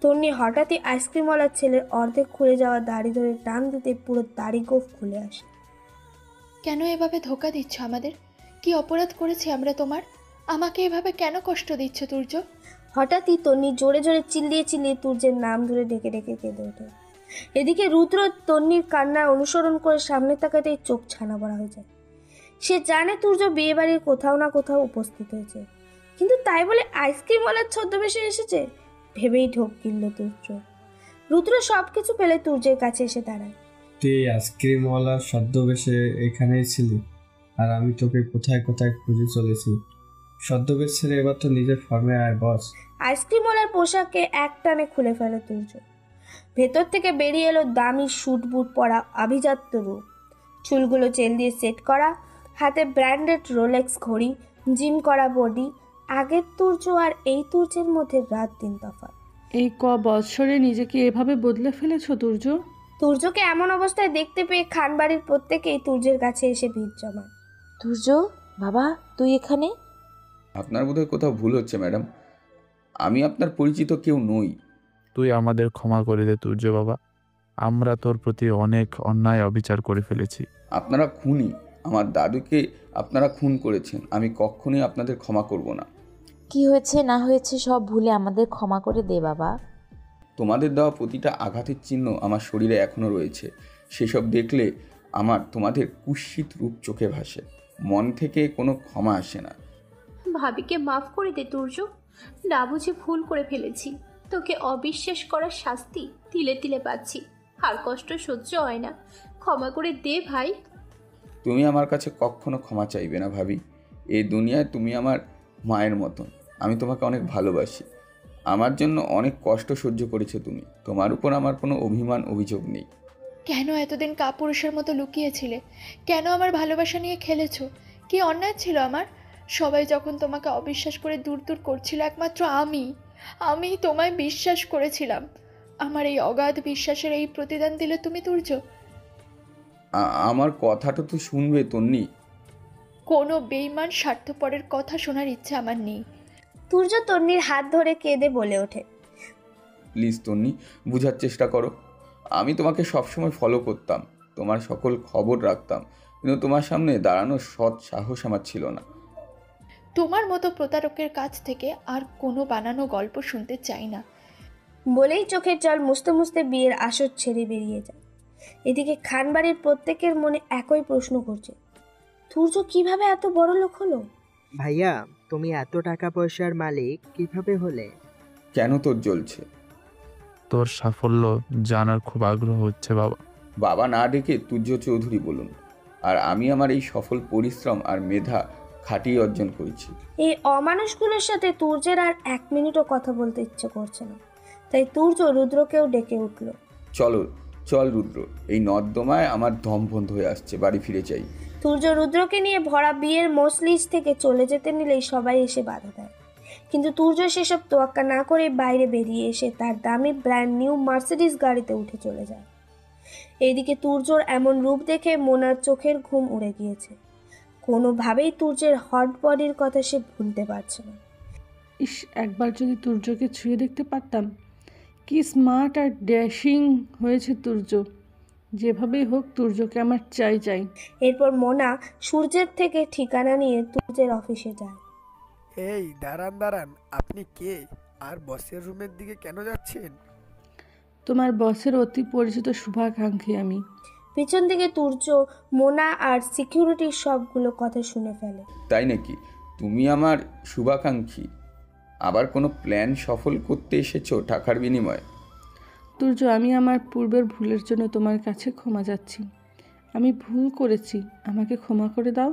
তন্নি হঠাৎই আইসক্রিমওয়ালার ছেলের অর্ধেক খুলে যাওয়া দাড়ি ধরে টান দিতে পুরো দাড়ি গোফ খুলে আসে। কেন এভাবে ধোকা দিচ্ছ আমাদের? কি অপরাধ করেছি আমরা তোমার? আমাকে এভাবে কেন কষ্ট দিচ্ছ তুর্য? হঠাৎই তন্নি জোরে জোরে চিল্লিয়ে চিল্লিয়ে তুর্যের নাম ধরে ডেকে ডেকে কেঁদে ওঠে। এদিকে রুদ্র তন্নির কান্না অনুসরণ করে সামনে তাকাতেই চোখ ছানা বড়া হয়ে যায়। সে জানে তুর্য বিয়ে বাড়ির কোথাও না কোথাও উপস্থিত হয়েছে, কিন্তু তাই বলে আইসক্রিমওয়ালার ছদ্মবেশে এসেছে ভেবেই ঢোক কিনল তুর্য। রুদ্র সব কিছু পেলে তুর্যের কাছে এসে দাঁড়ায়। তুই আইসক্রিমওয়ালার ছদ্মবেশে এখানেই ছিলি, আর আমি তোকে কোথায় কোথায় খুঁজে চলেছি। ছদ্মবেশ ছেড়ে এবার তো নিজের ফর্মে আয় বস। আইসক্রিমওয়ালার পোশাককে এক টানে খুলে ফেলে তুর্য। ভেতর থেকে বেরিয়ে এলো দামি স্যুট বুট পরা আভিজাত্য রূপ, চুলগুলো চেল দিয়ে সেট করা, হাতে ব্র্যান্ডেড রোলেক্স ঘড়ি, জিম করা বডি। আগের তুর্য আর এই তুর্যের মধ্যে রাত দিন তফাৎ। এই বৎসরে নিজেকে এভাবে বদলে ফেলেছো তুর্য? তুর্যকে এমন অবস্থায় দেখতে পেয়ে খানবাড়ির প্রত্যেকেই তুর্যের কাছে এসে ভিড় জমায়। তুর্য বাবা, তুই এখানে? আপনার বোধহয় কোথাও ভুল হচ্ছে ম্যাডাম। আমি আপনার পরিচিত কেউ নই। তুই আমাদের ক্ষমা করে দে তুর্য বাবা, আমরা তোর প্রতি অনেক অন্যায় অবিচার করে ফেলেছি। আপনারা খুনি, আমার দাদুকে আপনারা খুন করেছেন, আমি কখনোই আপনাদের ক্ষমা করব না। কি হয়েছে না হয়েছে সব ভুলে আমাদের ক্ষমা করে দে বাবা। তোমাদের দেওয়া প্রতিটা আঘাতের চিহ্ন আমার শরীরে এখনো রয়েছে, সেসব দেখলে আমার তোমাদের কুৎসিত রূপ চোখে ভাসে, মন থেকে কোনো ক্ষমা আসে না। ভাবিকে মাফ করে দে তুর্য, না বুঝে ভুল করে ফেলেছি। তোকে অবিশ্বাস করার শাস্তি তিলে তিলে পাচ্ছি, আর কষ্ট সহ্য হয় না। ক্ষমা করে দে ভাই। তুমি আমার কাছে কখনো ক্ষমা চাইবে না ভাবি। এই দুনিয়ায় তুমি আমার মায়ের মতন, আমি তোমাকে অনেক ভালোবাসি। আমার জন্য অনেক কষ্ট সহ্য করেছো তুমি, তোমার উপর আমার কোনো অভিযোগ নেই। কেন এতদিন কাপুরুষের মতো লুকিয়েছিলে? কেন আমার ভালোবাসা নিয়ে খেলেছো? কি অন্যায় ছিল আমার? সবাই যখন তোমাকে অবিশ্বাস করে দূর দূর করছিল, একমাত্র আমি তোমায় বিশ্বাস করেছিলাম। আমার এই অগাধ বিশ্বাসের এই প্রতিদান দিলে তুমি তুর্য। আমার কথাটা তো শুনবে তন্নি। কোনো বেইমান স্বার্থপরের কথা শোনার ইচ্ছা আমার নেই। তুর্য তন্নির হাত ধরে কেঁদে বলে ওঠে, প্লিজ তন্নি, বুঝার চেষ্টা করো। আমি তোমাকে সবসময় ফলো করতাম, তোমার সকল খবর রাখতাম, কিন্তু তোমার সামনে দাঁড়ানোর সৎ সাহস আমার ছিল না। তোমার মতো প্রতারকের কাছ থেকে আর কোনো বানানো গল্প শুনতে চাই না। বলেই চোখের জল মুছতে মুছতে বিয়ের আসর ছেড়ে বেরিয়ে যায়। এদিকে খানবাড়ির প্রত্যেকের মনে একই প্রশ্ন করছে, তুর্য কিভাবে এত বড় লোক হলো? ভাইয়া, তুমি এত টাকা পয়সার মালিক কিভাবে হলে? কেন তোর জ্বলছে? তোর সাফল্য জানার খুব আগ্রহ হচ্ছে বাবা। বাবা না ডেকে তুর্য চৌধুরী বলুন। আর আমি আমার এই সফল পরিশ্রম আর মেধা খাটিয়ে অর্জন করেছি। এই অমানুষগুলোর সাথে তুর্যের আর 1 মিনিটও কথা বলতে ইচ্ছে করছে না, তাই তুর্য রুদ্রকেও ডেকে উঠল। চল রুদ্র, এই নর্দমায় আমার দম বন্ধ হয়ে আসছে, বাড়ি ফিরে চাই। তুর্য রুদ্রকে নিয়ে ভরা বিয়ের মজলিস থেকে চলে যেতে নিলেই সবাই এসে বাধা দেয়, কিন্তু তুর্য সেসব তোয়াক্কা না করে বাইরে বেরিয়ে এসে তার দামি ব্র্যান্ড নিউ মার্সিডিজ গাড়িতে উঠে চলে যায়। এইদিকে তুর্যর এমন রূপ দেখে মোনার চোখের ঘুম উড়ে গিয়েছে। কোনোভাবেই তুর্যের হট বডির কথা সে ভুলতে পারছে না। ইস, একবার যদি তুর্যকে ছুঁয়ে দেখতে পারতাম। কি স্মার্ট আর ড্যাশিং হয়েছে তুর্য। যেভাবেই হোক তুর্যকে আমার চাই। এরপর মোনা সূর্যের থেকে ঠিকানা নিয়ে তুর্যের অফিসে যায়। এই দাঁড়ান, আপনি কে? আর বসের রুমের দিকে কেন যাচ্ছেন? তোমার বসের অতি পরিচিত শুভাকাঙ্ক্ষী আমি। পিছন থেকে তুর্য মোনা আর সিকিউরিটির সবগুলো কথা শুনে ফেলে। তাই নাকি? তুমি আমার শুভাকাঙ্ক্ষী? আবার কোনো প্ল্যান সফল করতে এসেছো টাকার বিনিময়ে? তুর্য, আমি আমার পূর্বের ভুলের জন্য তোমার কাছে ক্ষমা যাচ্ছি। আমি ভুল করেছি, আমাকে ক্ষমা করে দাও।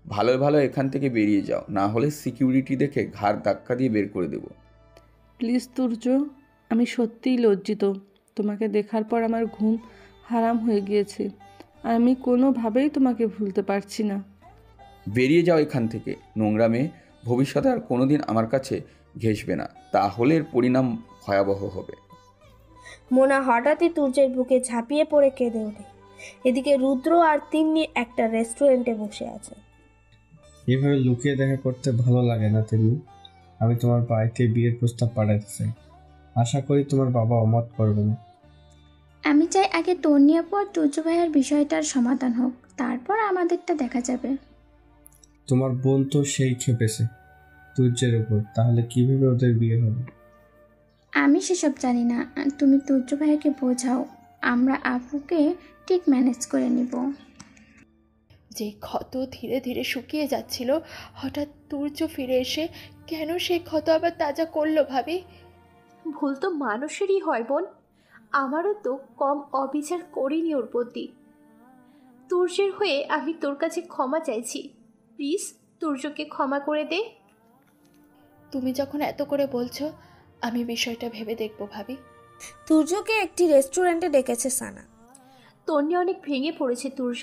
ভালো এখান থেকে বেরিয়ে যাও, না হলে সিকিউরিটি দেখে ঘাড় ধাক্কা দিয়ে বের করে দেব। প্লিজ তুর্য, আমি সত্যিই লজ্জিত। তোমাকে দেখার পর আমার ঘুম হারাম হয়ে গিয়েছে। আমি কোনোভাবেই তোমাকে ভুলতে পারছি না। বেরিয়ে যাও এখান থেকে, নোংরা মেয়ে। ভবিষ্যতে আর কোনোদিন আমার কাছে ঘেঁষবে না, তাহলে এর পরিণাম ভয়াবহ হবে। মোনা হঠাৎই তুর্যের বুকে ঝাঁপিয়ে পড়ে কেঁদে ওঠে। এদিকে রুদ্র আর তিন্নি একটা রেস্টুরেন্টে বসে আছে। এভাবে লুকিয়ে দেখা করতে ভালো লাগে না তিন্নি। আমি তোমার বাড়িতে বিয়ের প্রস্তাব পাঠাতে চাই, আশা করি তোমার বাবা অমত করবে না। আমি চাই আগে তন্নি আপু আর তুর্য ভাইয়ের বিষয়টার সমাধান হোক, তারপর আমাদেরটা দেখা যাবে। তোমার বোন তো সেই খেপেছে তুর্যের উপর, তাহলে কিভাবে ওদের বিয়ে হবে? আমি সেসব জানি না, তুমি তুর্য ভাইকে বোঝাও, আমরা আপুকে ঠিক ম্যানেজ করে নিব। যে ক্ষত ধীরে ধীরে শুকিয়ে যাচ্ছিল, হঠাৎ তুর্য ফিরে এসে কেন সেই ক্ষত আবার তাজা করলো ভাবি? ভুল তো মানুষেরই হয় বোন, আমারও তো কম অবিচার করিনি ওর প্রতি। তুর্যের হয়ে আমি তোর কাছে ক্ষমা চাইছি, প্লিজ তুর্যকে ক্ষমা করে দে। তুমি যখন এত করে বলছো, আমি বিষয়টা ভেবে দেখবো ভাবি। তুর্যকে একটি রেস্টুরেন্টে ডেকেছে সানা। তন্নি অনেক ভেঙে পড়েছে তুর্য,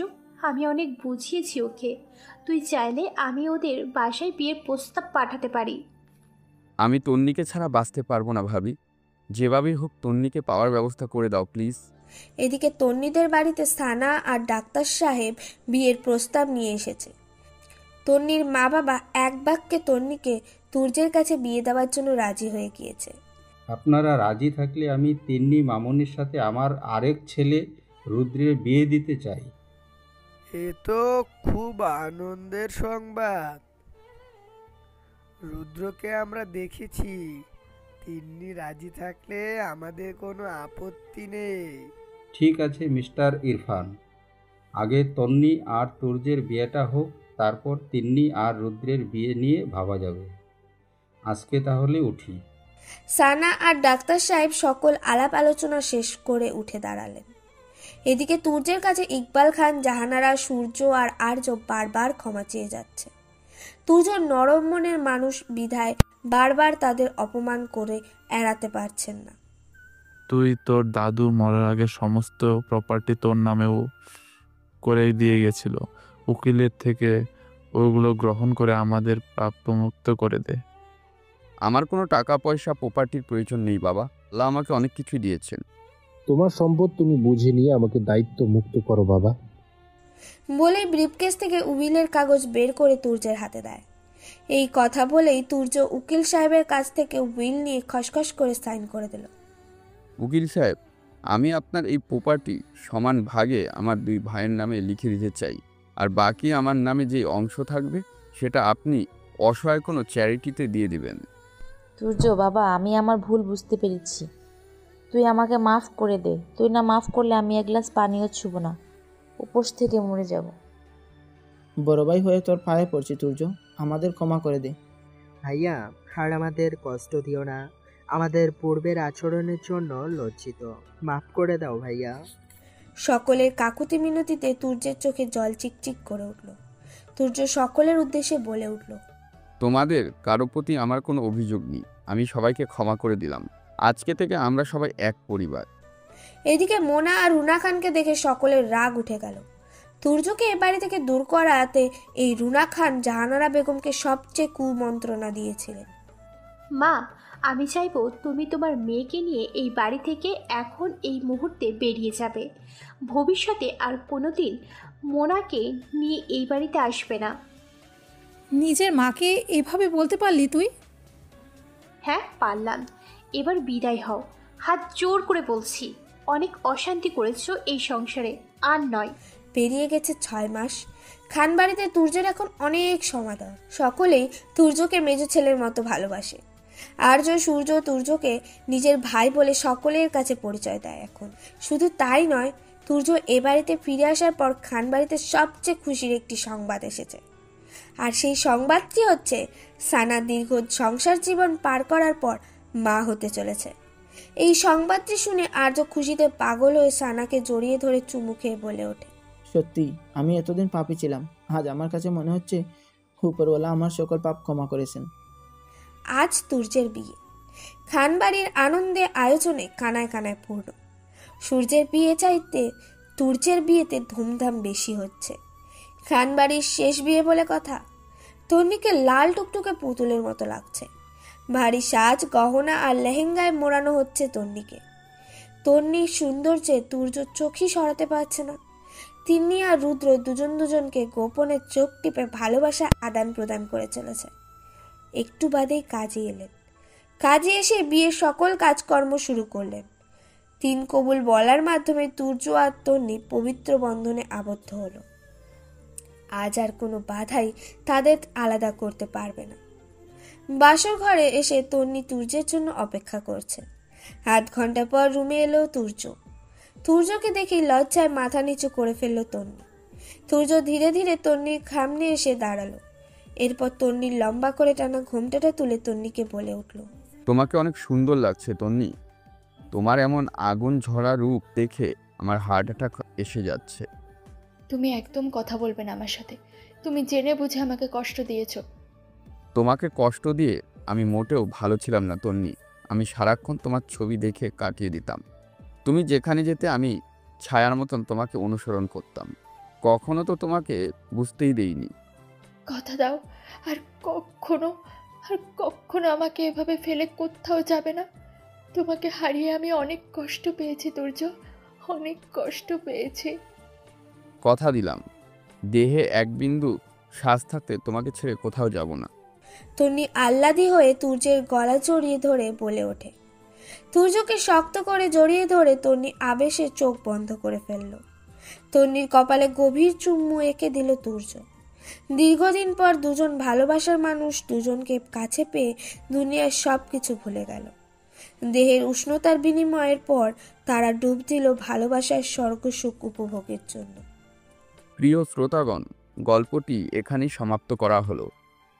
আমি অনেক বুঝিয়েছি ওকে। তুই চাইলে আমি ওদের বাসায় বিয়ের প্রস্তাব পাঠাতে পারি। আমি তন্নিকে ছাড়া বাঁচতে পারবো না ভাবি, যেভাবেই হোক তন্নিকে পাওয়ার ব্যবস্থা করে দাও প্লিজ। এদিকে তন্নিদের বাড়িতে সানা আর ডাক্তার সাহেব বিয়ের প্রস্তাব নিয়ে এসেছে। তন্নির মা বাবা এক বাক্যে তন্নিকে তুর্যের কাছে বিয়ে দেওয়ার জন্য রাজি হয়ে গিয়েছে। আপনারা রাজি থাকলে আমি তিন্নি মামনির সাথে আমার আরেক ছেলে রুদ্রের বিয়ে দিতে চাই। এ তো খুব আনন্দের সংবাদ। রুদ্রকে আমরা দেখেছি, তিন্নি রাজি থাকলে আমাদের কোনো আপত্তি নেই। ঠিক আছে মিস্টার ইরফান, আগে তন্নি আর তুর্যের বিয়েটা হোক, তারপর তিন্নি আর রুদ্রের বিয়ে নিয়ে ভাবা যাবে। আজকে তাহলে উঠি। সানা আর ডাক্তার সাহেব সকল আলাপ আলোচনা শেষ করে উঠে দাঁড়ালেন। এদিকে তুর্যের কাছে ইকবাল খান, জাহানারা, সূর্য আর আর্য বারবার ক্ষমা চেয়ে যাচ্ছে। তুর্য নরম মনের মানুষ বিধায় বারবার তাদের অপমান করে এড়াতে পারছেন না। তুই তোর দাদু মরার আগে সমস্ত প্রপার্টি তোর নামেও করে দিয়ে গেছিল। উকিলের থেকে ওগুলো গ্রহণ করে আমাদের প্রাপ্যমুক্ত করে দে। আমার কোনো টাকা পয়সা প্রপার্টির প্রয়োজন নেই বাবা, আল্লাহ আমাকে অনেক কিছুই দিয়েছেন। তোমার সম্পদ তুমি বুঝে নিয়ে আমাকে দায়িত্ব মুক্ত করো বাবা। বলেই ব্রিফকেস থেকে উইলের কাগজ বের করে তুর্যের হাতে দেয়। এই কথা বলেই তুর্য উকিল সাহেবের কাছ থেকে উইল নিয়ে খসখস করে সাইন করে দিল। উকিল সাহেব, আমি আপনার এই প্রপার্টি সমান ভাগে আমার 2 ভাইয়ের নামে লিখে দিতে চাই, আর বাকি আমার নামে যে অংশ থাকবে সেটা আপনি অসহায় কোনো চ্যারিটিতে দিয়ে দিবেন। তুর্য বাবা, আমি আমার ভুল বুঝতে পেরেছি, তুই আমাকে মাফ করে দে। তুই না মাফ করলে আমি এক গ্লাস পানিও ছুব না, উপোস থেকে মরে যাব। বড় ভাই হয়ে তোর পায়ে পড়ছি তুর্য, আমাদের ক্ষমা করে দে। ভাইয়া, আর আমাদের কষ্ট দিও না। আমাদের পূর্বের আচরণের জন্য লজ্জিত, মাফ করে দাও ভাইয়া। সকলের কাকুতি মিনতিতে তুর্যের চোখে জল চিকচিক করে উঠল। তুর্য সকলের উদ্দেশ্যে বলে উঠল, তোমাদের কারো প্রতি আমার কোনো অভিযোগ নেই, আমি সবাইকে ক্ষমা করে দিলাম। আজকে থেকে আমরা সবাই এক পরিবার। এদিকে মোনা আর রুনা খানকে দেখে সকলের রাগ উঠে গেল। তুর্যকে এ বাড়ি থেকে দূর করাতে এই রুনা খান জাহানারা বেগমকে সবচেয়ে কুমন্ত্রণা দিয়েছিলেন। মা, আমি চাইবো তুমি তোমার মেয়েকে নিয়ে এই বাড়ি থেকে এখন এই মুহূর্তে বেরিয়ে যাবে। ভবিষ্যতে আর কোনোদিন মোনাকে নিয়ে এই বাড়িতে আসবে না। নিজের মাকে এভাবে বলতে পারলি তুই? হ্যাঁ পারলাম, এবার বিদায় হও, হাত জোর করে বলছি। অনেক অশান্তি করেছো এই সংসারে, আর নয়। পেরিয়ে গেছে 6 মাস। খানবাড়িতে তুর্যের এখন অনেক সমাদর। সকলেই তুর্যকে মেজ ছেলের মতো ভালোবাসে। আর্য, সূর্য তুর্যকে নিজের ভাই বলে সকলের কাছে পরিচয় দেয় এখন। শুধু তাই নয়, তুর্য এ বাড়িতে ফিরে আসার পর খানবাড়িতে সবচেয়ে খুশির একটি সংবাদ এসেছে। আর সেই সংবাদটি হচ্ছে সানা দীর্ঘ সংসার জীবন পার করার পর মা হতে চলেছে। এই সংবাদটি শুনে আর্য খুশিতে পাগল হয়ে সানাকে জড়িয়ে ধরে চুমু খেয়ে বলে ওঠে, সত্যি আমি এতদিন পাপী ছিলাম, আজ আমার কাছে মনে হচ্ছে উপরওয়ালা আমার সকল পাপ ক্ষমা করেছেন। আজ তুর্যের বিয়ে। খানবাড়ির আনন্দে আয়োজনে কানায় কানায় পূর্ণ। সূর্যের বিয়ে চাইতে তুর্যের বিয়েতে ধুমধাম বেশি হচ্ছে। খানবাড়ির শেষ বিয়ে বলে কথা। তন্নিকে লাল টুকটুকে পুতুলের মতো লাগছে। ভারী সাজ, গহনা আর লেহেঙ্গায় মোড়ানো হচ্ছে তন্নিকে। তন্নির সৌন্দর্যে তুর্য চোখই সরাতে পারছে না। তিন্নি আর রুদ্র দুজনকে গোপনে চোখ টিপে ভালোবাসা আদান প্রদান করে চলেছে। একটু বাদেই কাজে এলেন। কাজে এসে বিয়ের সকল কাজকর্ম শুরু করলেন। 3 কবুল বলার মাধ্যমে তুর্য আর তন্নি পবিত্র বন্ধনে আবদ্ধ হলো। আজ আর কোনো বাধাই তাদের আলাদা করতে পারবে না। বাসর ঘরে এসে তন্নি তুর্যের জন্য অপেক্ষা করছে। 8 ঘন্টা পর রুমে এলো তুর্য। তুর্যকে দেখেই লজ্জায় মাথা নিচু করে ফেললো তন্নি। তুর্য ধীরে ধীরে তন্নির সামনে এসে দাঁড়ালো। এরপর তন্নির লম্বা করে টানা ঘোমটাটা তুলে তন্নিকে বলে উঠল, তোমাকে অনেক সুন্দর লাগছে তন্নি। তোমার এমন আগুন ঝরা রূপ দেখে আমার হার্ট অ্যাটাক এসে যাচ্ছে। তুমি একদম কথা বলবে না আমার সাথে। তুমি জেনে বুঝে আমাকে কষ্ট দিয়েছো। তোমাকে কষ্ট দিয়ে আমি মোটেও ভালো ছিলাম না তন্নি। আমি সারাক্ষণ তোমার ছবি দেখে কাটিয়ে দিতাম। তুমি যেখানে যেতে আমি ছায়ার মতন তোমাকে অনুসরণ করতাম। কখনো তো তোমাকে বুঝতেই দেইনি। কথা দাও আর কখনো আমাকে এভাবে ফেলে কোথাও যাবে না। তোমাকে হারিয়ে আমি অনেক কষ্ট পেয়েছি তুর্য, অনেক কষ্ট পেয়েছি। কথা দিলাম, দেহে এক বিন্দু শ্বাস থাকতে তোমাকে ছেড়ে কোথাও যাব না। তন্নি আহ্লাদি হয়ে তুর্যের গলা জড়িয়ে ধরে বলে ওঠে। তুর্যকে শক্ত করে জড়িয়ে ধরে তন্নি আবেশে চোখ বন্ধ করে ফেলল। তন্নির কপালে গভীর চুম্বু এঁকে দিল তুর্য। দীর্ঘদিন পর দুজন ভালোবাসার মানুষ দুজনকে কাছে পেয়ে দুনিয়ার সব কিছু ভুলে গেল। দেহের উষ্ণতার বিনিময়ের পর তারা ডুব দিল ভালোবাসার স্বর্গসুখ উপভোগের জন্য। প্রিয় শ্রোতাগণ, গল্পটি এখানেই সমাপ্ত করা হলো।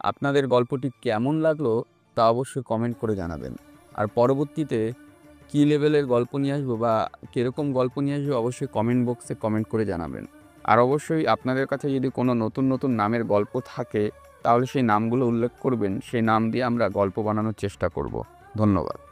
আপনাদের গল্পটি কেমন লাগলো তা অবশ্যই কমেন্ট করে জানাবেন। আর পরবর্তীতে কী লেভেলের গল্প নিয়ে আসবো বা কীরকম গল্প নিয়ে আসবো অবশ্যই কমেন্ট বক্সে কমেন্ট করে জানাবেন। আর অবশ্যই আপনাদের কাছে যদি কোনো নতুন নতুন নামের গল্প থাকে তাহলে সেই নামগুলো উল্লেখ করবেন, সেই নাম দিয়ে আমরা গল্প বানানোর চেষ্টা করব। ধন্যবাদ।